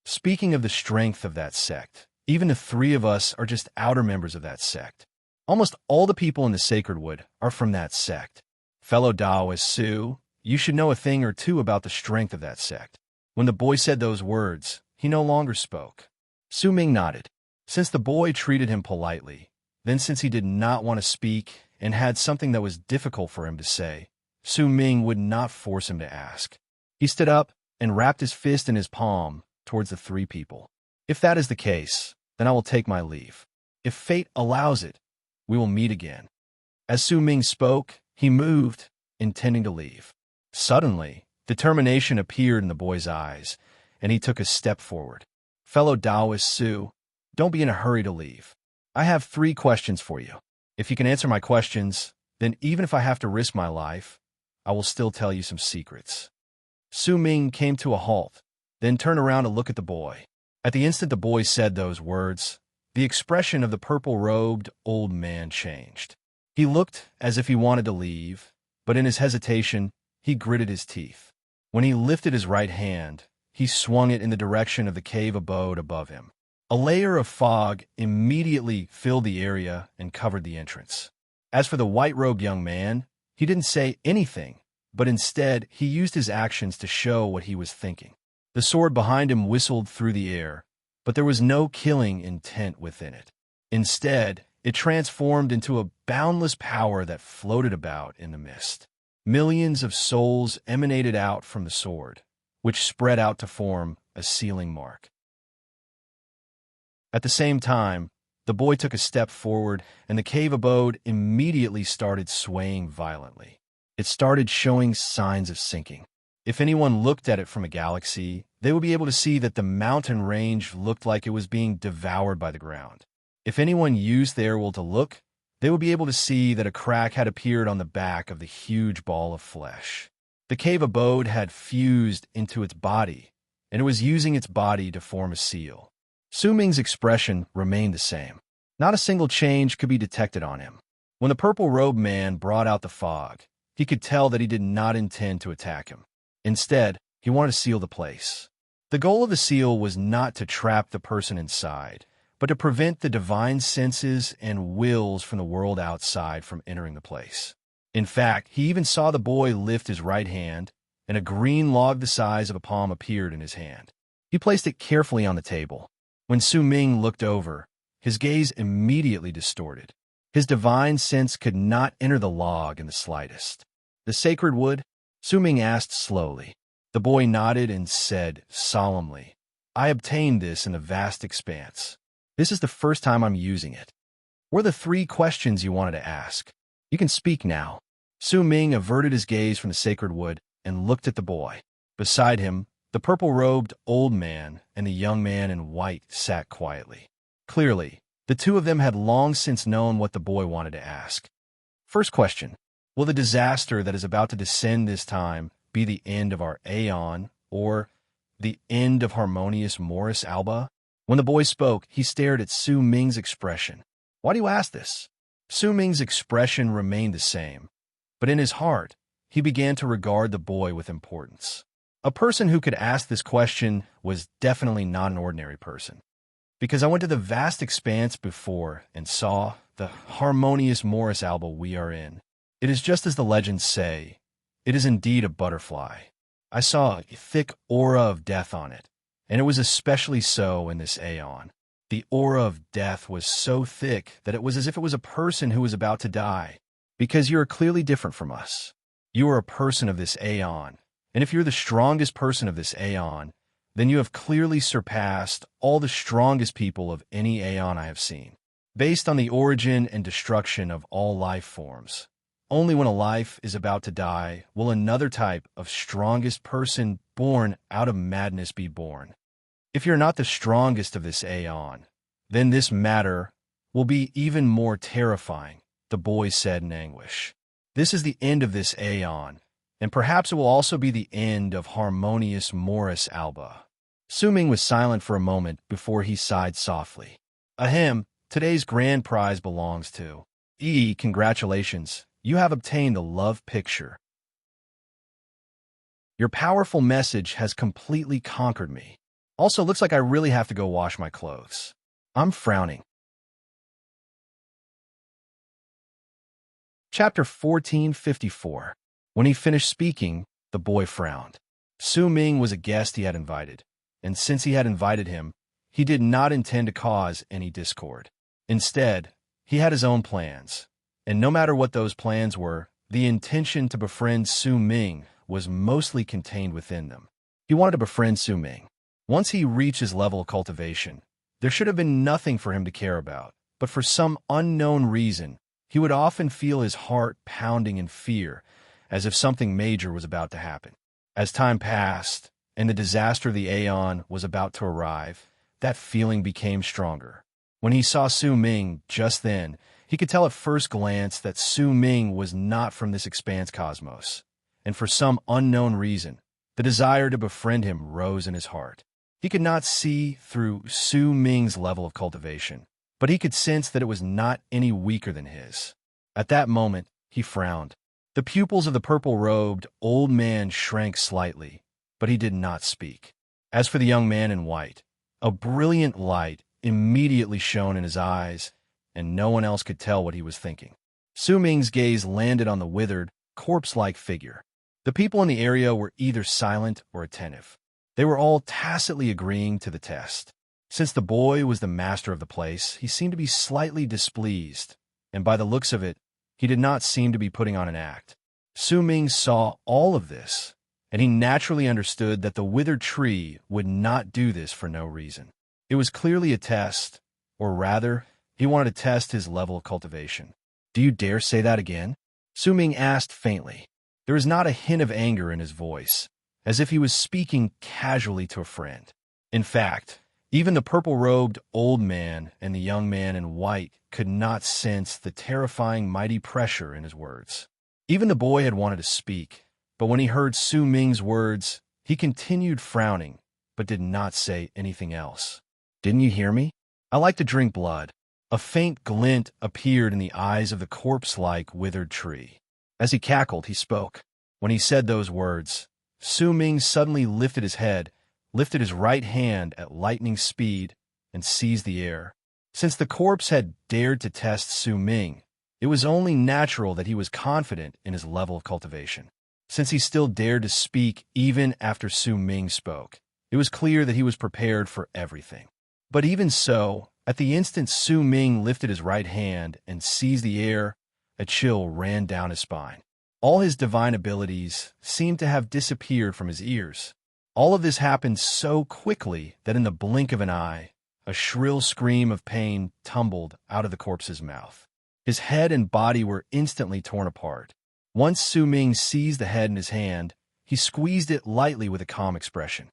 Speaking of the strength of that sect, even the 3 of us are just outer members of that sect. Almost all the people in the Sacred Wood are from that sect. Fellow Taoist Su, you should know a thing or two about the strength of that sect." When the boy said those words, he no longer spoke. Su Ming nodded. Since the boy treated him politely, then since he did not want to speak and had something that was difficult for him to say, Su Ming would not force him to ask. He stood up and wrapped his fist in his palm towards the three people. If that is the case, then I will take my leave. If fate allows it, we will meet again. As Su Ming spoke, he moved, intending to leave. Suddenly, determination appeared in the boy's eyes, and he took a step forward. Fellow Taoist Su, don't be in a hurry to leave. I have 3 questions for you. If you can answer my questions, then even if I have to risk my life, I will still tell you some secrets. Su Ming came to a halt, then turned around to look at the boy. At the instant the boy said those words, the expression of the purple-robed old man changed. He looked as if he wanted to leave, but in his hesitation, he gritted his teeth. When he lifted his right hand, he swung it in the direction of the cave abode above him. A layer of fog immediately filled the area and covered the entrance. As for the white-robed young man, he didn't say anything, but instead he used his actions to show what he was thinking. The sword behind him whistled through the air, but there was no killing intent within it. Instead, it transformed into a boundless power that floated about in the mist. Millions of souls emanated out from the sword, which spread out to form a sealing mark. At the same time, the boy took a step forward, and the cave abode immediately started swaying violently. It started showing signs of sinking. If anyone looked at it from a galaxy, they would be able to see that the mountain range looked like it was being devoured by the ground. If anyone used their will to look, they would be able to see that a crack had appeared on the back of the huge ball of flesh. The cave abode had fused into its body, and it was using its body to form a seal. Su Ming's expression remained the same. Not a single change could be detected on him. When the purple-robed man brought out the fog, he could tell that he did not intend to attack him. Instead, he wanted to seal the place. The goal of the seal was not to trap the person inside, but to prevent the divine senses and wills from the world outside from entering the place. In fact, he even saw the boy lift his right hand, and a green log the size of a palm appeared in his hand. He placed it carefully on the table. When Su Ming looked over, his gaze immediately distorted. His divine sense could not enter the log in the slightest. The sacred wood? Su Ming asked slowly. The boy nodded and said solemnly, I obtained this in the vast expanse. This is the first time I'm using it. What are the 3 questions you wanted to ask? You can speak now. Su Ming averted his gaze from the sacred wood and looked at the boy. Beside him, the purple-robed old man and the young man in white sat quietly. Clearly, the 2 of them had long since known what the boy wanted to ask. First question, will the disaster that is about to descend this time be the end of our Aeon, or the end of harmonious Morris Alba? When the boy spoke, he stared at Su Ming's expression. Why do you ask this? Su Ming's expression remained the same, but in his heart, he began to regard the boy with importance. A person who could ask this question was definitely not an ordinary person. Because I went to the vast expanse before and saw the harmonious Morris Alba we are in. It is just as the legends say. It is indeed a butterfly. I saw a thick aura of death on it, and it was especially so in this Aeon. The aura of death was so thick that it was as if it was a person who was about to die. Because you are clearly different from us. You are a person of this Aeon, and if you're the strongest person of this Aeon, then you have clearly surpassed all the strongest people of any Aeon I have seen. Based on the origin and destruction of all life forms, only when a life is about to die will another type of strongest person born out of madness be born. If you're not the strongest of this Aeon, then this matter will be even more terrifying, the boy said in anguish. This is the end of this Aeon, and perhaps it will also be the end of harmonious Morris Alba. Su Ming was silent for a moment before he sighed softly. Ahem, today's grand prize belongs to congratulations, you have obtained the love picture. Your powerful message has completely conquered me. Also, looks like I really have to go wash my clothes. I'm frowning. Chapter 1454. When he finished speaking, the boy frowned. Su Ming was a guest he had invited, and since he had invited him, he did not intend to cause any discord. Instead, he had his own plans, and no matter what those plans were, the intention to befriend Su Ming was mostly contained within them. He wanted to befriend Su Ming. Once he reached his level of cultivation, there should have been nothing for him to care about, but for some unknown reason, he would often feel his heart pounding in fear, as if something major was about to happen. As time passed, and the disaster of the Aeon was about to arrive, that feeling became stronger. When he saw Su Ming just then, he could tell at first glance that Su Ming was not from this expanse cosmos, and for some unknown reason, the desire to befriend him rose in his heart. He could not see through Su Ming's level of cultivation, but he could sense that it was not any weaker than his. At that moment, he frowned. The pupils of the purple-robed old man shrank slightly, but he did not speak. As for the young man in white, a brilliant light immediately shone in his eyes, and no one else could tell what he was thinking. Su Ming's gaze landed on the withered, corpse-like figure. The people in the area were either silent or attentive. They were all tacitly agreeing to the test. Since the boy was the master of the place, he seemed to be slightly displeased, and by the looks of it, he did not seem to be putting on an act. Su Ming saw all of this, and he naturally understood that the withered tree would not do this for no reason. It was clearly a test, or rather, he wanted to test his level of cultivation. "Do you dare say that again?" Su Ming asked faintly. There was not a hint of anger in his voice, as if he was speaking casually to a friend. In fact, even the purple-robed old man and the young man in white could not sense the terrifying mighty pressure in his words. Even the boy had wanted to speak, but when he heard Su Ming's words, he continued frowning, but did not say anything else. "Didn't you hear me? I like to drink blood." A faint glint appeared in the eyes of the corpse-like withered tree. As he cackled, he spoke. When he said those words, Su Ming suddenly lifted his head, lifted his right hand at lightning speed, and seized the air. Since the corpse had dared to test Su Ming, it was only natural that he was confident in his level of cultivation. Since he still dared to speak even after Su Ming spoke, it was clear that he was prepared for everything. But even so, at the instant Su Ming lifted his right hand and seized the air, a chill ran down his spine. All his divine abilities seemed to have disappeared from his ears. All of this happened so quickly that in the blink of an eye, a shrill scream of pain tumbled out of the corpse's mouth. His head and body were instantly torn apart. Once Su Ming seized the head in his hand, he squeezed it lightly with a calm expression.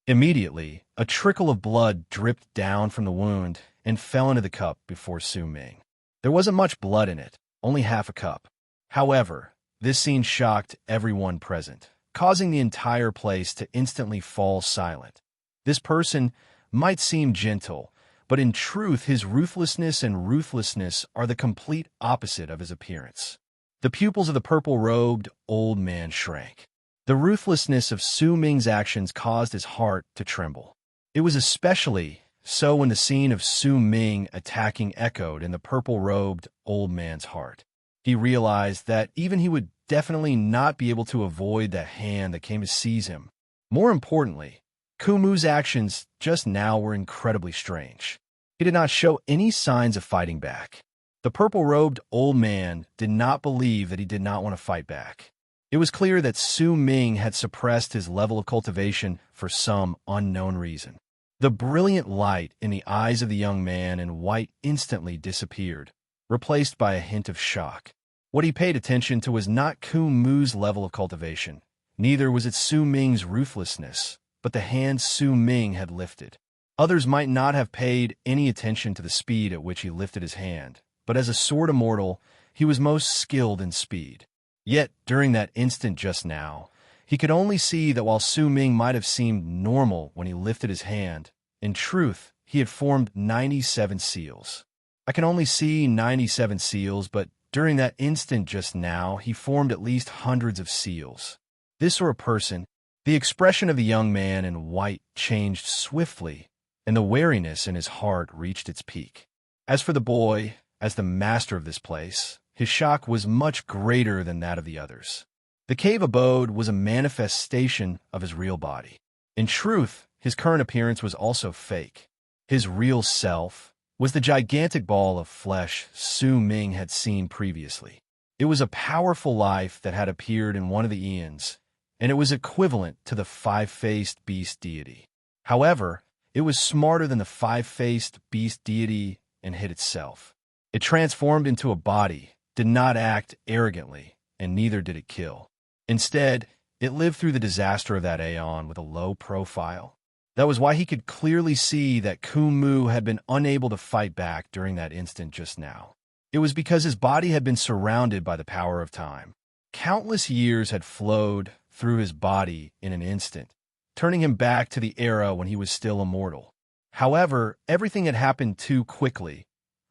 Immediately, a trickle of blood dripped down from the wound and fell into the cup before Su Ming. There wasn't much blood in it, only half a cup. However, this scene shocked everyone present, causing the entire place to instantly fall silent. This person might seem gentle, but in truth his ruthlessness and ruthlessness are the complete opposite of his appearance. The pupils of the purple-robed old man shrank. The ruthlessness of Su Ming's actions caused his heart to tremble. It was especially so when the scene of Su Ming attacking echoed in the purple-robed old man's heart. He realized that even he would definitely not be able to avoid that hand that came to seize him. More importantly, Kumu's actions just now were incredibly strange. He did not show any signs of fighting back. The purple-robed old man did not believe that he did not want to fight back. It was clear that Su Ming had suppressed his level of cultivation for some unknown reason. The brilliant light in the eyes of the young man in white instantly disappeared, replaced by a hint of shock. What he paid attention to was not Kumu's level of cultivation, neither was it Su Ming's ruthlessness, but the hand Su Ming had lifted. Others might not have paid any attention to the speed at which he lifted his hand, but as a sword immortal, he was most skilled in speed. Yet, during that instant just now, he could only see that while Su Ming might have seemed normal when he lifted his hand, in truth, he had formed 97 seals. I can only see 97 seals, but during that instant just now, he formed at least hundreds of seals. This or a person, the expression of the young man in white changed swiftly, and the wariness in his heart reached its peak. As for the boy, as the master of this place, his shock was much greater than that of the others. The cave abode was a manifestation of his real body. In truth, his current appearance was also fake. His real self was the gigantic ball of flesh Su Ming had seen previously. It was a powerful life that had appeared in one of the eons, and it was equivalent to the five-faced beast deity. However, it was smarter than the five-faced beast deity and hid itself. It transformed into a body, did not act arrogantly, and neither did it kill. Instead, it lived through the disaster of that aeon with a low profile. That was why he could clearly see that Kumu had been unable to fight back during that instant just now. It was because his body had been surrounded by the power of time. Countless years had flowed through his body in an instant, turning him back to the era when he was still immortal. However, everything had happened too quickly,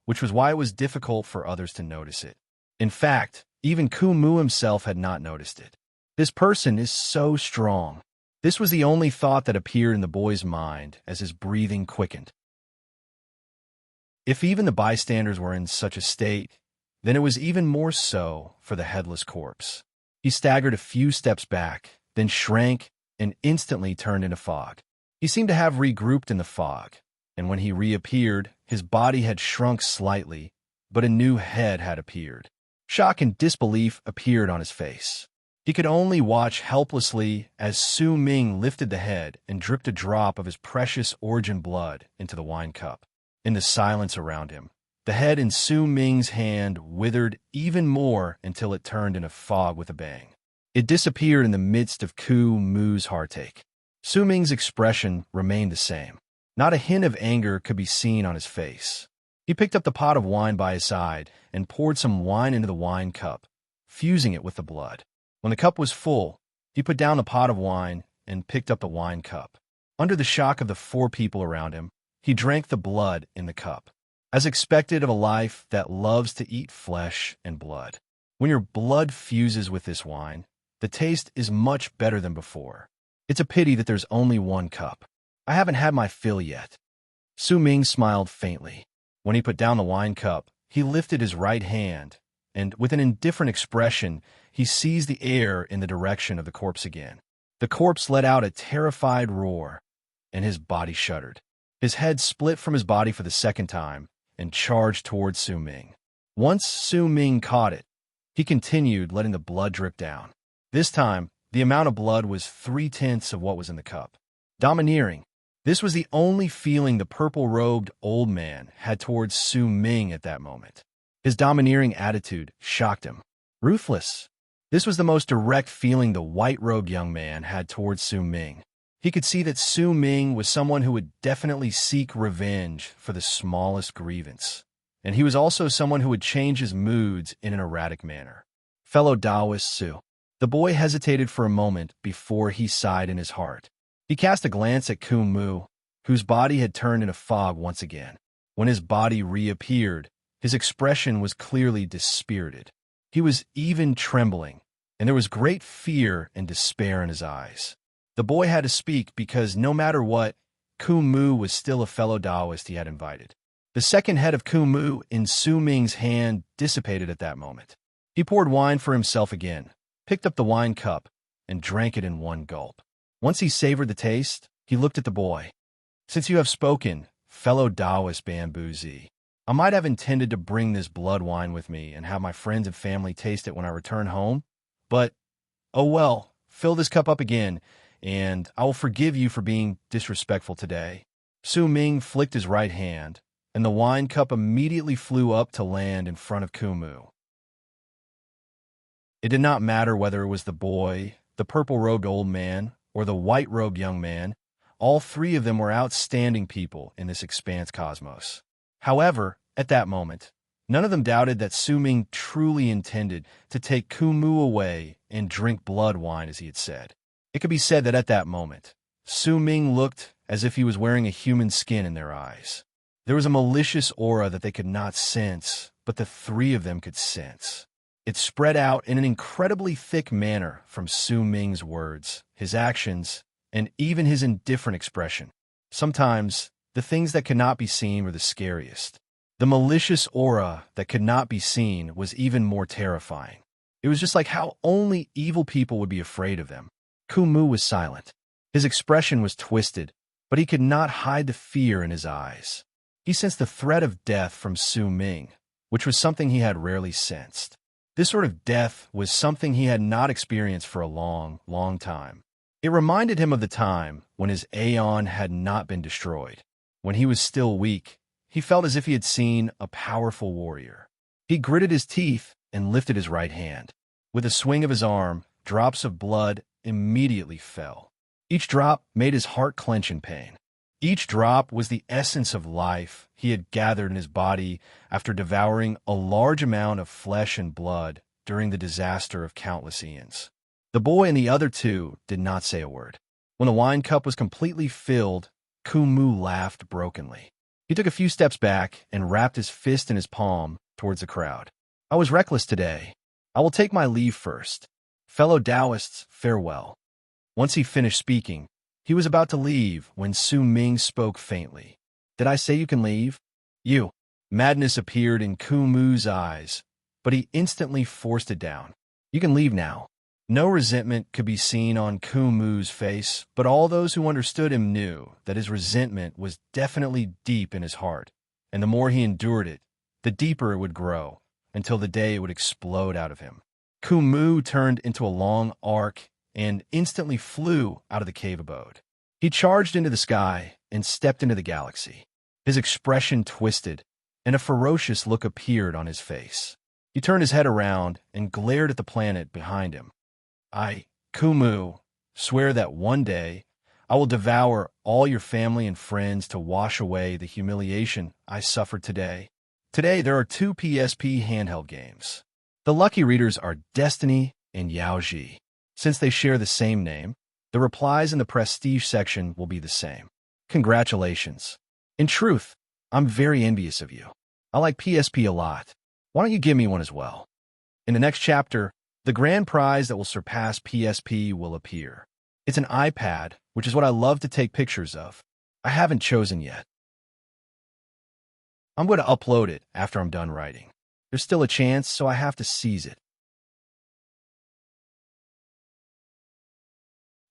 which was why it was difficult for others to notice it. In fact, even Kumu himself had not noticed it. This person is so strong. This was the only thought that appeared in the boy's mind as his breathing quickened. If even the bystanders were in such a state, then it was even more so for the headless corpse. He staggered a few steps back, then shrank and instantly turned into fog. He seemed to have regrouped in the fog, and when he reappeared, his body had shrunk slightly, but a new head had appeared. Shock and disbelief appeared on his face. He could only watch helplessly as Su Ming lifted the head and dripped a drop of his precious origin blood into the wine cup. In the silence around him, the head in Su Ming's hand withered even more until it turned into fog with a bang. It disappeared in the midst of Ku Mu's heartache. Su Ming's expression remained the same. Not a hint of anger could be seen on his face. He picked up the pot of wine by his side and poured some wine into the wine cup, fusing it with the blood. When the cup was full, he put down the pot of wine and picked up the wine cup. Under the shock of the four people around him, he drank the blood in the cup, as expected of a life that loves to eat flesh and blood. When your blood fuses with this wine, the taste is much better than before. It's a pity that there's only one cup. I haven't had my fill yet. Su Ming smiled faintly. When he put down the wine cup, he lifted his right hand, and with an indifferent expression, he seized the air in the direction of the corpse again. The corpse let out a terrified roar, and his body shuddered. His head split from his body for the second time and charged towards Su Ming. Once Su Ming caught it, he continued, letting the blood drip down. This time, the amount of blood was 3/10 of what was in the cup. Domineering. This was the only feeling the purple-robed old man had towards Su Ming at that moment. His domineering attitude shocked him. Ruthless. This was the most direct feeling the white-robed young man had towards Su Ming. He could see that Su Ming was someone who would definitely seek revenge for the smallest grievance. And he was also someone who would change his moods in an erratic manner. Fellow Taoist Su. The boy hesitated for a moment before he sighed in his heart. He cast a glance at Kumu, whose body had turned into fog once again. When his body reappeared, his expression was clearly dispirited. He was even trembling, and there was great fear and despair in his eyes. The boy had to speak because no matter what, Kumu was still a fellow Taoist he had invited. The second head of Kumu in Su Ming's hand dissipated at that moment. He poured wine for himself again, picked up the wine cup, and drank it in one gulp. Once he savored the taste, he looked at the boy. Since you have spoken, fellow Taoist Bamboo-Z, I might have intended to bring this blood wine with me and have my friends and family taste it when I return home, but, oh well, fill this cup up again, and I will forgive you for being disrespectful today. Su Ming flicked his right hand, and the wine cup immediately flew up to land in front of Kumu. It did not matter whether it was the boy, the purple-robed old man, or the white-robed young man. All three of them were outstanding people in this expanse cosmos. However, at that moment, none of them doubted that Su Ming truly intended to take Kumu away and drink blood wine as he had said. It could be said that at that moment, Su Ming looked as if he was wearing a human skin in their eyes. There was a malicious aura that they could not sense, but the three of them could sense. It spread out in an incredibly thick manner from Su Ming's words, his actions, and even his indifferent expression. Sometimes, the things that could not be seen were the scariest. The malicious aura that could not be seen was even more terrifying. It was just like how only evil people would be afraid of them. Kumu was silent. His expression was twisted, but he could not hide the fear in his eyes. He sensed the threat of death from Su Ming, which was something he had rarely sensed. This sort of death was something he had not experienced for a long, long time. It reminded him of the time when his Aeon had not been destroyed. When he was still weak, he felt as if he had seen a powerful warrior. He gritted his teeth and lifted his right hand. With a swing of his arm, drops of blood immediately fell. Each drop made his heart clench in pain. Each drop was the essence of life he had gathered in his body after devouring a large amount of flesh and blood during the disaster of countless eons. The boy and the other two did not say a word. When the wine cup was completely filled, Kumu laughed brokenly. He took a few steps back and wrapped his fist in his palm towards the crowd. I was reckless today. I will take my leave first. Fellow Taoists, farewell. Once he finished speaking, he was about to leave when Su Ming spoke faintly. Did I say you can leave? You. Madness appeared in Kumu's eyes, but he instantly forced it down. You can leave now. No resentment could be seen on Kumu's face, but all those who understood him knew that his resentment was definitely deep in his heart, and the more he endured it, the deeper it would grow, until the day it would explode out of him. Kumu turned into a long arc and instantly flew out of the cave abode. He charged into the sky and stepped into the galaxy. His expression twisted, and a ferocious look appeared on his face. He turned his head around and glared at the planet behind him. I, Kumu, swear that one day I will devour all your family and friends to wash away the humiliation I suffered today. Today there are 2 PSP handheld games. The lucky readers are Destiny and Yaoji. Since they share the same name, the replies in the prestige section will be the same. Congratulations. In truth, I'm very envious of you. I like PSP a lot. Why don't you give me one as well? In the next chapter, the grand prize that will surpass PSP will appear. It's an iPad, which is what I love to take pictures of. I haven't chosen yet. I'm going to upload it after I'm done writing. There's still a chance, so I have to seize it.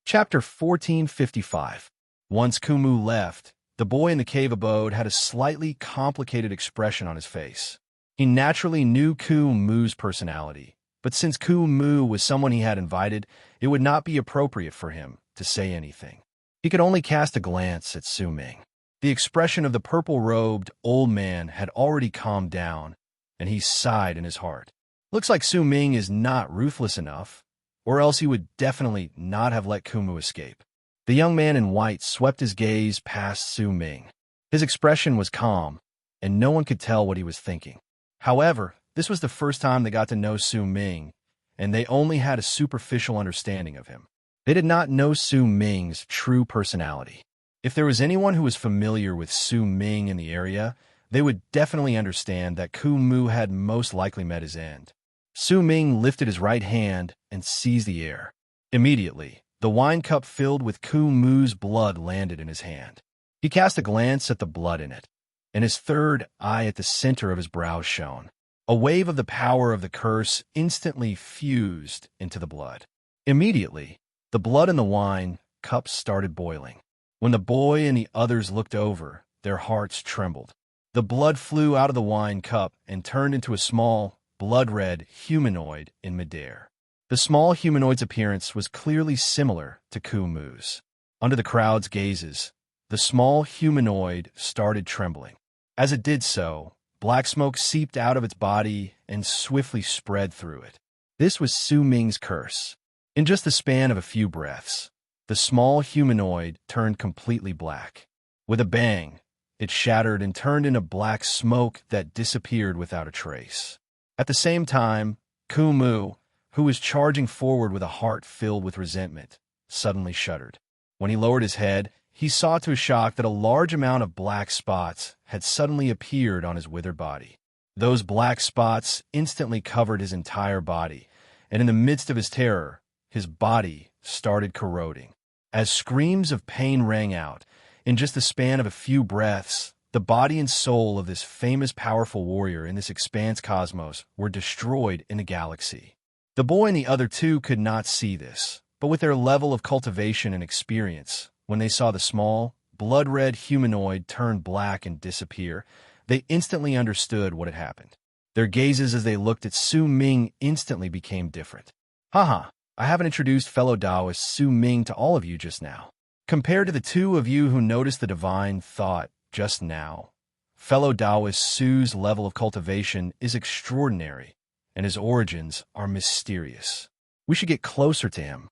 Chapter 1455. Once Kumu left, the boy in the cave abode had a slightly complicated expression on his face. He naturally knew Kumu's personality, but since Kumu was someone he had invited, it would not be appropriate for him to say anything. He could only cast a glance at Su Ming. The expression of the purple-robed old man had already calmed down, and he sighed in his heart. Looks like Su Ming is not ruthless enough, or else he would definitely not have let Kumu escape. The young man in white swept his gaze past Su Ming. His expression was calm, and no one could tell what he was thinking. However, this was the first time they got to know Su Ming, and they only had a superficial understanding of him. They did not know Su Ming's true personality. If there was anyone who was familiar with Su Ming in the area, they would definitely understand that Kumu had most likely met his end. Su Ming lifted his right hand and seized the air. Immediately, the wine cup filled with Kumu's blood landed in his hand. He cast a glance at the blood in it, and his third eye at the center of his brows shone. A wave of the power of the curse instantly fused into the blood. Immediately, the blood in the wine cup started boiling. When the boy and the others looked over, their hearts trembled. The blood flew out of the wine cup and turned into a small, blood-red humanoid in midair. The small humanoid's appearance was clearly similar to Kumu's. Under the crowd's gazes, the small humanoid started trembling. As it did so, black smoke seeped out of its body and swiftly spread through it. This was Su Ming's curse. In just the span of a few breaths, the small humanoid turned completely black. With a bang, it shattered and turned into black smoke that disappeared without a trace. At the same time, Kumu, who was charging forward with a heart filled with resentment, suddenly shuddered. When he lowered his head, he saw to his shock that a large amount of black spots had suddenly appeared on his withered body. Those black spots instantly covered his entire body, and in the midst of his terror, his body started corroding. As screams of pain rang out, in just the span of a few breaths, the body and soul of this famous powerful warrior in this expanse cosmos were destroyed in the galaxy. The boy and the other two could not see this, but with their level of cultivation and experience, when they saw the small, blood-red humanoid turn black and disappear, they instantly understood what had happened. Their gazes as they looked at Su Ming instantly became different. Haha, I haven't introduced fellow Taoist Su Ming to all of you just now. Compared to the two of you who noticed the divine thought just now, fellow Taoist Su's level of cultivation is extraordinary, and his origins are mysterious. We should get closer to him.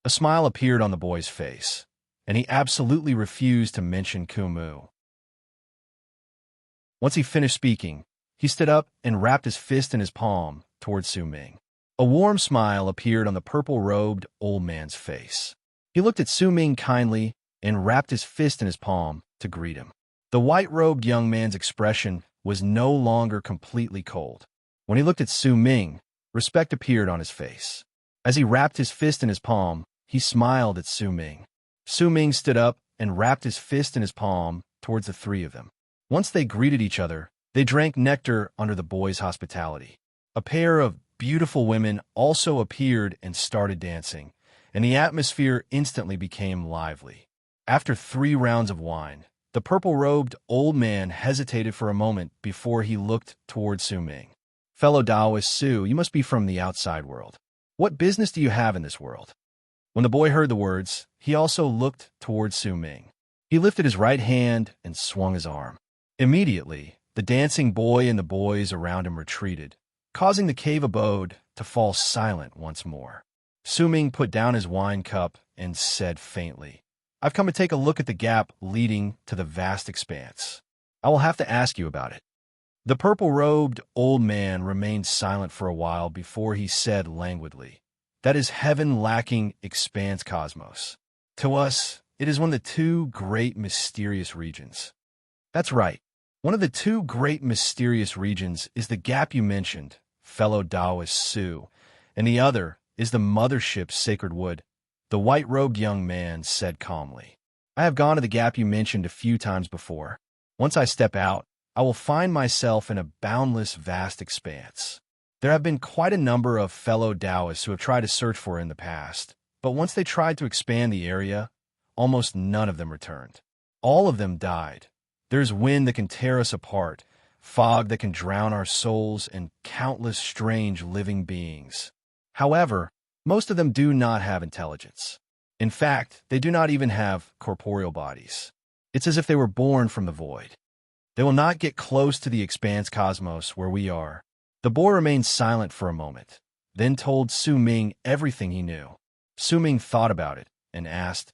A smile appeared on the boy's face, and he absolutely refused to mention Kumu. Once he finished speaking, he stood up and wrapped his fist in his palm towards Su Ming. A warm smile appeared on the purple-robed old man's face. He looked at Su Ming kindly and wrapped his fist in his palm to greet him. The white-robed young man's expression was no longer completely cold. When he looked at Su Ming, respect appeared on his face. As he wrapped his fist in his palm, he smiled at Su Ming. Su Ming stood up and wrapped his fist in his palm towards the three of them. Once they greeted each other, they drank nectar under the boy's hospitality. A pair of beautiful women also appeared and started dancing, and the atmosphere instantly became lively. After 3 rounds of wine, the purple-robed old man hesitated for a moment before he looked toward Su Ming. Fellow Taoist Su, you must be from the outside world. What business do you have in this world? When the boy heard the words, he also looked toward Su Ming. He lifted his right hand and swung his arm. Immediately, the dancing boy and the boys around him retreated, causing the cave abode to fall silent once more. Su Ming put down his wine cup and said faintly, I've come to take a look at the gap leading to the vast expanse. I will have to ask you about it. The purple-robed old man remained silent for a while before he said languidly, That is heaven-lacking expanse cosmos. To us, it is one of the 2 great mysterious regions. That's right. One of the 2 great mysterious regions is the gap you mentioned, fellow Taoist Su, and the other is the mothership Sacred Wood, the white-robed young man said calmly. I have gone to the gap you mentioned a few times before. Once I step out, I will find myself in a boundless, vast expanse. There have been quite a number of fellow Taoists who have tried to search for it in the past, but once they tried to expand the area, almost none of them returned. All of them died. There's wind that can tear us apart, fog that can drown our souls, and countless strange living beings. However, most of them do not have intelligence. In fact, they do not even have corporeal bodies. It's as if they were born from the void. They will not get close to the expanse cosmos where we are. The boy remained silent for a moment, then told Su Ming everything he knew. Su Ming thought about it and asked,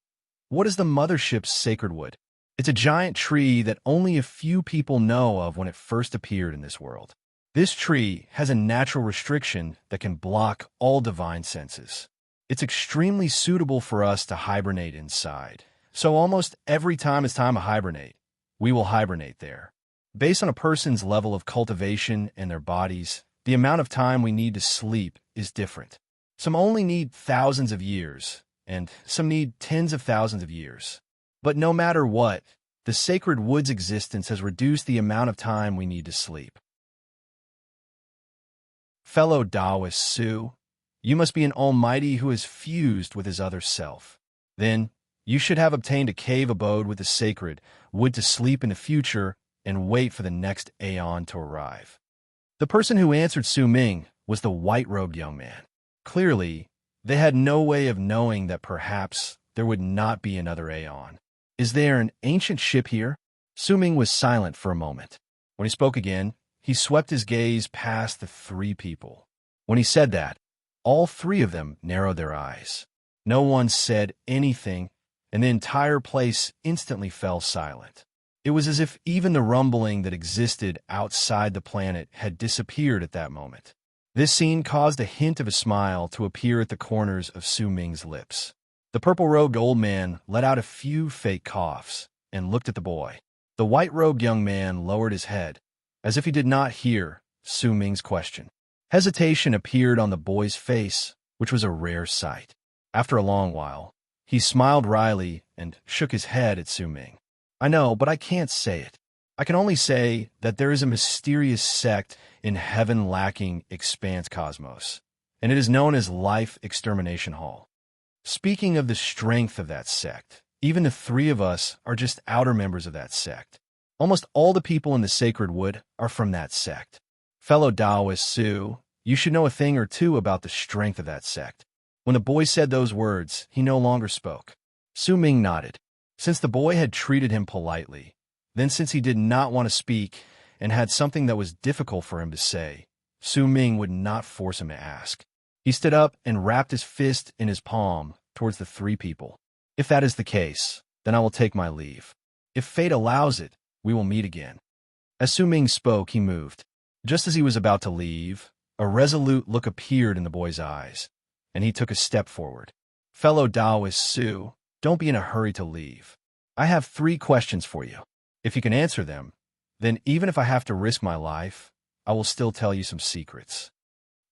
What is the mothership's Sacred Wood? It's a giant tree that only a few people know of when it first appeared in this world. This tree has a natural restriction that can block all divine senses. It's extremely suitable for us to hibernate inside. So almost every time it's time to hibernate, we will hibernate there. Based on a person's level of cultivation and their bodies, the amount of time we need to sleep is different. Some only need thousands of years, and some need tens of thousands of years. But no matter what, the Sacred Wood's existence has reduced the amount of time we need to sleep. Fellow Taoist Su, you must be an almighty who has fused with his other self. Then, you should have obtained a cave abode with the Sacred Wood to sleep in the future and wait for the next aeon to arrive. The person who answered Su Ming was the white-robed young man. Clearly, they had no way of knowing that perhaps there would not be another aeon. Is there an ancient ship here? Su Ming was silent for a moment. When he spoke again, he swept his gaze past the 3 people. When he said that, all 3 of them narrowed their eyes. No one said anything, and the entire place instantly fell silent. It was as if even the rumbling that existed outside the planet had disappeared at that moment. This scene caused a hint of a smile to appear at the corners of Su Ming's lips. The purple-robed old man let out a few fake coughs and looked at the boy. The white-robed young man lowered his head, as if he did not hear Su Ming's question. Hesitation appeared on the boy's face, which was a rare sight. After a long while, he smiled wryly and shook his head at Su Ming. I know, but I can't say it. I can only say that there is a mysterious sect in heaven-lacking expanse cosmos, and it is known as Life Extermination Hall. Speaking of the strength of that sect, even the 3 of us are just outer members of that sect. Almost all the people in the Sacred Wood are from that sect. Fellow Taoist Su, you should know a thing or two about the strength of that sect. When the boy said those words, he no longer spoke. Su Ming nodded. Since the boy had treated him politely, then since he did not want to speak and had something that was difficult for him to say, Su Ming would not force him to ask. He stood up and wrapped his fist in his palm towards the three people. If that is the case, then I will take my leave. If fate allows it, we will meet again. As Su Ming spoke, he moved. Just as he was about to leave, a resolute look appeared in the boy's eyes, and he took a step forward. Fellow Taoist Su, don't be in a hurry to leave. I have 3 questions for you. If you can answer them, then even if I have to risk my life, I will still tell you some secrets.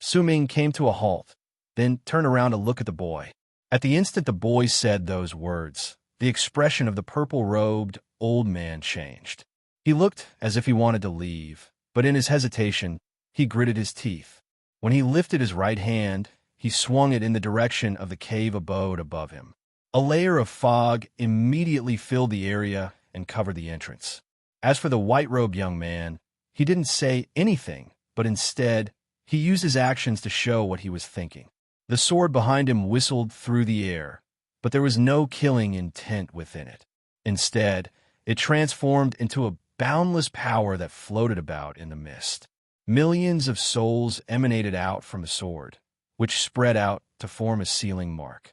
Su Ming came to a halt, then turned around to look at the boy. At the instant the boy said those words, the expression of the purple-robed old man changed. He looked as if he wanted to leave, but in his hesitation, he gritted his teeth. When he lifted his right hand, he swung it in the direction of the cave abode above him. A layer of fog immediately filled the area and covered the entrance. As for the white-robed young man, he didn't say anything, but instead, he used his actions to show what he was thinking. The sword behind him whistled through the air, but there was no killing intent within it. Instead, it transformed into a boundless power that floated about in the mist. Millions of souls emanated out from the sword, which spread out to form a sealing mark.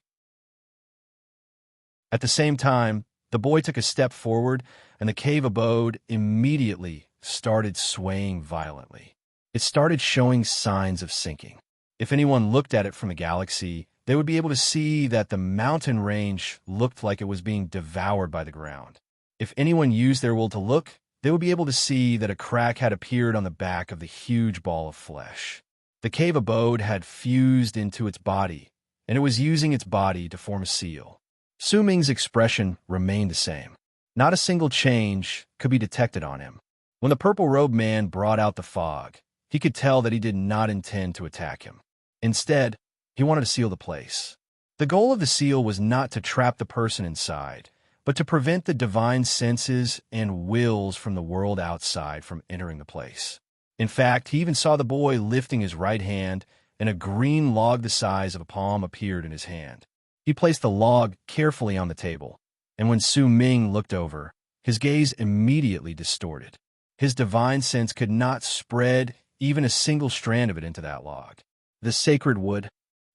At the same time, the boy took a step forward, and the cave abode immediately started swaying violently. It started showing signs of sinking. If anyone looked at it from the galaxy, they would be able to see that the mountain range looked like it was being devoured by the ground. If anyone used their will to look, they would be able to see that a crack had appeared on the back of the huge ball of flesh. The cave abode had fused into its body, and it was using its body to form a seal. Su Ming's expression remained the same. Not a single change could be detected on him. When the purple-robed man brought out the fog, he could tell that he did not intend to attack him. Instead, he wanted to seal the place. The goal of the seal was not to trap the person inside, but to prevent the divine senses and wills from the world outside from entering the place. In fact, he even saw the boy lifting his right hand, and a green log the size of a palm appeared in his hand. He placed the log carefully on the table, and when Su Ming looked over, his gaze immediately distorted. His divine sense could not spread even a single strand of it into that log. The sacred wood?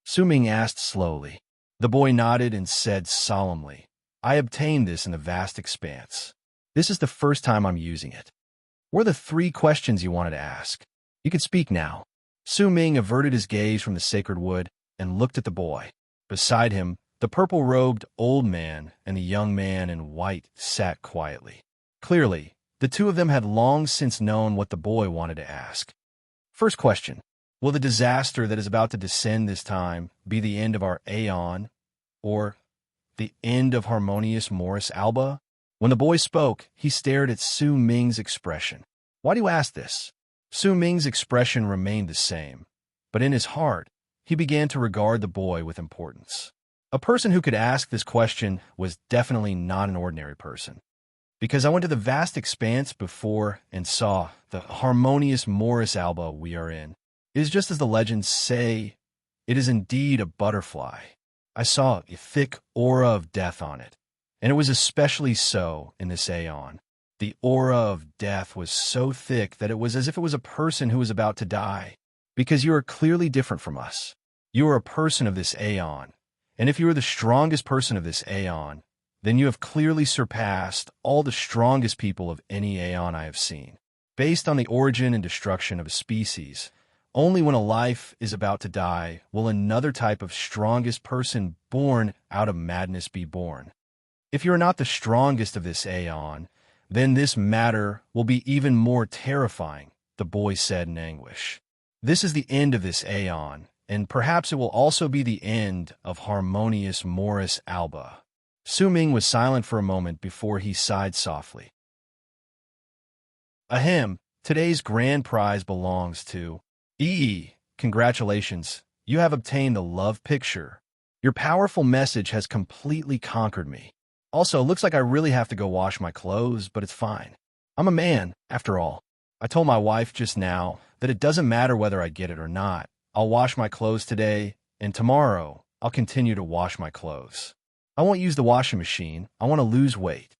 Su Ming asked slowly. The boy nodded and said solemnly, I obtained this in the vast expanse. This is the first time I'm using it. What are the 3 questions you wanted to ask? You can speak now. Su Ming averted his gaze from the sacred wood and looked at the boy. Beside him, the purple-robed old man and the young man in white sat quietly. Clearly, the 2 of them had long since known what the boy wanted to ask. First question, will the disaster that is about to descend this time be the end of our Aeon, or the end of harmonious Morris Alba? When the boy spoke, he stared at Su Ming's expression. Why do you ask this? Su Ming's expression remained the same, but in his heart, he began to regard the boy with importance. A person who could ask this question was definitely not an ordinary person. Because I went to the vast expanse before and saw the harmonious Morris Alba we are in. It is just as the legends say, it is indeed a butterfly. I saw a thick aura of death on it, and it was especially so in this Aeon. The aura of death was so thick that it was as if it was a person who was about to die. Because you are clearly different from us. You are a person of this Aeon, and if you are the strongest person of this Aeon, then you have clearly surpassed all the strongest people of any Aeon I have seen. Based on the origin and destruction of a species, only when a life is about to die will another type of strongest person born out of madness be born. If you are not the strongest of this Aeon, then this matter will be even more terrifying, the boy said in anguish. This is the end of this Aeon, and perhaps it will also be the end of harmonious Morris Alba. Su Ming was silent for a moment before he sighed softly. Ahem, today's grand prize belongs to Congratulations, you have obtained the love picture. Your powerful message has completely conquered me. Also, looks like I really have to go wash my clothes, but it's fine. I'm a man, after all. I told my wife just now that it doesn't matter whether I get it or not. I'll wash my clothes today, and tomorrow I'll continue to wash my clothes. I won't use the washing machine. I want to lose weight.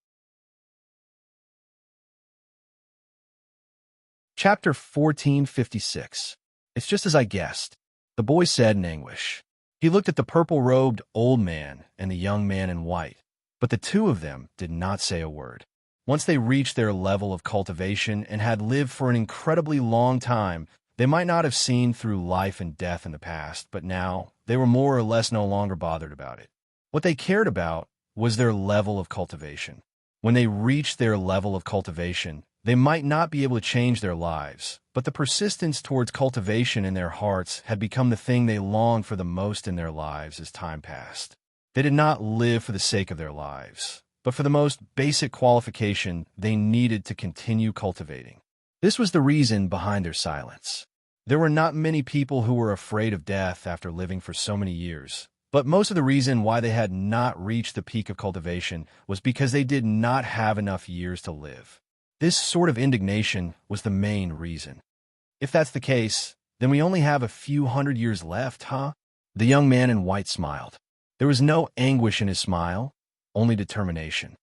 Chapter 1456. It's just as I guessed, the boy said in anguish. He looked at the purple-robed old man and the young man in white, but the two of them did not say a word. Once they reached their level of cultivation and had lived for an incredibly long time, they might not have seen through life and death in the past, but now they were more or less no longer bothered about it. What they cared about was their level of cultivation. When they reached their level of cultivation, they might not be able to change their lives, but the persistence towards cultivation in their hearts had become the thing they longed for the most in their lives as time passed. They did not live for the sake of their lives, but for the most basic qualification they needed to continue cultivating. This was the reason behind their silence. There were not many people who were afraid of death after living for so many years, but most of the reason why they had not reached the peak of cultivation was because they did not have enough years to live. This sort of indignation was the main reason. If that's the case, then we only have a few hundred years left, huh? The young man in white smiled. There was no anguish in his smile, only determination.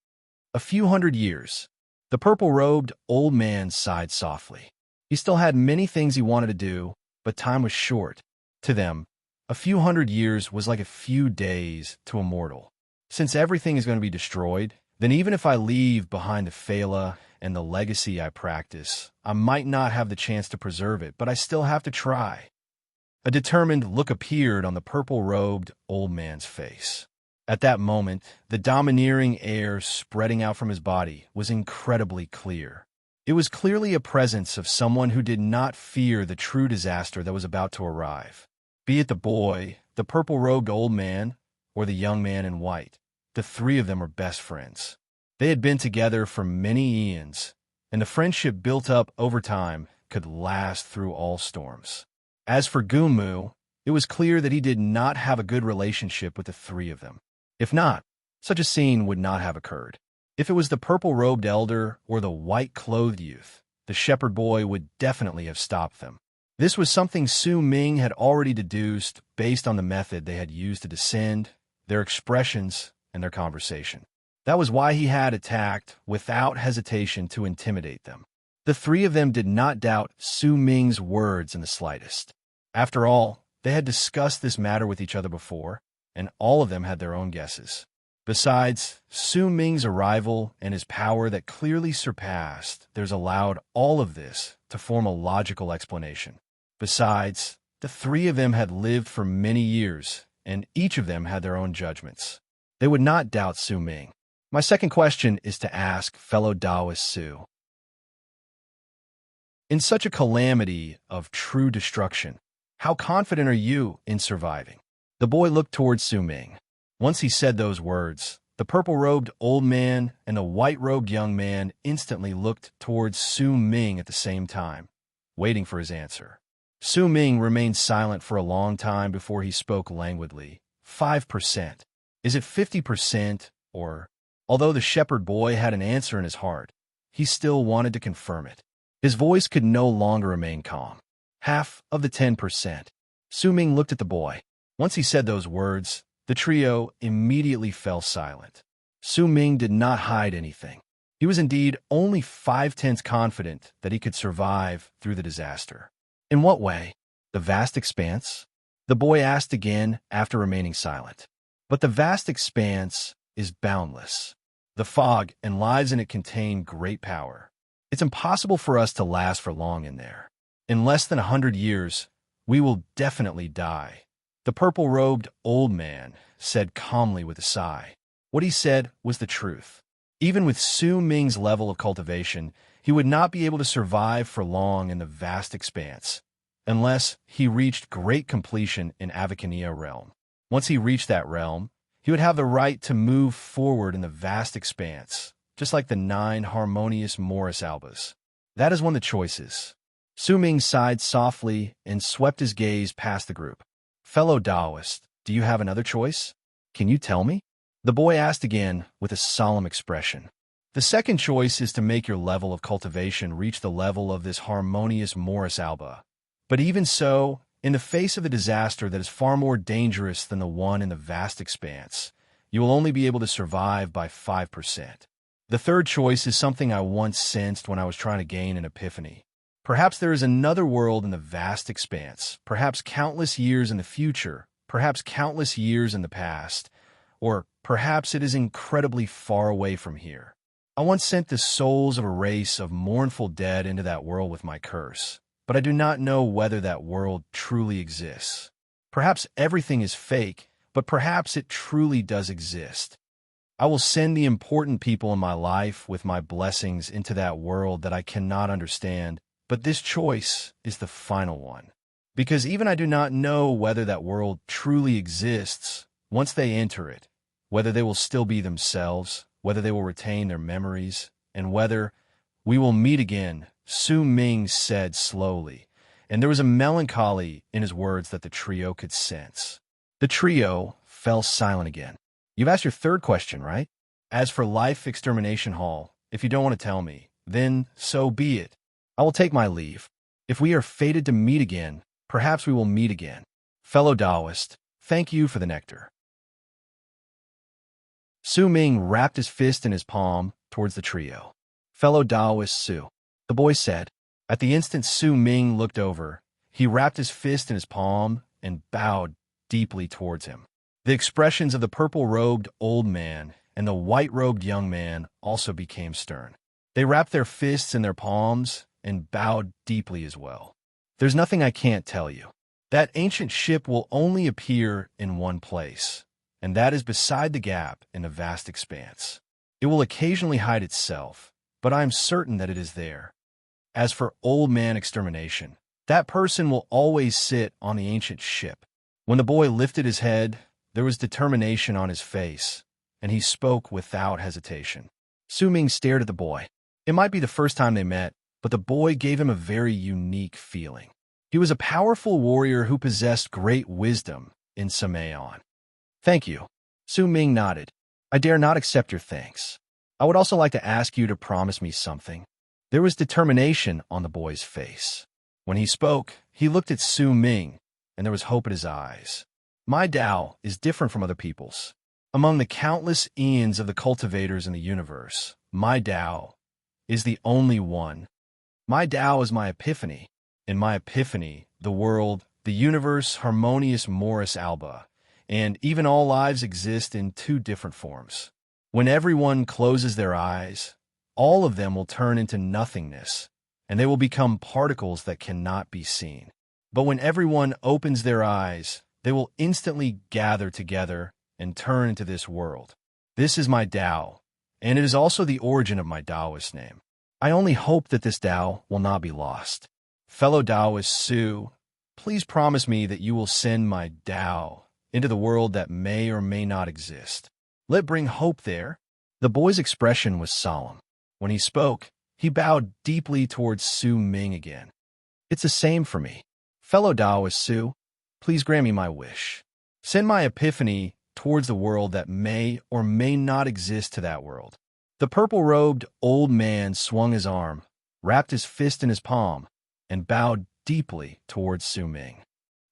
A few hundred years. The purple-robed old man sighed softly. He still had many things he wanted to do, but time was short. To them, a few hundred years was like a few days to a mortal. Since everything is going to be destroyed, then even if I leave behind the phala and the legacy I practice, I might not have the chance to preserve it, but I still have to try. A determined look appeared on the purple-robed old man's face. At that moment, the domineering air spreading out from his body was incredibly clear. It was clearly a presence of someone who did not fear the true disaster that was about to arrive. Be it the boy, the purple-robed old man, or the young man in white, the three of them were best friends. They had been together for many eons, and the friendship built up over time could last through all storms. As for Gumu, it was clear that he did not have a good relationship with the three of them. If not, such a scene would not have occurred. If it was the purple-robed elder or the white-clothed youth, the shepherd boy would definitely have stopped them. This was something Su Ming had already deduced based on the method they had used to descend, their expressions, and their conversation. That was why he had attacked without hesitation to intimidate them. The three of them did not doubt Su Ming's words in the slightest. After all, they had discussed this matter with each other before, and all of them had their own guesses. Besides, Su Ming's arrival and his power that clearly surpassed theirs allowed all of this to form a logical explanation. Besides, the three of them had lived for many years, and each of them had their own judgments. They would not doubt Su Ming. My second question is to ask fellow Taoist Su. In such a calamity of true destruction, how confident are you in surviving? The boy looked towards Su Ming. Once he said those words, the purple-robed old man and the white-robed young man instantly looked towards Su Ming at the same time, waiting for his answer. Su Ming remained silent for a long time before he spoke languidly. 5%. Is it 50% or... Although the shepherd boy had an answer in his heart, he still wanted to confirm it. His voice could no longer remain calm. Half of the 10%. Su Ming looked at the boy. Once he said those words, the trio immediately fell silent. Su Ming did not hide anything. He was indeed only 5/10 confident that he could survive through the disaster. In what way? The vast expanse? The boy asked again after remaining silent. But the vast expanse is boundless. The fog and lives in it contain great power. It's impossible for us to last for long in there. In less than 100 years, we will definitely die. The purple-robed old man said calmly with a sigh. What he said was the truth. Even with Su Ming's level of cultivation, he would not be able to survive for long in the vast expanse, unless he reached great completion in Avicania realm. Once he reached that realm, he would have the right to move forward in the vast expanse, just like the 9 harmonious Morris albas. That is one of the choices. Su Ming sighed softly and swept his gaze past the group. Fellow Taoist, do you have another choice? Can you tell me? The boy asked again with a solemn expression. The second choice is to make your level of cultivation reach the level of this harmonious Morris alba, But even so, in the face of a disaster that is far more dangerous than the one in the vast expanse, you will only be able to survive by 5%. The third choice is something I once sensed when I was trying to gain an epiphany. Perhaps there is another world in the vast expanse, perhaps countless years in the future, perhaps countless years in the past, or perhaps it is incredibly far away from here. I once sent the souls of a race of mournful dead into that world with my curse, but I do not know whether that world truly exists. Perhaps everything is fake, but perhaps it truly does exist. I will send the important people in my life with my blessings into that world that I cannot understand, but this choice is the final one. Because even I do not know whether that world truly exists, once they enter it, whether they will still be themselves, whether they will retain their memories, and whether we will meet again, Su Ming said slowly, and there was a melancholy in his words that the trio could sense. The trio fell silent again. You've asked your third question, right? As for Life Extermination Hall, if you don't want to tell me, then so be it. I will take my leave. If we are fated to meet again, perhaps we will meet again. Fellow Taoist, thank you for the nectar. Su Ming wrapped his fist in his palm towards the trio. Fellow Taoist Su, the boy said. At the instant Su Ming looked over, he wrapped his fist in his palm and bowed deeply towards him. The expressions of the purple-robed old man and the white-robed young man also became stern. They wrapped their fists in their palms and bowed deeply as well. There's nothing I can't tell you. That ancient ship will only appear in one place, and that is beside the gap in the vast expanse. It will occasionally hide itself, but I am certain that it is there. As for old man extermination, that person will always sit on the ancient ship. When the boy lifted his head, there was determination on his face, and he spoke without hesitation. Su Ming stared at the boy. It might be the first time they met, but the boy gave him a very unique feeling. He was a powerful warrior who possessed great wisdom in Samayon. Thank you. Su Ming nodded. I dare not accept your thanks. I would also like to ask you to promise me something. There was determination on the boy's face. When he spoke, he looked at Su Ming, and there was hope in his eyes. My Tao is different from other people's. Among the countless eons of the cultivators in the universe, my Tao is the only one. My Tao is my epiphany. In my epiphany, the world, the universe, harmonious Morris Alba, and even all lives exist in two different forms. When everyone closes their eyes, all of them will turn into nothingness, and they will become particles that cannot be seen. But when everyone opens their eyes, they will instantly gather together and turn into this world. This is my Tao, and it is also the origin of my Taoist name. I only hope that this Tao will not be lost. Fellow Taoist Su, please promise me that you will send my Tao into the world that may or may not exist. Let bring hope there. The boy's expression was solemn. When he spoke, he bowed deeply towards Su Ming again. It's the same for me. Fellow Taoist Su, please grant me my wish. Send my epiphany towards the world that may or may not exist to that world. The purple-robed old man swung his arm, wrapped his fist in his palm, and bowed deeply towards Su Ming.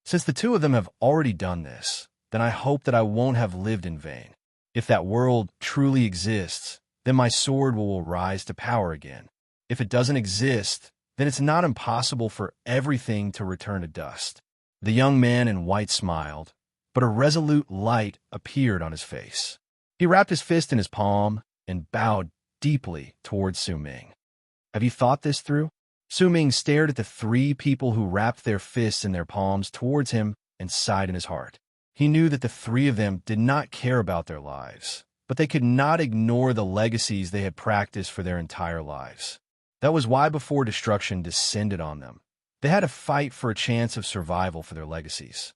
Since the two of them have already done this, then I hope that I won't have lived in vain. If that world truly exists, then my sword will rise to power again. If it doesn't exist, then it's not impossible for everything to return to dust. The young man in white smiled, but a resolute light appeared on his face. He wrapped his fist in his palm and bowed deeply towards Su Ming. Have you thought this through? Su Ming stared at the three people who wrapped their fists in their palms towards him and sighed in his heart. He knew that the three of them did not care about their lives, but they could not ignore the legacies they had practiced for their entire lives. That was why before destruction descended on them, they had to fight for a chance of survival for their legacies.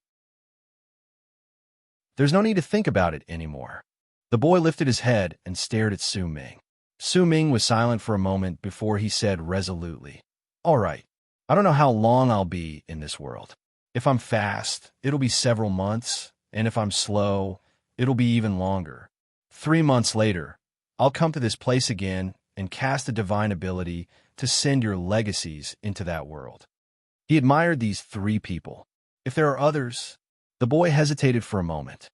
There's no need to think about it anymore. The boy lifted his head and stared at Su Ming. Su Ming was silent for a moment before he said resolutely, All right, I don't know how long I'll be in this world. If I'm fast, it'll be several months, and if I'm slow, it'll be even longer. 3 months later, I'll come to this place again and cast a divine ability to send your legacies into that world. He admired these three people. If there are others, the boy hesitated for a moment.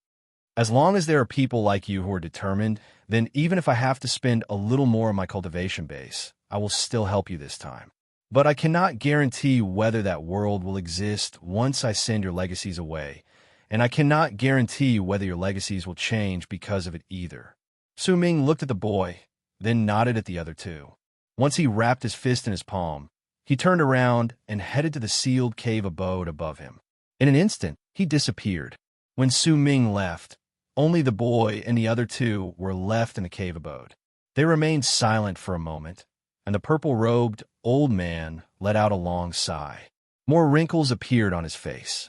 As long as there are people like you who are determined, then even if I have to spend a little more on my cultivation base, I will still help you this time. But I cannot guarantee whether that world will exist once I send your legacies away, and I cannot guarantee whether your legacies will change because of it either. Su Ming looked at the boy, then nodded at the other two. Once he wrapped his fist in his palm, he turned around and headed to the sealed cave abode above him. In an instant, he disappeared. When Su Ming left, only the boy and the other two were left in the cave abode. They remained silent for a moment, and the purple-robed old man let out a long sigh. More wrinkles appeared on his face.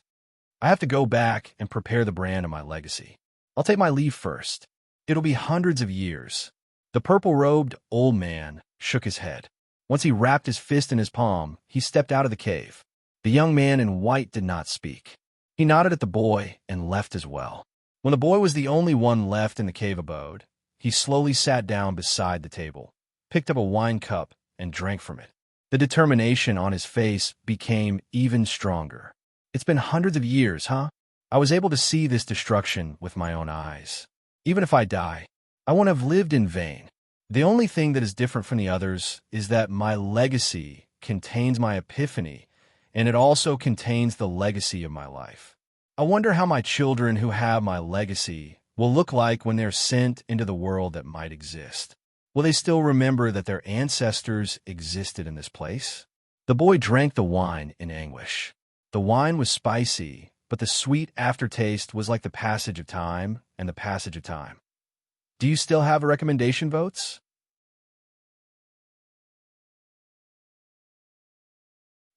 I have to go back and prepare the brand of my legacy. I'll take my leave first. It'll be hundreds of years. The purple-robed old man shook his head. Once he wrapped his fist in his palm, he stepped out of the cave. The young man in white did not speak. He nodded at the boy and left as well. When the boy was the only one left in the cave abode, he slowly sat down beside the table, picked up a wine cup, and drank from it. The determination on his face became even stronger. It's been hundreds of years, huh? I was able to see this destruction with my own eyes. Even if I die, I won't have lived in vain. The only thing that is different from the others is that my legacy contains my epiphany, and it also contains the legacy of my life. I wonder how my children who have my legacy will look like when they're sent into the world that might exist. Will they still remember that their ancestors existed in this place? The boy drank the wine in anguish. The wine was spicy, but the sweet aftertaste was like the passage of time and the passage of time. Do you still have recommendation votes?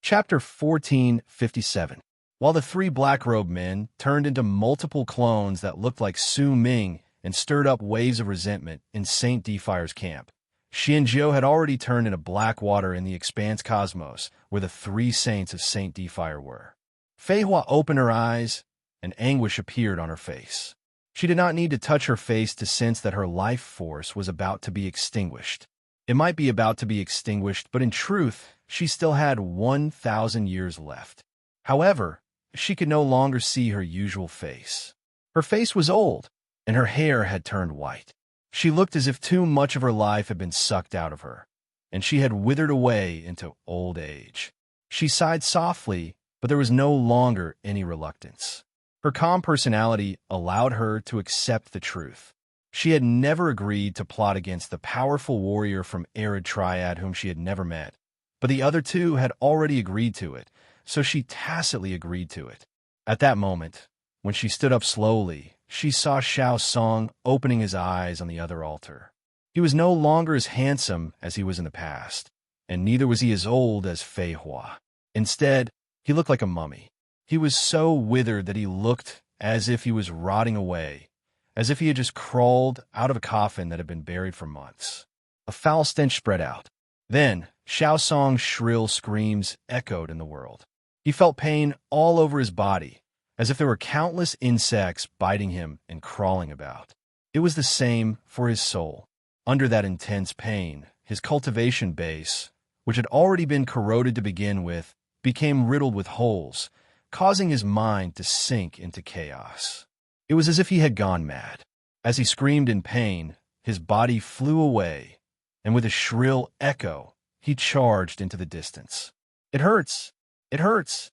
Chapter 1457. While the three black-robed men turned into multiple clones that looked like Su Ming and stirred up waves of resentment in Saint Defire's camp, Xianzhou had already turned into black water in the expanse cosmos where the three saints of Saint Defire were. Fei Hua opened her eyes, and anguish appeared on her face. She did not need to touch her face to sense that her life force was about to be extinguished. It might be about to be extinguished, but in truth, she still had 1,000 years left. However, she could no longer see her usual face. Her face was old, and her hair had turned white. She looked as if too much of her life had been sucked out of her, and she had withered away into old age. She sighed softly, but there was no longer any reluctance. Her calm personality allowed her to accept the truth. She had never agreed to plot against the powerful warrior from Arid Triad whom she had never met, but the other two had already agreed to it, so she tacitly agreed to it. At that moment, when she stood up slowly, she saw Xiao Song opening his eyes on the other altar. He was no longer as handsome as he was in the past, and neither was he as old as Fei Hua. Instead, he looked like a mummy. He was so withered that he looked as if he was rotting away, as if he had just crawled out of a coffin that had been buried for months. A foul stench spread out. Then, Xiao Song's shrill screams echoed in the world. He felt pain all over his body, as if there were countless insects biting him and crawling about. It was the same for his soul. Under that intense pain, his cultivation base, which had already been corroded to begin with, became riddled with holes, causing his mind to sink into chaos. It was as if he had gone mad. As he screamed in pain, his body flew away, and with a shrill echo, he charged into the distance. "It hurts! It hurts!"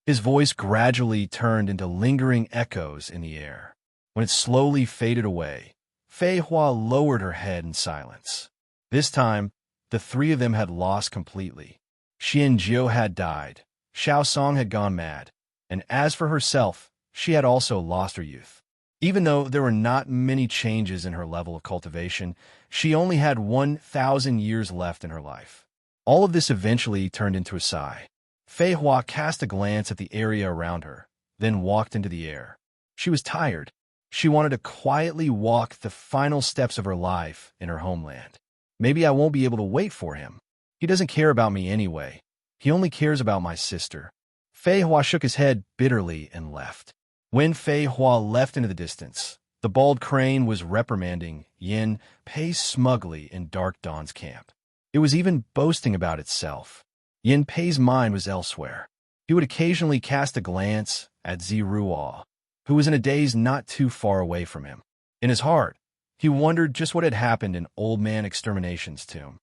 His voice gradually turned into lingering echoes in the air. When it slowly faded away, Fei Hua lowered her head in silence. This time, the three of them had lost completely. Xianzhou had died, Xiao Song had gone mad, and as for herself, she had also lost her youth. Even though there were not many changes in her level of cultivation, she only had 1,000 years left in her life. All of this eventually turned into a sigh. Fei Hua cast a glance at the area around her, then walked into the air. She was tired. She wanted to quietly walk the final steps of her life in her homeland. Maybe I won't be able to wait for him. He doesn't care about me anyway. He only cares about my sister. Fei Hua shook his head bitterly and left. When Fei Hua left into the distance, the bald crane was reprimanding Yin Pei smugly in Dark Dawn's camp. It was even boasting about itself. Yin Pei's mind was elsewhere. He would occasionally cast a glance at Zeruah, who was in a daze not too far away from him. In his heart, he wondered just what had happened in Old Man Extermination's tomb.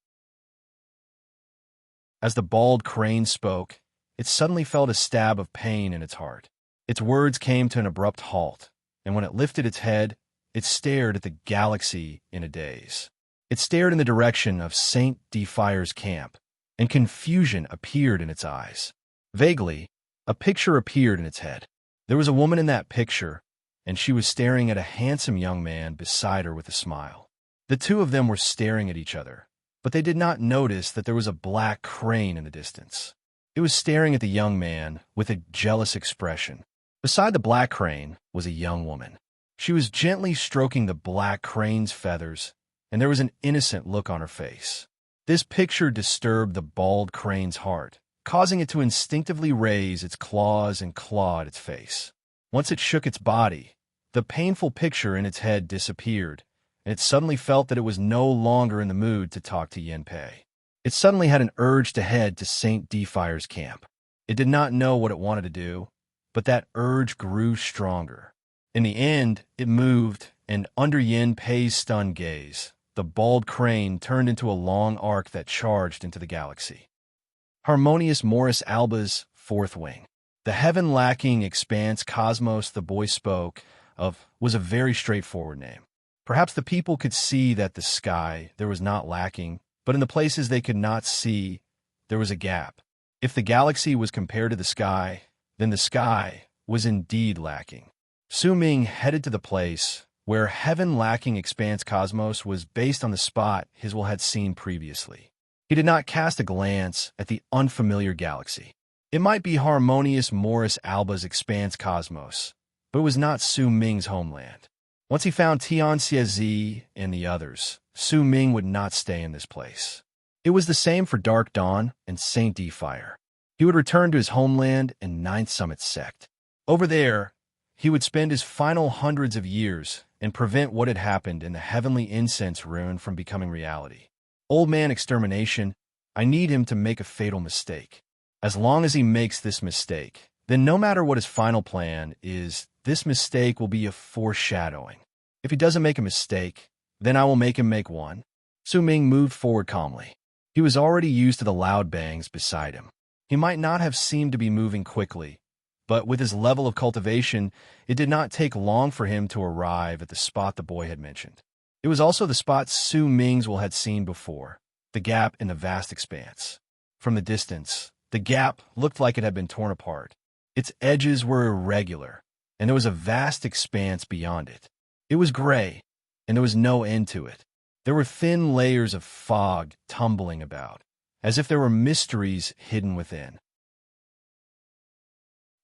As the bald crane spoke, it suddenly felt a stab of pain in its heart. Its words came to an abrupt halt, and when it lifted its head, it stared at the galaxy in a daze. It stared in the direction of Saint Defire's camp, and confusion appeared in its eyes. Vaguely, a picture appeared in its head. There was a woman in that picture, and she was staring at a handsome young man beside her with a smile. The two of them were staring at each other, but they did not notice that there was a black crane in the distance. It was staring at the young man with a jealous expression. Beside the black crane was a young woman. She was gently stroking the black crane's feathers, and there was an innocent look on her face. This picture disturbed the bald crane's heart, causing it to instinctively raise its claws and claw at its face. Once it shook its body, the painful picture in its head disappeared, and it suddenly felt that it was no longer in the mood to talk to Yenpei. It suddenly had an urge to head to Saint Defire's camp. It did not know what it wanted to do, but that urge grew stronger. In the end, it moved, and under Yenpei's stunned gaze, the bald crane turned into a long arc that charged into the galaxy. Harmonious Morris Alba's fourth wing. The heaven-lacking expanse cosmos the boy spoke of was a very straightforward name. Perhaps the people could see that the sky there was not lacking, but in the places they could not see, there was a gap. If the galaxy was compared to the sky, then the sky was indeed lacking. Su Ming headed to the place where heaven-lacking expanse cosmos was based on the spot Hiswell had seen previously. He did not cast a glance at the unfamiliar galaxy. It might be Harmonious Morris Alba's expanse cosmos, but it was not Su Ming's homeland. Once he found Tian Xiezi and the others, Su Ming would not stay in this place. It was the same for Dark Dawn and Saint Defire. He would return to his homeland and Ninth Summit sect. Over there, he would spend his final hundreds of years and prevent what had happened in the heavenly incense rune from becoming reality. Old Man Extermination, I need him to make a fatal mistake. As long as he makes this mistake, then no matter what his final plan is, this mistake will be a foreshadowing. If he doesn't make a mistake, then I will make him make one. Su Ming moved forward calmly. He was already used to the loud bangs beside him. He might not have seemed to be moving quickly, but with his level of cultivation, it did not take long for him to arrive at the spot the boy had mentioned. It was also the spot Su Ming's had seen before, the gap in the vast expanse. From the distance, the gap looked like it had been torn apart. Its edges were irregular, and there was a vast expanse beyond it. It was gray, and there was no end to it. There were thin layers of fog tumbling about, as if there were mysteries hidden within.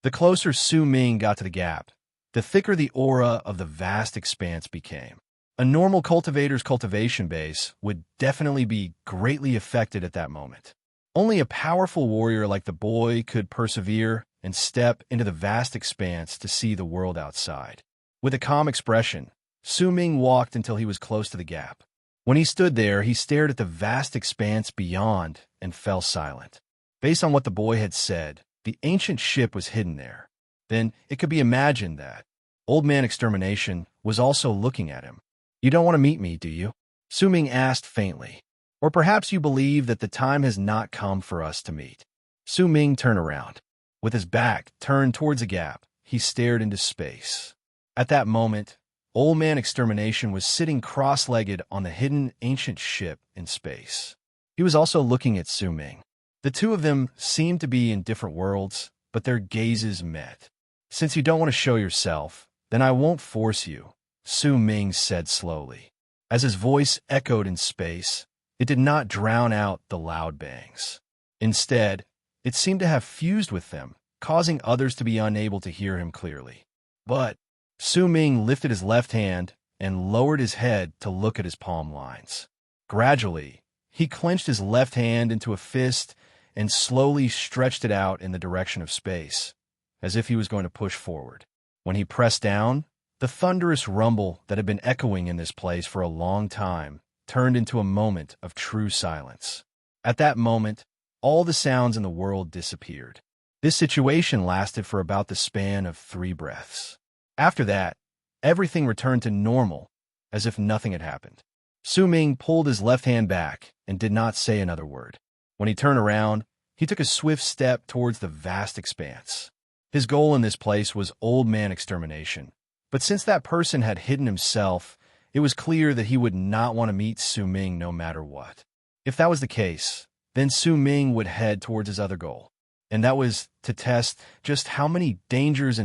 The closer Su Ming got to the gap, the thicker the aura of the vast expanse became. A normal cultivator's cultivation base would definitely be greatly affected at that moment. Only a powerful warrior like the boy could persevere and step into the vast expanse to see the world outside. With a calm expression, Su Ming walked until he was close to the gap. When he stood there, he stared at the vast expanse beyond and fell silent. Based on what the boy had said, the ancient ship was hidden there. Then it could be imagined that Old Man Extermination was also looking at him. You don't want to meet me, do you? Su Ming asked faintly. Or perhaps you believe that the time has not come for us to meet. Su Ming turned around. With his back turned towards a gap, he stared into space. At that moment, Old Man Extermination was sitting cross-legged on the hidden ancient ship in space. He was also looking at Su Ming. The two of them seemed to be in different worlds, but their gazes met. Since you don't want to show yourself, then I won't force you, Su Ming said slowly. As his voice echoed in space, it did not drown out the loud bangs. Instead, it seemed to have fused with them, causing others to be unable to hear him clearly. But Su Ming lifted his left hand and lowered his head to look at his palm lines. Gradually, he clenched his left hand into a fist and slowly stretched it out in the direction of space, as if he was going to push forward. When he pressed down, the thunderous rumble that had been echoing in this place for a long time turned into a moment of true silence. At that moment, all the sounds in the world disappeared. This situation lasted for about the span of 3 breaths. After that, everything returned to normal, as if nothing had happened. Su Ming pulled his left hand back and did not say another word. When he turned around, he took a swift step towards the vast expanse. His goal in this place was old man extermination, but since that person had hidden himself, it was clear that he would not want to meet Su Ming no matter what. If that was the case, then Su Ming would head towards his other goal, and that was to test just how many dangers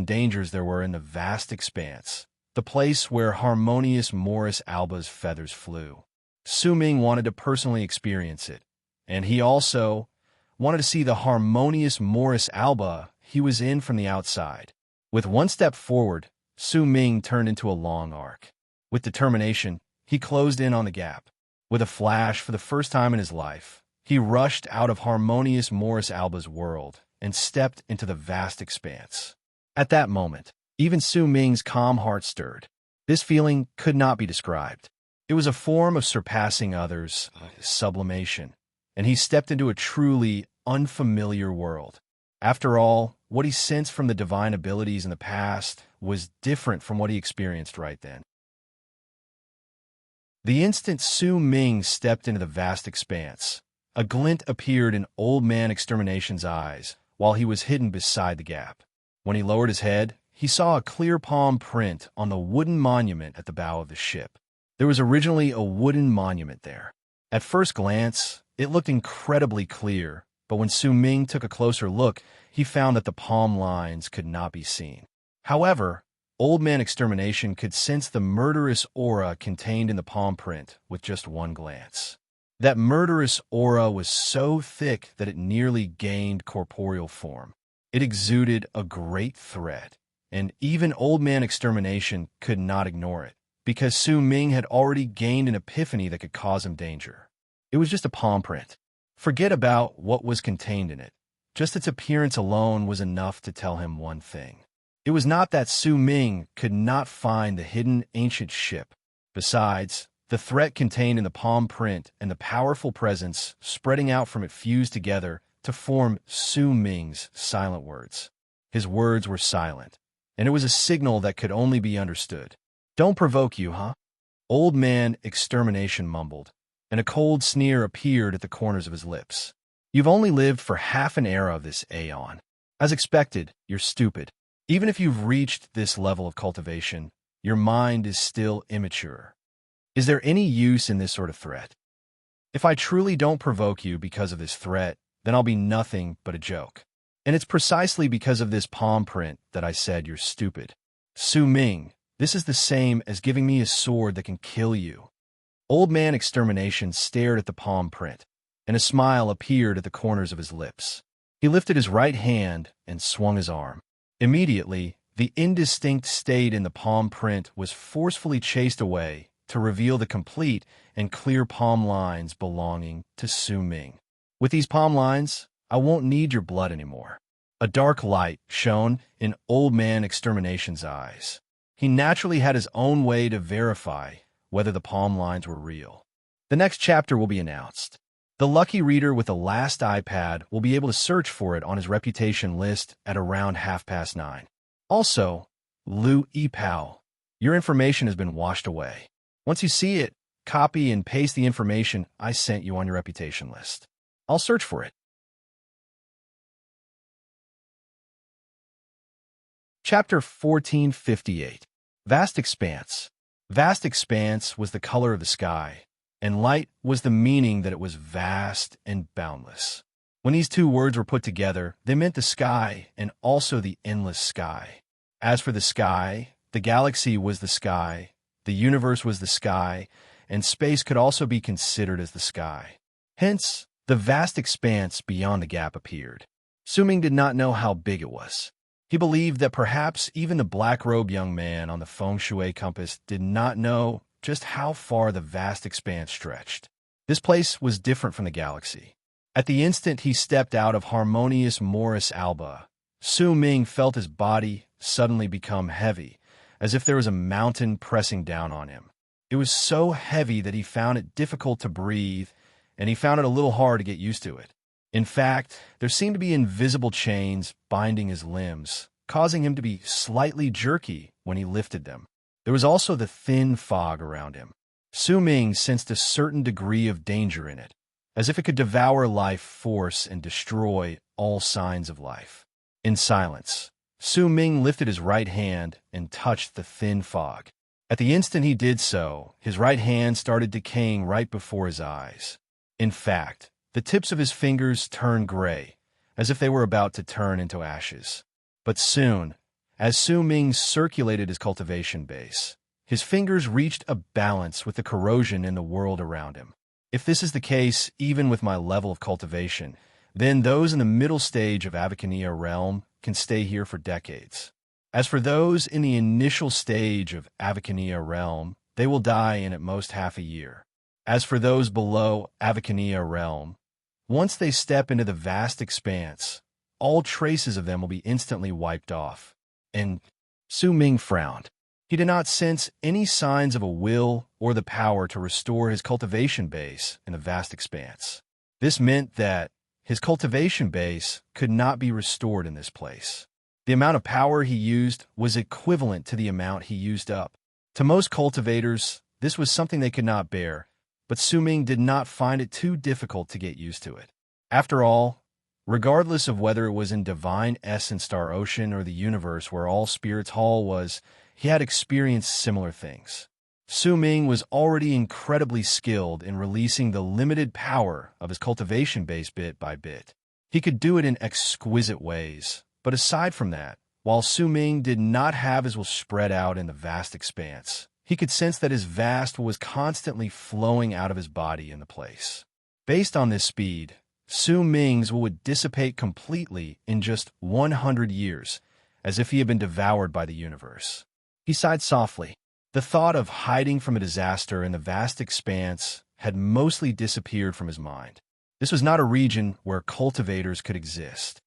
there were in the vast expanse, the place where harmonious Morris Alba's feathers flew. Su Ming wanted to personally experience it, and he also wanted to see the harmonious Morris Alba he was in from the outside. With one step forward, Su Ming turned into a long arc. With determination, he closed in on the gap. With a flash, for the first time in his life, he rushed out of harmonious Morris Alba's world and stepped into the vast expanse. At that moment, even Su Ming's calm heart stirred. This feeling could not be described. It was a form of surpassing others, sublimation, and he stepped into a truly unfamiliar world. After all, what he sensed from the divine abilities in the past was different from what he experienced right then. The instant Su Ming stepped into the vast expanse, a glint appeared in Old Man Extermination's eyes while he was hidden beside the gap. When he lowered his head, he saw a clear palm print on the wooden monument at the bow of the ship. There was originally a wooden monument there. At first glance, it looked incredibly clear, but when Su Ming took a closer look, he found that the palm lines could not be seen. However, Old Man Extermination could sense the murderous aura contained in the palm print with just one glance. That murderous aura was so thick that it nearly gained corporeal form. It exuded a great threat, and even Old Man Extermination could not ignore it, because Su Ming had already gained an epiphany that could cause him danger. It was just a palm print. Forget about what was contained in it. Just its appearance alone was enough to tell him one thing. It was not that Su Ming could not find the hidden ancient ship. Besides, the threat contained in the palm print and the powerful presence spreading out from it fused together to form Su Ming's silent words. His words were silent, and it was a signal that could only be understood. "Don't provoke you, huh?" Old Man Extermination mumbled, and a cold sneer appeared at the corners of his lips. "You've only lived for half an era of this aeon. As expected, you're stupid. Even if you've reached this level of cultivation, your mind is still immature. Is there any use in this sort of threat? If I truly don't provoke you because of this threat, then I'll be nothing but a joke. And it's precisely because of this palm print that I said you're stupid. Su Ming, this is the same as giving me a sword that can kill you." Old Man Extermination stared at the palm print, and a smile appeared at the corners of his lips. He lifted his right hand and swung his arm. Immediately, the indistinct state in the palm print was forcefully chased away to reveal the complete and clear palm lines belonging to Su Ming. "With these palm lines, I won't need your blood anymore." A dark light shone in Old Man Extermination's eyes. He naturally had his own way to verify whether the palm lines were real. The next chapter will be announced. The lucky reader with the last iPad will be able to search for it on his reputation list at around 9:30. Also, Lu Yipao, your information has been washed away. Once you see it, copy and paste the information I sent you on your reputation list. I'll search for it. Chapter 1458. Vast Expanse. Vast expanse was the color of the sky, and light was the meaning that it was vast and boundless. When these two words were put together, they meant the sky and also the endless sky. As for the sky, the galaxy was the sky, the universe was the sky, and space could also be considered as the sky. Hence, the vast expanse beyond the gap appeared. Su Ming did not know how big it was. He believed that perhaps even the black-robed young man on the feng shui compass did not know just how far the vast expanse stretched. This place was different from the galaxy. At the instant he stepped out of harmonious Morris Alba, Su Ming felt his body suddenly become heavy, as if there was a mountain pressing down on him. It was so heavy that he found it difficult to breathe, and he found it a little hard to get used to it. In fact, there seemed to be invisible chains binding his limbs, causing him to be slightly jerky when he lifted them. There was also the thin fog around him. Su Ming sensed a certain degree of danger in it, as if it could devour life force and destroy all signs of life. In silence, Su Ming lifted his right hand and touched the thin fog. At the instant he did so, his right hand started decaying right before his eyes. In fact, the tips of his fingers turned gray, as if they were about to turn into ashes. But soon, as Su Ming circulated his cultivation base, his fingers reached a balance with the corrosion in the world around him. If this is the case even with my level of cultivation, then those in the middle stage of Avacania realm can stay here for decades. As for those in the initial stage of Avacania realm, they will die in at most half a year. As for those below Avacania realm, once they step into the vast expanse, all traces of them will be instantly wiped off. And Su Ming frowned. He did not sense any signs of a will or the power to restore his cultivation base in the vast expanse. This meant that his cultivation base could not be restored in this place. The amount of power he used was equivalent to the amount he used up. To most cultivators, this was something they could not bear, but Su Ming did not find it too difficult to get used to it. After all, regardless of whether it was in Divine Essence Star Ocean or the universe where all spirits hall was, he had experienced similar things. Su Ming was already incredibly skilled in releasing the limited power of his cultivation base bit by bit. He could do it in exquisite ways, but aside from that, while Su Ming did not have his will spread out in the vast expanse, he could sense that his vast will was constantly flowing out of his body in the place. Based on this speed, Su Ming's will would dissipate completely in just 100 years, as if he had been devoured by the universe. He sighed softly. The thought of hiding from a disaster in the vast expanse had mostly disappeared from his mind. This was not a region where cultivators could exist.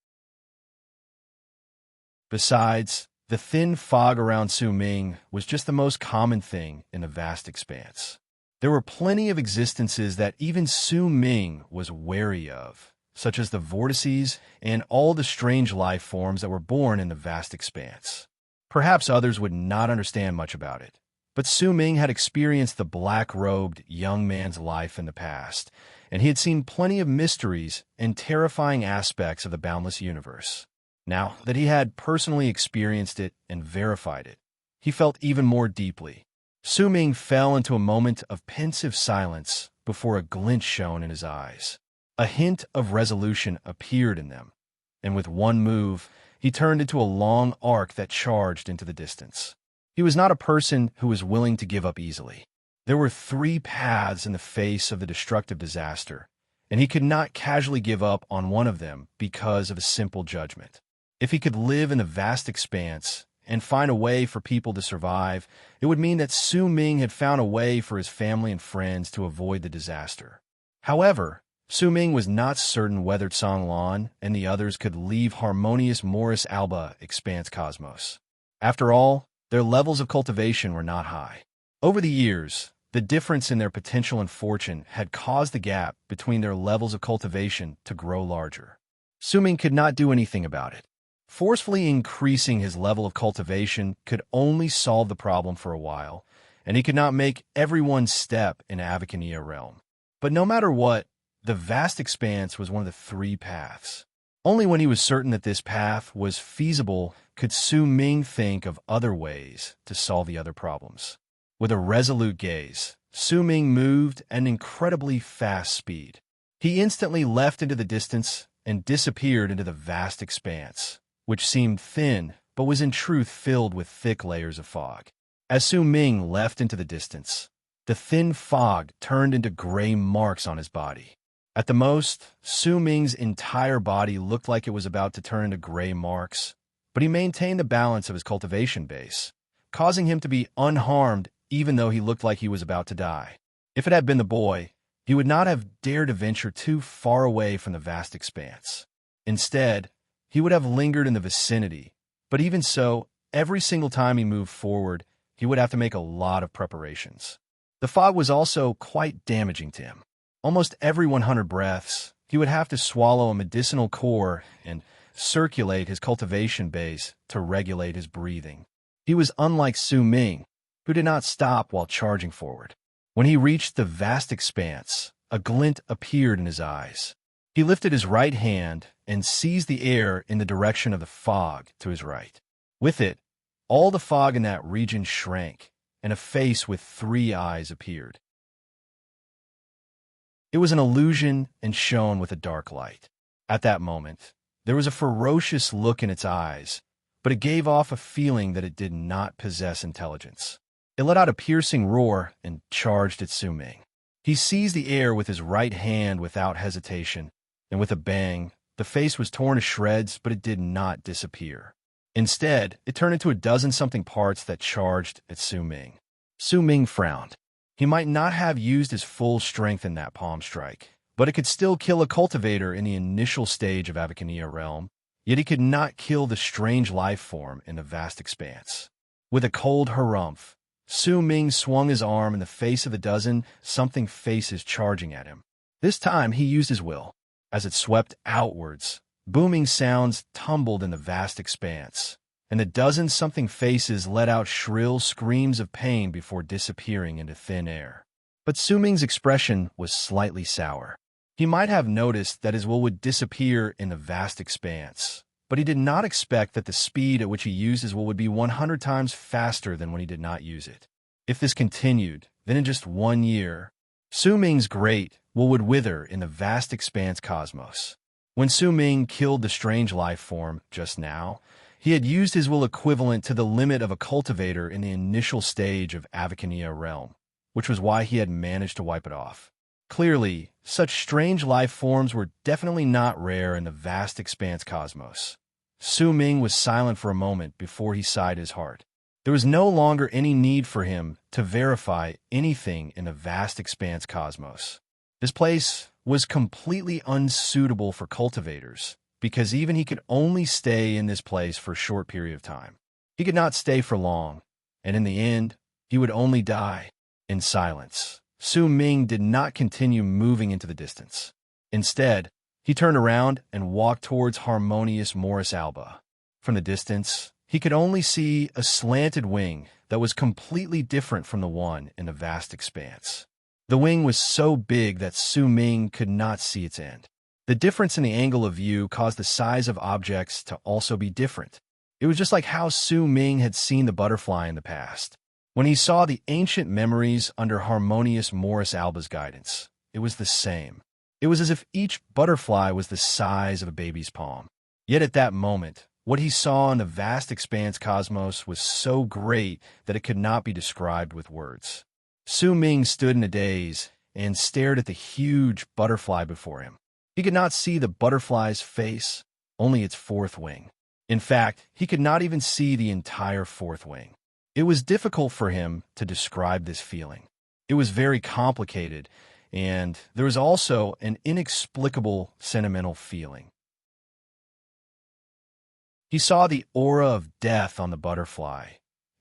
Besides, the thin fog around Su Ming was just the most common thing in the vast expanse. There were plenty of existences that even Su Ming was wary of, such as the vortices and all the strange life forms that were born in the vast expanse. Perhaps others would not understand much about it, but Su Ming had experienced the black-robed young man's life in the past, and he had seen plenty of mysteries and terrifying aspects of the boundless universe. Now that he had personally experienced it and verified it, he felt even more deeply. Su Ming fell into a moment of pensive silence before a glint shone in his eyes. A hint of resolution appeared in them, and with one move, he turned into a long arc that charged into the distance. He was not a person who was willing to give up easily. There were 3 paths in the face of the destructive disaster, and he could not casually give up on one of them because of a simple judgment. If he could live in the vast expanse and find a way for people to survive, it would mean that Su Ming had found a way for his family and friends to avoid the disaster. However, Su Ming was not certain whether Tsang and the others could leave harmonious Morris Alba expanse cosmos. After all, their levels of cultivation were not high. Over the years, the difference in their potential and fortune had caused the gap between their levels of cultivation to grow larger. Su Ming could not do anything about it. Forcefully increasing his level of cultivation could only solve the problem for a while, and he could not make everyone step in Avacania realm. But no matter what, the vast expanse was one of the 3 paths. Only when he was certain that this path was feasible could Su Ming think of other ways to solve the other problems. With a resolute gaze, Su Ming moved at an incredibly fast speed. He instantly left into the distance and disappeared into the vast expanse, which seemed thin but was in truth filled with thick layers of fog. As Su Ming left into the distance, the thin fog turned into gray marks on his body. At the most, Su Ming's entire body looked like it was about to turn into gray marks, but he maintained the balance of his cultivation base, causing him to be unharmed even though he looked like he was about to die. If it had been the boy, he would not have dared to venture too far away from the vast expanse. Instead, he would have lingered in the vicinity, but even so, every single time he moved forward, he would have to make a lot of preparations. The fog was also quite damaging to him. Almost every 100 breaths, he would have to swallow a medicinal core and circulate his cultivation base to regulate his breathing. He was unlike Su Ming, who did not stop while charging forward. When he reached the vast expanse, a glint appeared in his eyes. He lifted his right hand and seized the air in the direction of the fog to his right. With it, all the fog in that region shrank, and a face with 3 eyes appeared. It was an illusion and shone with a dark light. At that moment, there was a ferocious look in its eyes, but it gave off a feeling that it did not possess intelligence. It let out a piercing roar and charged at Su Ming. He seized the air with his right hand without hesitation, and with a bang, the face was torn to shreds, but it did not disappear. Instead, it turned into a dozen-something parts that charged at Su Ming. Su Ming frowned. He might not have used his full strength in that palm strike, but it could still kill a cultivator in the initial stage of Avacania realm, yet he could not kill the strange life form in the vast expanse. With a cold harumph, Su Ming swung his arm in the face of a dozen-something faces charging at him. This time he used his will. As it swept outwards, booming sounds tumbled in the vast expanse, and the dozen-something faces let out shrill screams of pain before disappearing into thin air. But Su Ming's expression was slightly sour. He might have noticed that his will would disappear in the vast expanse, but he did not expect that the speed at which he used his will would be 100 times faster than when he did not use it. If this continued, then in just 1 year, Su Ming's great will would wither in the vast expanse cosmos. When Su Ming killed the strange life form just now, he had used his will equivalent to the limit of a cultivator in the initial stage of Avacania realm, which was why he had managed to wipe it off. Clearly, such strange life forms were definitely not rare in the vast expanse cosmos. Su Ming was silent for a moment before he sighed his heart. There was no longer any need for him to verify anything in the vast expanse cosmos. This place was completely unsuitable for cultivators, because even he could only stay in this place for a short period of time. He could not stay for long, and in the end, he would only die. In silence, Su Ming did not continue moving into the distance. Instead, he turned around and walked towards Harmonious Morris Alba. From the distance, he could only see a slanted wing that was completely different from the one in the vast expanse. The wing was so big that Su Ming could not see its end. The difference in the angle of view caused the size of objects to also be different. It was just like how Su Ming had seen the butterfly in the past. When he saw the ancient memories under Harmonious Morris Alba's guidance, it was the same. It was as if each butterfly was the size of a baby's palm. Yet at that moment, what he saw in the vast expanse cosmos was so great that it could not be described with words. Su Ming stood in a daze and stared at the huge butterfly before him. He could not see the butterfly's face, only its fourth wing. In fact, he could not even see the entire fourth wing. It was difficult for him to describe this feeling. It was very complicated, and there was also an inexplicable sentimental feeling. He saw the aura of death on the butterfly,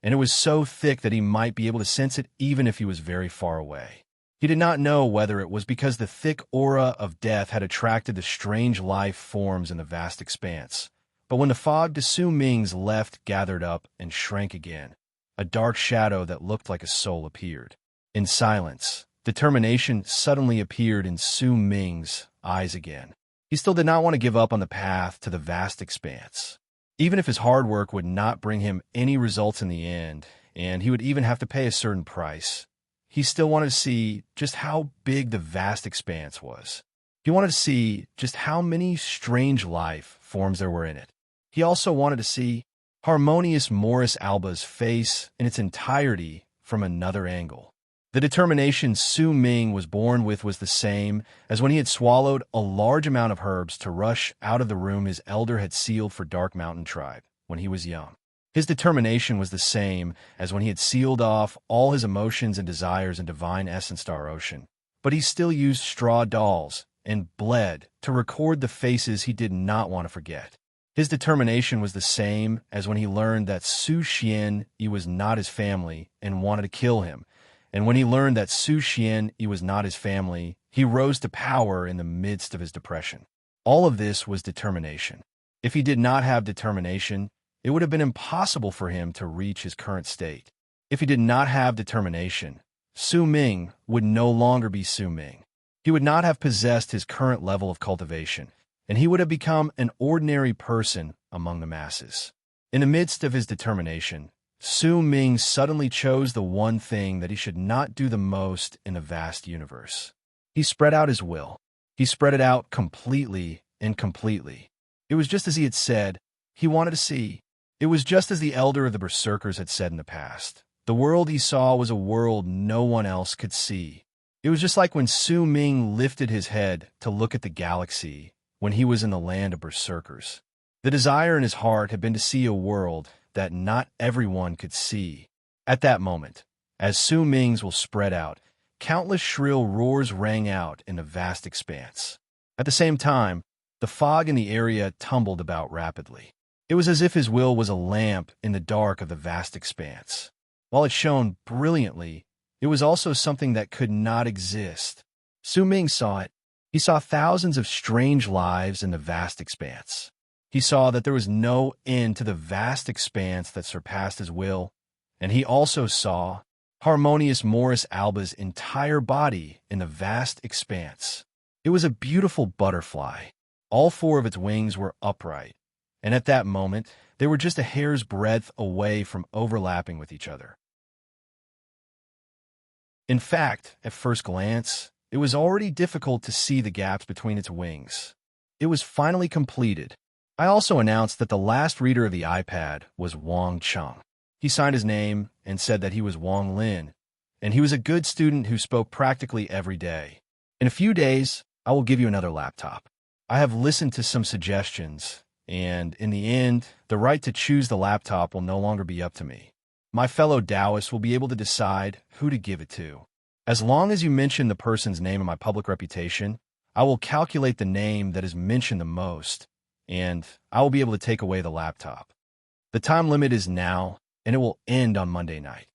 and it was so thick that he might be able to sense it even if he was very far away. He did not know whether it was because the thick aura of death had attracted the strange life forms in the vast expanse, but when the fog to Su Ming's left gathered up and shrank again, a dark shadow that looked like a soul appeared. In silence, determination suddenly appeared in Su Ming's eyes again. He still did not want to give up on the path to the vast expanse. Even if his hard work would not bring him any results in the end, and he would even have to pay a certain price, he still wanted to see just how big the vast expanse was. He wanted to see just how many strange life forms there were in it. He also wanted to see Harmonious Morris Alba's face in its entirety from another angle. The determination Su Ming was born with was the same as when he had swallowed a large amount of herbs to rush out of the room his elder had sealed for Dark Mountain Tribe when he was young. His determination was the same as when he had sealed off all his emotions and desires in Divine Essence Star Ocean, but he still used straw dolls and bled to record the faces he did not want to forget. His determination was the same as when he learned that Su Xian Yi was not his family and wanted to kill him, and when he learned that Su Xian Yi was not his family, He rose to power in the midst of his depression. All of this was determination. If he did not have determination, it would have been impossible for him to reach his current state. If he did not have determination, Su Ming would no longer be Su Ming. He would not have possessed his current level of cultivation, and he would have become an ordinary person among the masses. In the midst of his determination, Su Ming suddenly chose the one thing that he should not do the most in the vast universe. He spread out his will. He spread it out completely and completely. It was just as he had said he wanted to see. It was just as the elder of the berserkers had said in the past. The world he saw was a world no one else could see. It was just like when Su Ming lifted his head to look at the galaxy when he was in the land of berserkers. The desire in his heart had been to see a world that not everyone could see. At that moment, as Su Ming's will spread out, countless shrill roars rang out in the vast expanse. At the same time, the fog in the area tumbled about rapidly. It was as if his will was a lamp in the dark of the vast expanse. While it shone brilliantly, it was also something that could not exist. Su Ming saw it. He saw thousands of strange lives in the vast expanse. He saw that there was no end to the vast expanse that surpassed his will, and he also saw Harmonious Morris Alba's entire body in the vast expanse. It was a beautiful butterfly. All four of its wings were upright, and at that moment, they were just a hair's breadth away from overlapping with each other. In fact, at first glance, it was already difficult to see the gaps between its wings. It was finally completed. I also announced that the last reader of the iPad was Wang Chung. He signed his name and said that he was Wang Lin, and he was a good student who spoke practically every day. In a few days, I will give you another laptop. I have listened to some suggestions, and in the end, the right to choose the laptop will no longer be up to me. My fellow Taoists will be able to decide who to give it to. As long as you mention the person's name in my public reputation, I will calculate the name that is mentioned the most, and I will be able to take away the laptop. The time limit is now, and it will end on Monday night.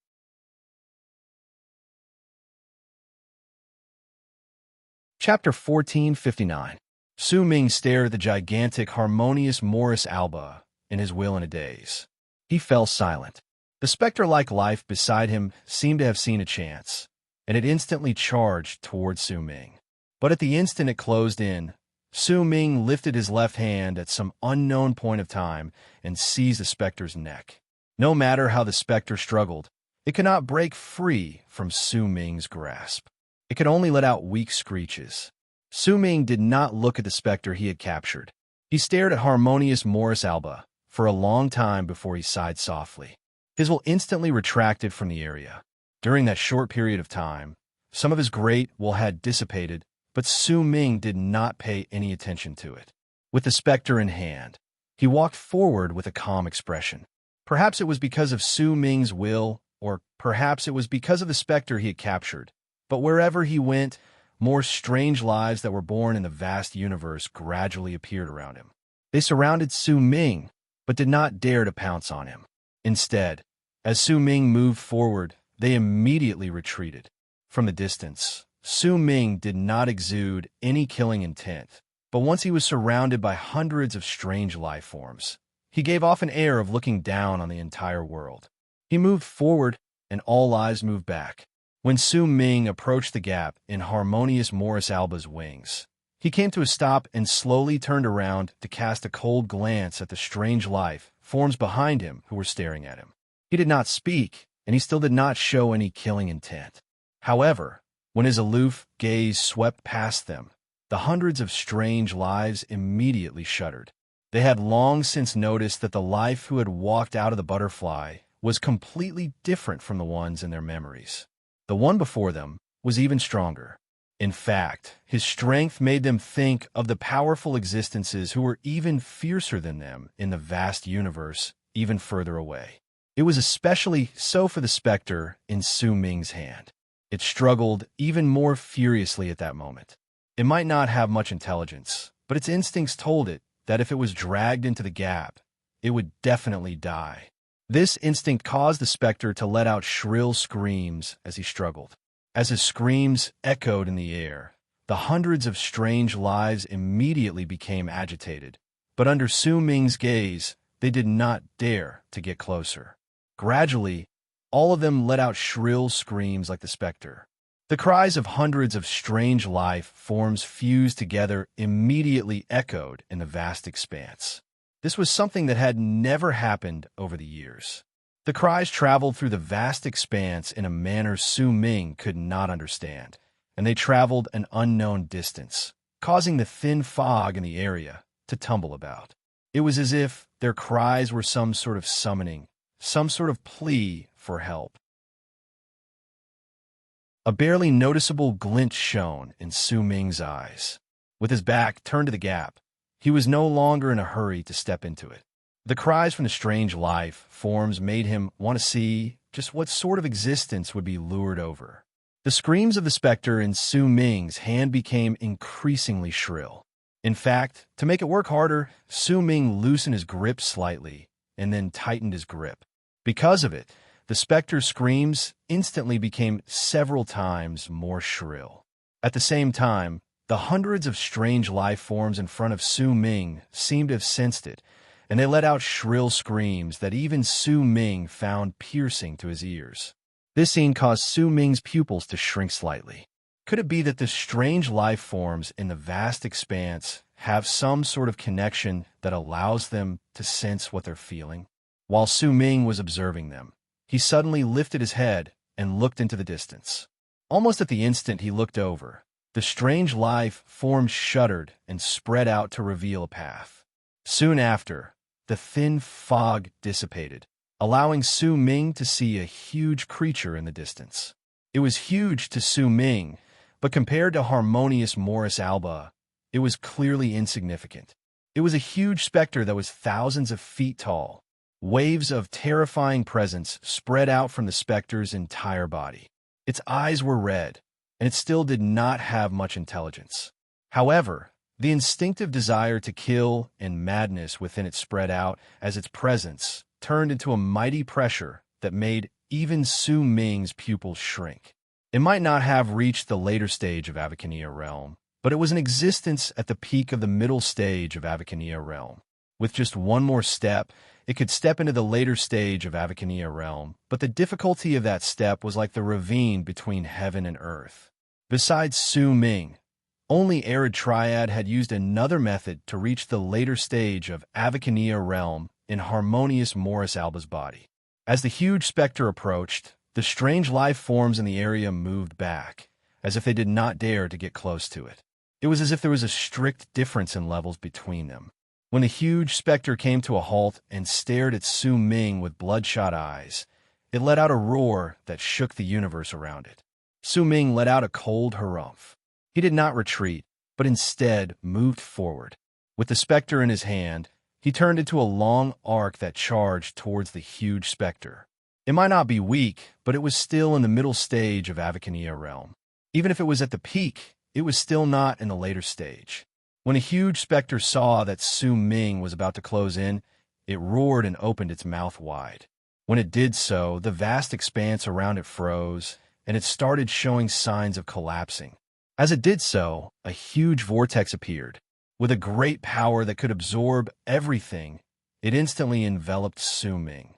Chapter 1459. Su Ming stared at the gigantic Harmonious Morris Alba in his will in a daze. He fell silent. The spectre-like life beside him seemed to have seen a chance, and it instantly charged toward Su Ming. But at the instant it closed in, Su Ming lifted his left hand at some unknown point of time and seized the specter's neck. No matter how the specter struggled, it could not break free from Su Ming's grasp. It could only let out weak screeches. Su Ming did not look at the specter he had captured. He stared at Harmonious Morris Alba for a long time before he sighed softly. His will instantly retracted from the area. During that short period of time, some of his great will had dissipated, but Su Ming did not pay any attention to it. With the specter in hand, he walked forward with a calm expression. Perhaps it was because of Su Ming's will, or perhaps it was because of the specter he had captured. But wherever he went, more strange lives that were born in the vast universe gradually appeared around him. They surrounded Su Ming, but did not dare to pounce on him. Instead, as Su Ming moved forward, they immediately retreated. From the distance, Su Ming did not exude any killing intent, but once he was surrounded by hundreds of strange life forms, he gave off an air of looking down on the entire world. He moved forward, and all lives moved back. When Su Ming approached the gap in Harmonious Morris Alba's wings, he came to a stop and slowly turned around to cast a cold glance at the strange life forms behind him who were staring at him. He did not speak, and he still did not show any killing intent. However, when his aloof gaze swept past them, the hundreds of strange lives immediately shuddered. They had long since noticed that the life who had walked out of the butterfly was completely different from the ones in their memories. The one before them was even stronger. In fact, his strength made them think of the powerful existences who were even fiercer than them in the vast universe, even further away. It was especially so for the specter in Su Ming's hand. It struggled even more furiously at that moment. It might not have much intelligence, but its instincts told it that if it was dragged into the gap, it would definitely die. This instinct caused the specter to let out shrill screams as he struggled. As his screams echoed in the air, The hundreds of strange lives immediately became agitated, but under Su Ming's gaze, they did not dare to get closer. Gradually, all of them let out shrill screams like the specter. The cries of hundreds of strange life forms fused together immediately echoed in the vast expanse. This was something that had never happened over the years. The cries traveled through the vast expanse in a manner Su Ming could not understand, and they traveled an unknown distance, causing the thin fog in the area to tumble about. It was as if their cries were some sort of summoning, some sort of plea for help. A barely noticeable glint shone in Su Ming's eyes. With his back turned to the gap, he was no longer in a hurry to step into it. The cries from the strange life forms made him want to see just what sort of existence would be lured over. The screams of the specter in Su Ming's hand became increasingly shrill. In fact, to make it work harder, Su Ming loosened his grip slightly and then tightened his grip. Because of it, the specter's screams instantly became several times more shrill. At the same time, the hundreds of strange life forms in front of Su Ming seemed to have sensed it, and they let out shrill screams that even Su Ming found piercing to his ears. This scene caused Su Ming's pupils to shrink slightly. Could it be that the strange life forms in the vast expanse have some sort of connection that allows them to sense what they're feeling? While Su Ming was observing them, he suddenly lifted his head and looked into the distance. Almost at the instant he looked over, the strange life form shuddered and spread out to reveal a path. Soon after, the thin fog dissipated, allowing Su Ming to see a huge creature in the distance. It was huge to Su Ming, but compared to harmonious Morris Alba, it was clearly insignificant. It was a huge specter that was thousands of feet tall. Waves of terrifying presence spread out from the specter's entire body. Its eyes were red, and it still did not have much intelligence. However, the instinctive desire to kill and madness within it spread out as its presence turned into a mighty pressure that made even Su Ming's pupils shrink. It might not have reached the later stage of Avacania realm, but it was in existence at the peak of the middle stage of Avacania realm. With just one more step, it could step into the later stage of Avacania realm, but the difficulty of that step was like the ravine between heaven and earth. Besides Su Ming, only Arid Triad had used another method to reach the later stage of Avacania realm in harmonious Morris Alba's body. As the huge specter approached, the strange life forms in the area moved back, as if they did not dare to get close to it. It was as if there was a strict difference in levels between them. When the huge specter came to a halt and stared at Su Ming with bloodshot eyes, it let out a roar that shook the universe around it. Su Ming let out a cold harumph. He did not retreat, but instead moved forward. With the specter in his hand, he turned into a long arc that charged towards the huge specter. It might not be weak, but it was still in the middle stage of Avacania realm. Even if it was at the peak, it was still not in the later stage. When a huge specter saw that Su Ming was about to close in, it roared and opened its mouth wide. When it did so, the vast expanse around it froze, and it started showing signs of collapsing. As it did so, a huge vortex appeared. With a great power that could absorb everything, it instantly enveloped Su Ming.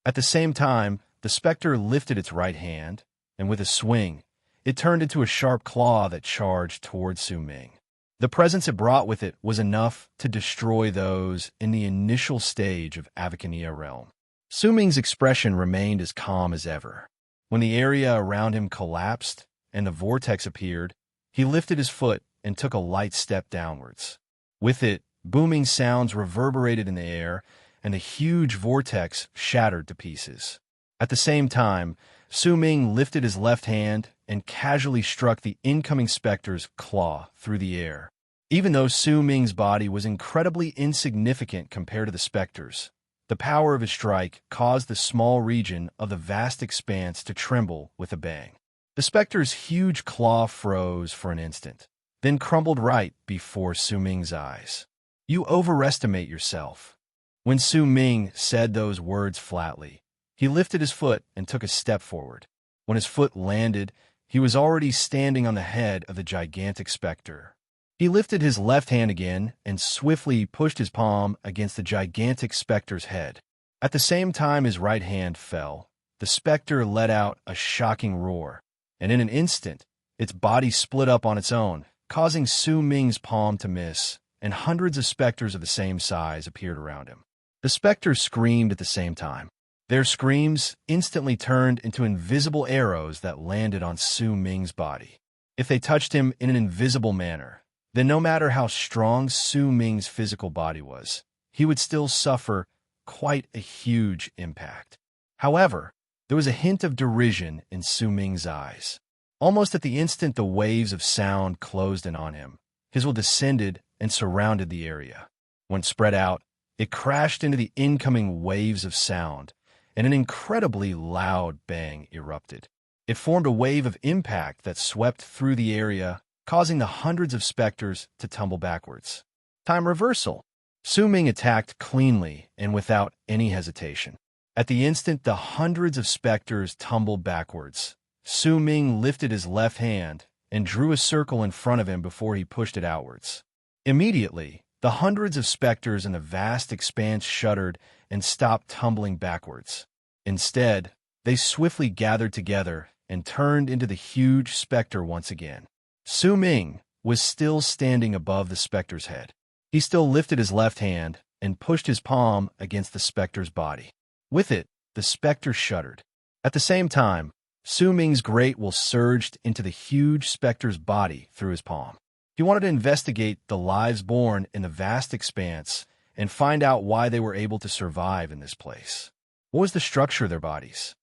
At the same time, the specter lifted its right hand, and with a swing, it turned into a sharp claw that charged towards Su Ming. The presence it brought with it was enough to destroy those in the initial stage of Avacania realm. Su Ming's expression remained as calm as ever. When the area around him collapsed and the vortex appeared, he lifted his foot and took a light step downwards. With it, booming sounds reverberated in the air, and a huge vortex shattered to pieces. At the same time, Su Ming lifted his left hand and casually struck the incoming specter's claw through the air. Even though Su Ming's body was incredibly insignificant compared to the specter's, the power of his strike caused the small region of the vast expanse to tremble with a bang. The specter's huge claw froze for an instant, then crumbled right before Su Ming's eyes. "You overestimate yourself." When Su Ming said those words flatly, he lifted his foot and took a step forward. When his foot landed, he was already standing on the head of the gigantic specter. He lifted his left hand again and swiftly pushed his palm against the gigantic specter's head. At the same time his right hand fell, the specter let out a shocking roar, and in an instant, its body split up on its own, causing Su Ming's palm to miss, and hundreds of specters of the same size appeared around him. The specters screamed at the same time. Their screams instantly turned into invisible arrows that landed on Su Ming's body. If they touched him in an invisible manner, then no matter how strong Su Ming's physical body was, he would still suffer quite a huge impact. However, there was a hint of derision in Su Ming's eyes. Almost at the instant the waves of sound closed in on him, his will descended and surrounded the area. When spread out, it crashed into the incoming waves of sound, and an incredibly loud bang erupted. It formed a wave of impact that swept through the area, causing the hundreds of specters to tumble backwards. Time reversal. Su Ming attacked cleanly and without any hesitation. At the instant the hundreds of specters tumbled backwards, Su Ming lifted his left hand and drew a circle in front of him before he pushed it outwards. Immediately, the hundreds of specters in the vast expanse shuddered and stopped tumbling backwards. Instead, they swiftly gathered together and turned into the huge specter once again. Su Ming was still standing above the specter's head. He still lifted his left hand and pushed his palm against the specter's body. With it, the specter shuddered. At the same time, Su Ming's great will surged into the huge specter's body through his palm. He wanted to investigate the lives born in the vast expanse and find out why they were able to survive in this place. What was the structure of their bodies?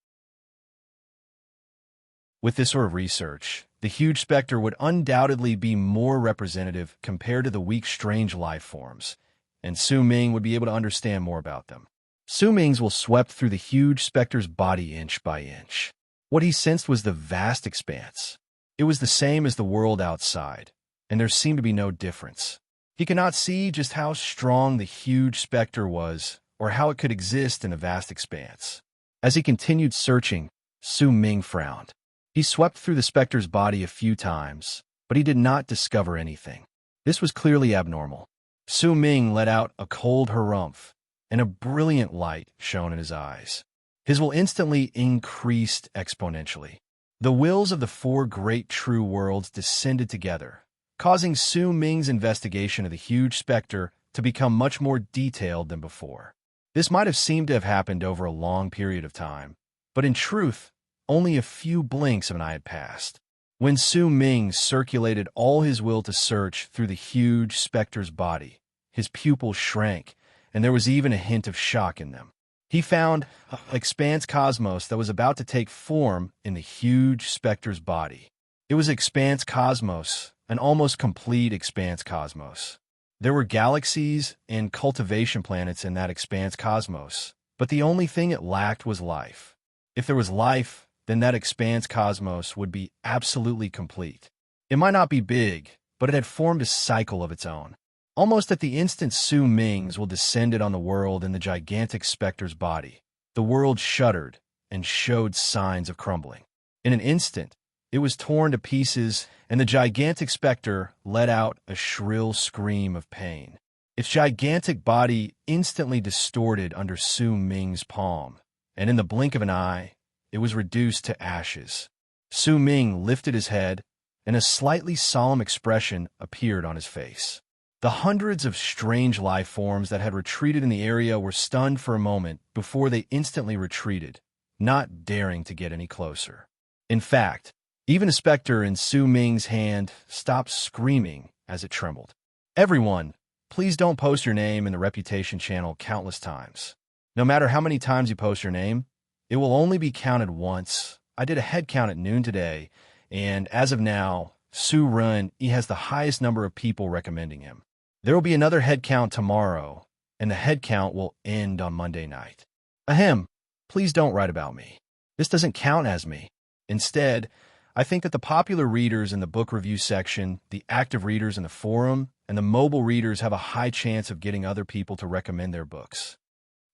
With this sort of research, the huge specter would undoubtedly be more representative compared to the weak, strange life forms, and Su Ming would be able to understand more about them. Su Ming's will swept through the huge specter's body inch by inch. What he sensed was the vast expanse. It was the same as the world outside, and there seemed to be no difference. He could not see just how strong the huge specter was or how it could exist in a vast expanse. As he continued searching, Su Ming frowned. He swept through the specter's body a few times, but he did not discover anything. This was clearly abnormal. Su Ming let out a cold harumph, and a brilliant light shone in his eyes. His will instantly increased exponentially. The wills of the four great true worlds descended together, causing Su Ming's investigation of the huge specter to become much more detailed than before. This might have seemed to have happened over a long period of time, but in truth, only a few blinks of an eye had passed. When Su Ming circulated all his will to search through the huge specter's body, his pupils shrank, and there was even a hint of shock in them. He found an expanse cosmos that was about to take form in the huge specter's body. It was expanse cosmos, an almost complete expanse cosmos. There were galaxies and cultivation planets in that expanse cosmos, but the only thing it lacked was life. If there was life, then that expanse cosmos would be absolutely complete. It might not be big, but it had formed a cycle of its own. Almost at the instant Su Ming's will descended on the world in the gigantic specter's body, the world shuddered and showed signs of crumbling. In an instant, it was torn to pieces, and the gigantic specter let out a shrill scream of pain. Its gigantic body instantly distorted under Su Ming's palm, and in the blink of an eye, it was reduced to ashes. Su Ming lifted his head, and a slightly solemn expression appeared on his face. The hundreds of strange life forms that had retreated in the area were stunned for a moment before they instantly retreated, not daring to get any closer. In fact, even a specter in Su Ming's hand stopped screaming as it trembled. Everyone, please don't post your name in the Reputation channel countless times. No matter how many times you post your name, it will only be counted once. I did a head count at noon today, and as of now, Su Run, he has the highest number of people recommending him. There will be another head count tomorrow, and the head count will end on Monday night. Ahem, please don't write about me. This doesn't count as me. Instead, I think that the popular readers in the book review section, the active readers in the forum, and the mobile readers have a high chance of getting other people to recommend their books.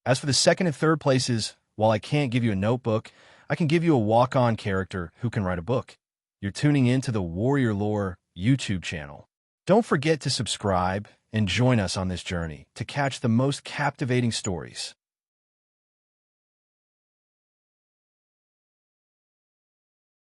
As for the second and third places, while I can't give you a notebook, I can give you a walk-on character who can write a book. You're tuning in to the Warrior Lore YouTube channel. Don't forget to subscribe and join us on this journey to catch the most captivating stories.